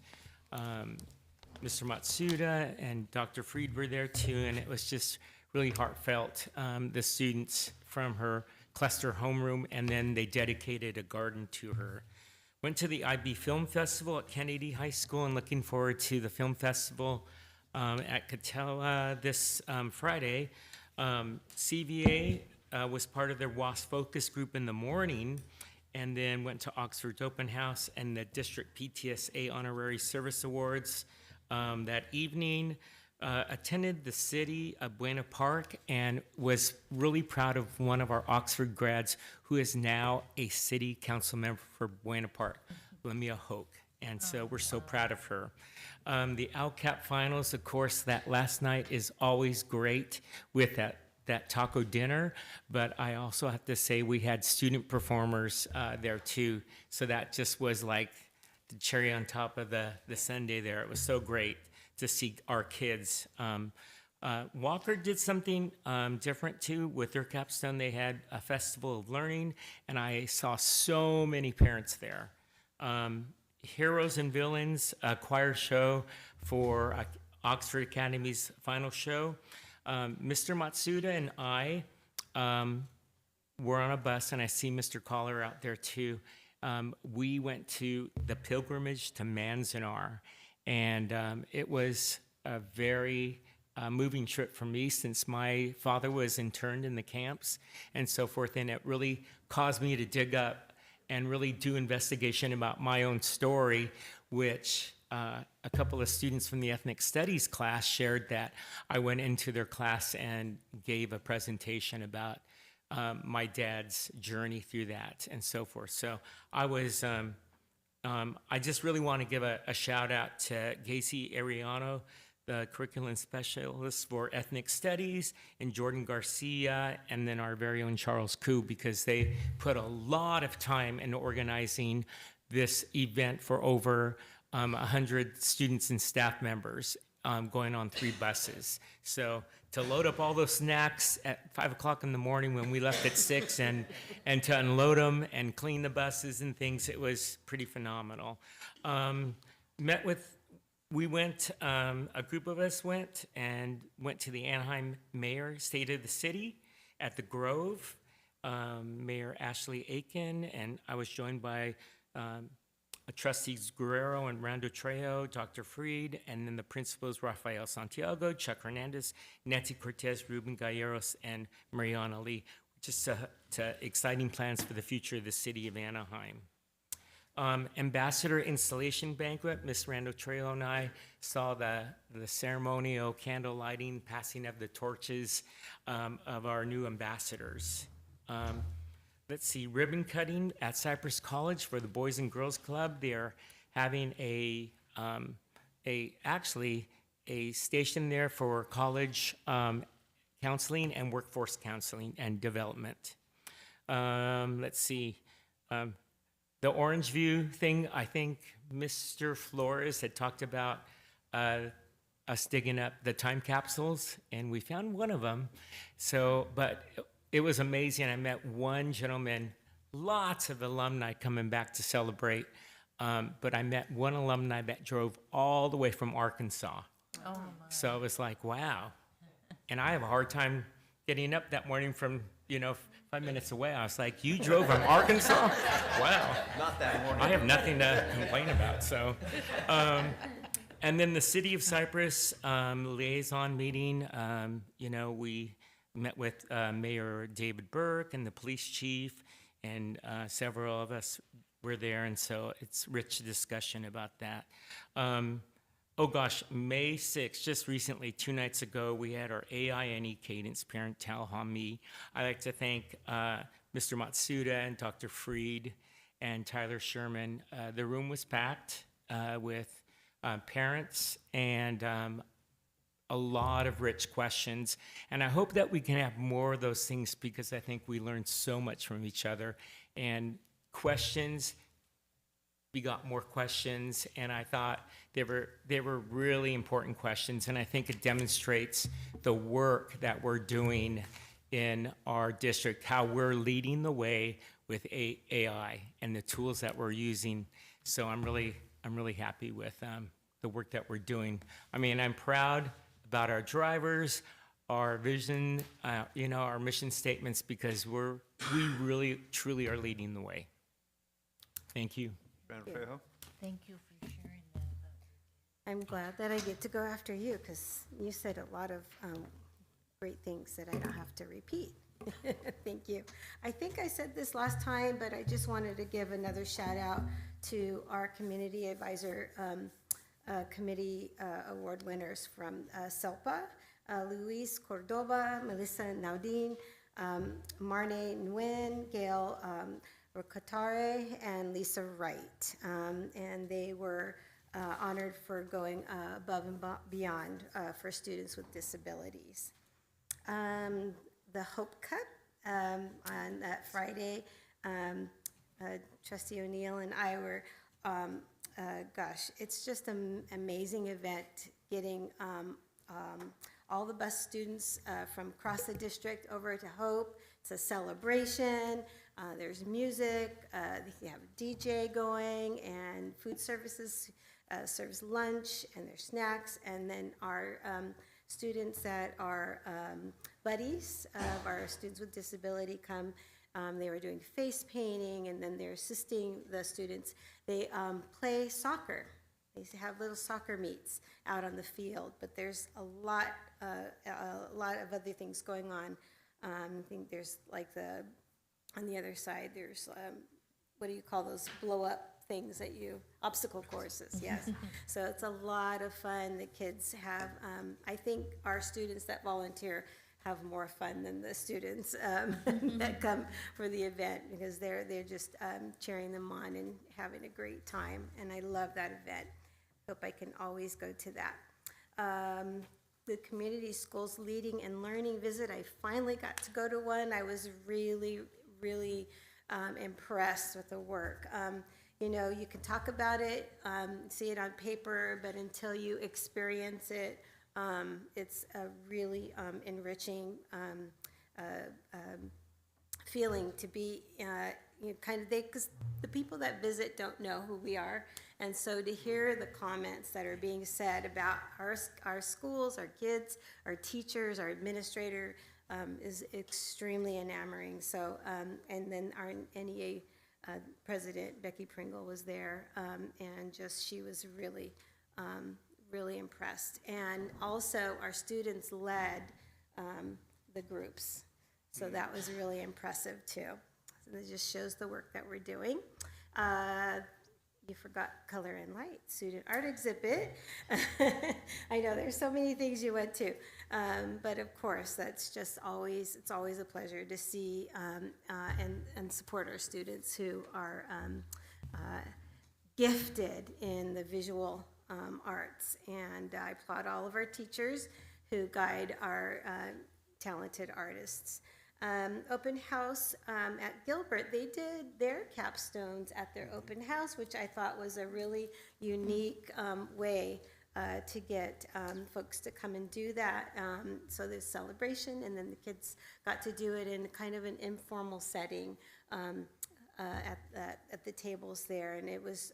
Mr. Matsuda and Dr. Freed were there too, and it was just really heartfelt. The students from her cluster homeroom, and then they dedicated a garden to her. Went to the IB Film Festival at Kennedy High School, and looking forward to the film festival at Catella this Friday. CVA was part of their WASP focus group in the morning, and then went to Oxford's Open House and the District PTSA Honorary Service Awards that evening. Attended the city of Buena Park and was really proud of one of our Oxford grads who is now a city council member for Buena Park, Lamia Hoke. And so we're so proud of her. The ALCAP finals, of course, that last night is always great with that taco dinner, but I also have to say we had student performers there too. So that just was like the cherry on top of the sundae there. It was so great to see our kids. Walker did something different too with their capstone. They had a festival of learning, and I saw so many parents there. Heroes and Villains, a choir show for Oxford Academy's final show. Mr. Matsuda and I were on a bus, and I see Mr. Collar out there too. We went to the pilgrimage to Manzanar, and it was a very moving trip for me since my father was interned in the camps and so forth, and it really caused me to dig up and really do investigation about my own story, which a couple of students from the ethnic studies class shared that I went into their class and gave a presentation about my dad's journey through that and so forth. So I was, I just really want to give a shout out to Gacy Ariano, the curriculum specialist for ethnic studies, and Jordan Garcia, and then our very own Charles Koo, because they put a lot of time in organizing this event for over 100 students and staff members going on 3 buses. So to load up all those snacks at 5 o'clock in the morning when we left at 6 and to unload them and clean the buses and things, it was pretty phenomenal. We went, a group of us went to the Anaheim Mayor State of the City at the Grove, Mayor Ashley Aiken, and I was joined by trustees Guerrero and Rando Trejo, Dr. Freed, and then the principals Rafael Santiago, Chuck Hernandez, Nancy Cortez, Ruben Galleros, and Mariana Lee. Just to exciting plans for the future of the city of Anaheim. Ambassador installation banquet, Miss Rando Trejo and I saw the ceremonial candle lighting, passing of the torches of our new ambassadors. Let's see, ribbon cutting at Cypress College for the Boys and Girls Club. They're having actually a station there for college counseling and workforce counseling and development. Let's see. The Orange View thing, I think Mr. Flores had talked about us digging up the time capsules, and we found one of them. So, but it was amazing. I met one gentleman, lots of alumni coming back to celebrate, but I met one alumni that drove all the way from Arkansas. Oh, my. So I was like, wow. And I have a hard time getting up that morning from, 5 minutes away. I was like, you drove from Arkansas? Wow. Not that morning. I have nothing to complain about, so. And then the City of Cypress liaison meeting, we met with Mayor David Burke and the police chief, and several of us were there, and so it's rich discussion about that. Oh gosh, May 6th, just recently, 2 nights ago, we had our AINE Cadence Parent Tal Hami. I'd like to thank Mr. Matsuda and Dr. Freed and Tyler Sherman. The room was packed with parents and a lot of rich questions. And I hope that we can have more of those things because I think we learn so much from each other. And questions, we got more questions, and I thought they were really important questions. And I think it demonstrates the work that we're doing in our district, how we're leading the way with AI and the tools that we're using. So I'm really happy with the work that we're doing. I mean, I'm proud about our drivers, our vision, our mission statements, because we really, truly are leading the way. Thank you. Thank you for sharing that. I'm glad that I get to go after you, because you said a lot of great things that I don't have to repeat. Thank you. I think I said this last time, but I just wanted to give another shout out to our Community Advisor Committee Award winners from SELPA, Luis Cordoba, Melissa Naudin, Marne Nguyen, Gail Rocatare, and Lisa Wright. And they were honored for going above and beyond for students with disabilities. The Hope Cup on that Friday, Trustee O'Neill and I were, gosh, it's just an amazing event getting all the bus students from across the district over to Hope. It's a celebration. There's music. They have a DJ going, and food services serves lunch, and there's snacks. And then our students that are buddies of our students with disability come. They were doing face painting, and then they're assisting the students. They play soccer. They have little soccer meets out on the field, but there's a lot of other things going on. I think there's like on the other side, there's, what do you call those blow-up things that obstacle courses, yes. So it's a lot of fun. The kids have, I think our students that volunteer have more fun than the students that come for the event, because they're just cheering them on and having a great time. And I love that event. Hope I can always go to that. The community schools leading and learning visit, I finally got to go to one. I was really, really impressed with the work. You can talk about it, see it on paper, but until you experience it, it's a really enriching feeling to be because the people that visit don't know who we are, and so to hear the comments that are being said about our schools, our kids, our teachers, our administrator is extremely enamoring. So and then our NEA president Becky Pringle was there, and she was really really impressed. And also our students led the groups, so that was really impressive too. And it just shows the work that we're doing. You forgot Color and Light, student art exhibit. I know there's so many things you went to, but of course it's always a pleasure to see and support our students who are gifted in the visual arts. And I applaud all of our teachers who guide our talented artists. Open house at Gilbert, they did their capstones at their open house, which I thought was a really unique way to get folks to come and do that. So there's celebration, and then the kids got to do it in kind of an informal setting at the tables there, and it was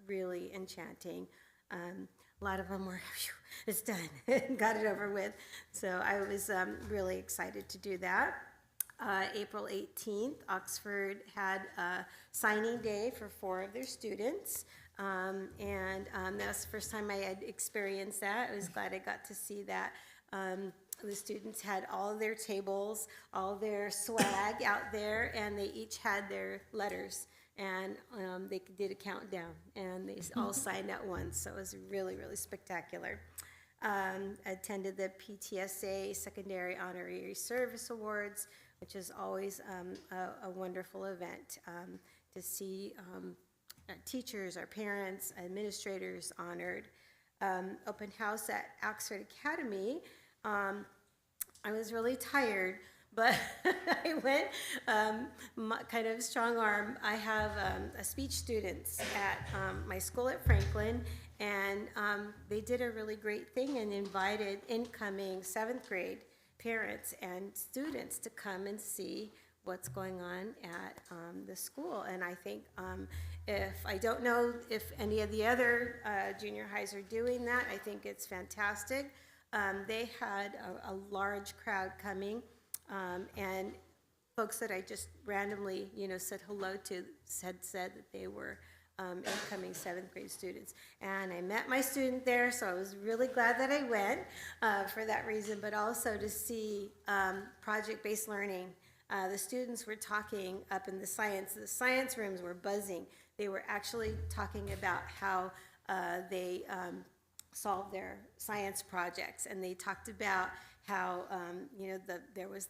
really enchanting. A lot of them were, it's done, got it over with. So I was really excited to do that. April 18th, Oxford had a signing day for 4 of their students. And that was the first time I had experienced that. I was glad I got to see that. The students had all of their tables, all their swag out there, and they each had their letters. And they did a countdown, and they all signed at once. So it was really, really spectacular. Attended the PTSA Secondary Honorary Service Awards, which is always a wonderful event to see our teachers, our parents, administrators honored. open house at Oxford Academy, I was really tired, but I went kind of strong arm. I have a speech students at my school at Franklin, and they did a really great thing and invited incoming 7th grade parents and students to come and see what's going on at the school. And I think I don't know if any of the other junior highs are doing that. I think it's fantastic. They had a large crowd coming, and folks that I just randomly, said hello to said that they were incoming 7th grade students. And I met my student there, so I was really glad that I went for that reason, but also to see project-based learning. The students were talking up in the science rooms were buzzing. They were actually talking about how they solve their science projects, and they talked about how there was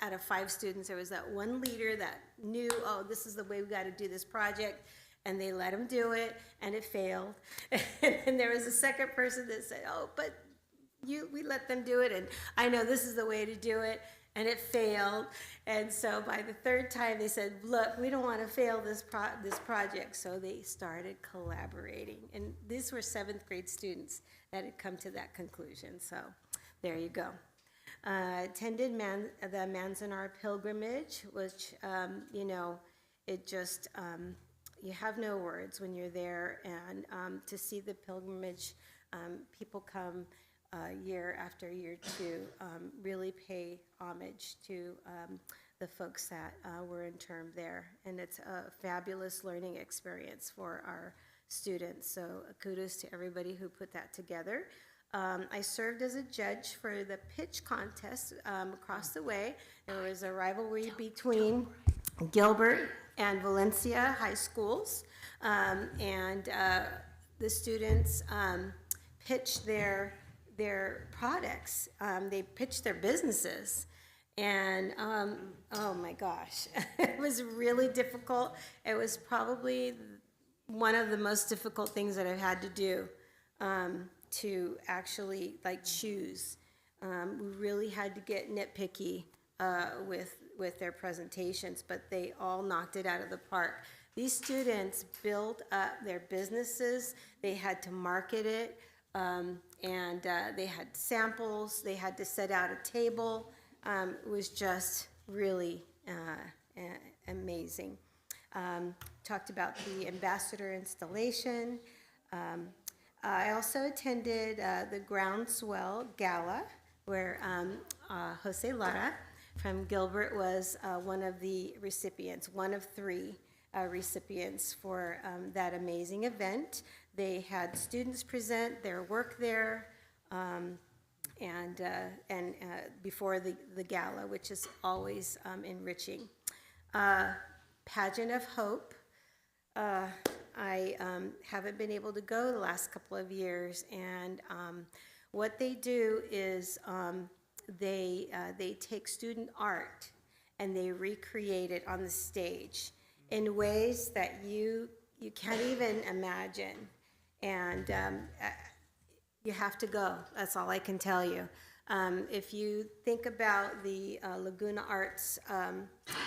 out of 5 students, there was that one leader that knew, oh, this is the way we got to do this project, and they let them do it, and it failed. And there was a second person that said, oh, but we let them do it, and I know this is the way to do it, and it failed. And so by the 3rd time, they said, look, we don't want to fail this project. So they started collaborating. And these were 7th grade students that had come to that conclusion. So there you go. Attended the Manzanar pilgrimage, which, it just, you have no words when you're there. And to see the pilgrimage, people come year after year to really pay homage to the folks that were interned there. And it's a fabulous learning experience for our students. So kudos to everybody who put that together. I served as a judge for the pitch contest across the way. There was a rivalry between Gilbert and Valencia high schools. And the students pitched their products. They pitched their businesses. And oh my gosh, it was really difficult. It was probably one of the most difficult things that I've had to do to actually choose. We really had to get nitpicky with their presentations, but they all knocked it out of the park. These students built up their businesses. They had to market it. And they had samples, they had to set out a table. It was just really amazing. Talked about the ambassador installation. I also attended the Groundswell Gala, where Jose Lara from Gilbert was one of the recipients, one of 3 recipients for that amazing event. They had students present their work there, and before the gala, which is always enriching. Pageant of Hope. I haven't been able to go the last couple of years, and what they do is they take student art and they recreate it on the stage in ways that you can't even imagine. And you have to go. That's all I can tell you. If you think about the Laguna Arts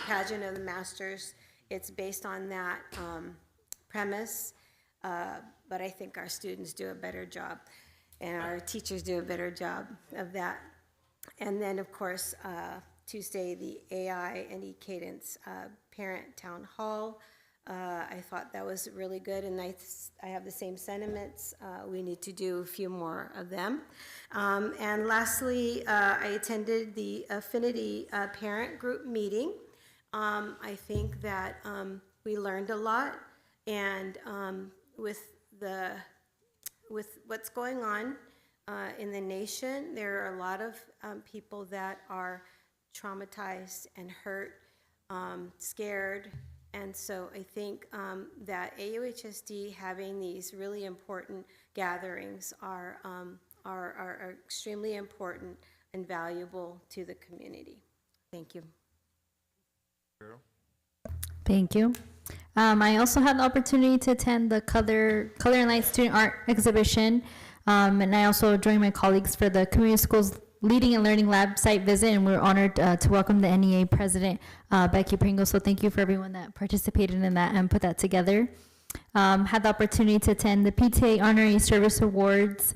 Pageant of the Masters, it's based on that premise, but I think our students do a better job, and our teachers do a better job of that. And then, of course, Tuesday, the AI and E-Cadence Parent Town Hall. I thought that was really good, and I have the same sentiments. We need to do a few more of them. And lastly, I attended the Affinity Parent Group meeting. I think that we learned a lot, and with what's going on in the nation, there are a lot of people that are traumatized and hurt, scared. And so I think that AUHSD having these really important gatherings are extremely important and valuable to the community. Thank you. Thank you. I also had the opportunity to attend the Color and Light Student Art Exhibition. And I also joined my colleagues for the Community Schools Leading and Learning Lab site visit, and we're honored to welcome the NEA President, Becky Pringle. So thank you for everyone that participated in that and put that together. Had the opportunity to attend the PTA Honorary Service Awards.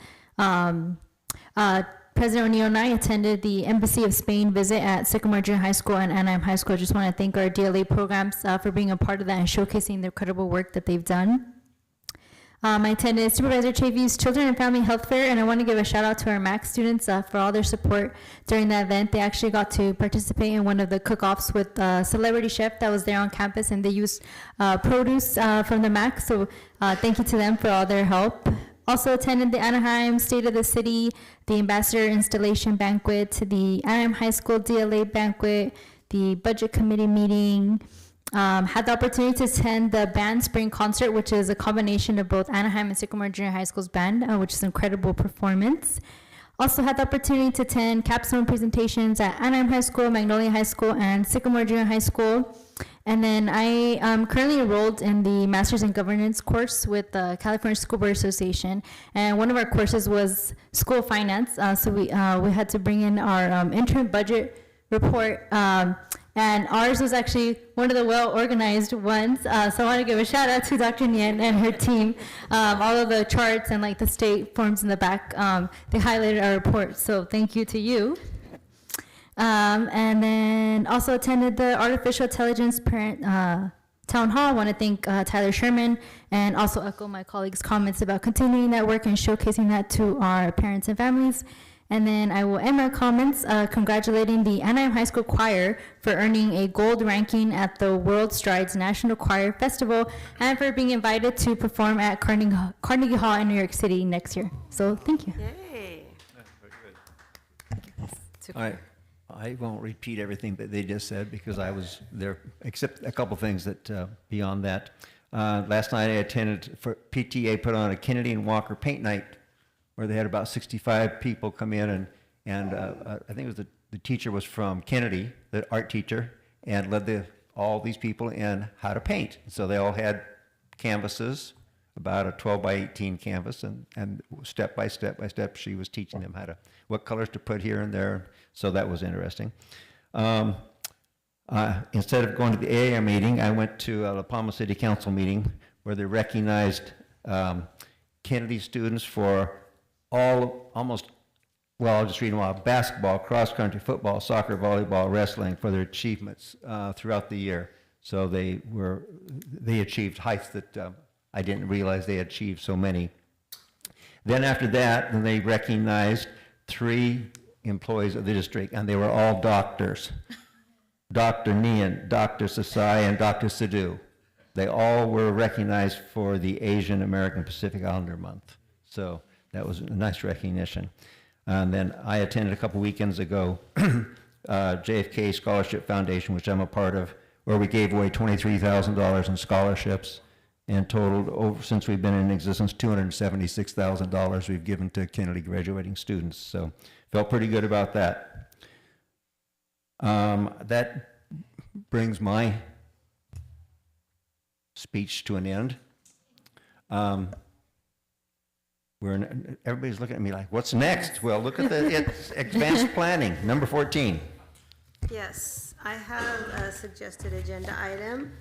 President O'Neill and I attended the Embassy of Spain visit at Sycamore Junior High School and Anaheim High School. I just want to thank our DLA programs for being a part of that and showcasing the incredible work that they've done. I attended Supervisor Chavy's Children and Family Health Fair, and I want to give a shout out to our MAC students for all their support during that event. They actually got to participate in one of the cook-offs with a celebrity chef that was there on campus, and they used produce from the MAC, so thank you to them for all their help. Also attended the Anaheim State of the City, the Ambassador Installation Banquet, the Anaheim High School DLA Banquet, the Budget Committee meeting. Had the opportunity to attend the band spring concert, which is a combination of both Anaheim and Sycamore Junior High School's band, which is an incredible performance. Also had the opportunity to attend capstone presentations at Anaheim High School, Magnolia High School, and Sycamore Junior High School. And then I am currently enrolled in the Masters in Governance course with the California School Board Association. And one of our courses was school finance. So we had to bring in our interim budget report. And ours was actually one of the well-organized ones. So I want to give a shout out to Dr. Nien and her team. All of the charts and like the state forms in the back, they highlighted our report. So thank you to you. And then also attended the Artificial Intelligence Parent Town Hall. I want to thank Tyler Sherman and also echo my colleagues' comments about continuing that work and showcasing that to our parents and families. And then I will end my comments congratulating the Anaheim High School Choir for earning a gold ranking at the World Strides National Choir Festival and for being invited to perform at Carnegie Hall in New York City next year. So thank you. Yay. I won't repeat everything that they just said because I was there, except a couple things that beyond that. Last night I attended for PTA put on a Kennedy and Walker paint night where they had about 65 people come in, and I think it was the teacher was from Kennedy, the art teacher, and led all these people in how to paint. So they all had canvases, about a 12 by 18 canvas, and step by step by step, she was teaching them what colors to put here and there. So that was interesting. Instead of going to the AAR meeting, I went to a La Palma City Council meeting where they recognized Kennedy students for I'll just read them off: basketball, cross country, football, soccer, volleyball, wrestling, for their achievements throughout the year. So they achieved heights that I didn't realize they achieved so many. Then after that, then they recognized 3 employees of the district, and they were all doctors. Dr. Nian, Dr. Sasai, and Dr. Sidhu. They all were recognized for the Asian American Pacific Islander Month. So that was a nice recognition. And then I attended a couple weekends ago JFK Scholarship Foundation, which I'm a part of, where we gave away $23,000 in scholarships, and totaled, since we've been in existence, $276,000 we've given to Kennedy graduating students. So felt pretty good about that. That brings my speech to an end. Everybody's looking at me like, what's next? Well, look at it's advanced planning, number 14. Yes, I have a suggested agenda item,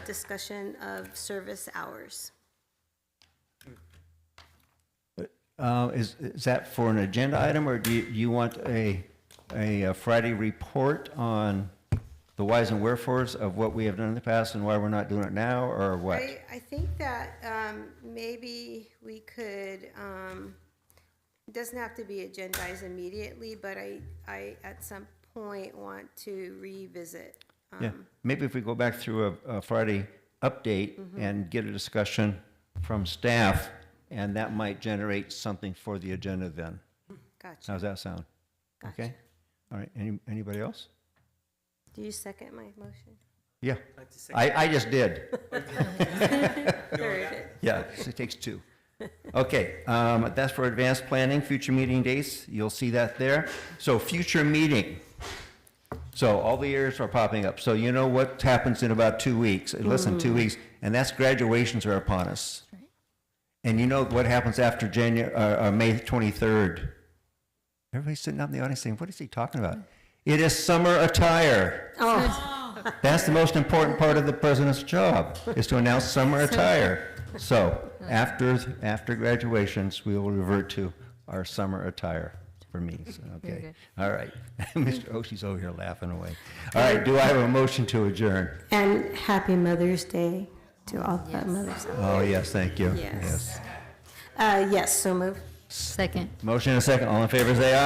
discussion of service hours. Is that for an agenda item, or do you want a Friday report on the whys and wherefores of what we have done in the past and why we're not doing it now, or what? I think that maybe we could, it doesn't have to be agendized immediately, but I at some point want to revisit. Yeah, maybe if we go back through a Friday update and get a discussion from staff, and that might generate something for the agenda then. Gotcha. How's that sound? Gotcha. Okay. All right. Anybody else? Do you second my motion? Yeah. I just did. Third. Yeah, so it takes 2. Okay, that's for advanced planning, future meeting dates. You'll see that there. So future meeting. So all the years are popping up. So you know what happens in about 2 weeks. Less than 2 weeks, and that's graduations are upon us. And you know what happens after May 23rd? Everybody's sitting out in the audience saying, what is he talking about? It is summer attire. Oh. That's the most important part of the president's job, is to announce summer attire. So after graduations, we will revert to our summer attire for me. So, okay. All right. Mr. Oshi's over here laughing away. All right. Do I have a motion to adjourn? And happy Mother's Day to all the mothers out there. Oh, yes. Thank you. Yes. Yes, so move. Second. Motion and a second. All in favor, say aye.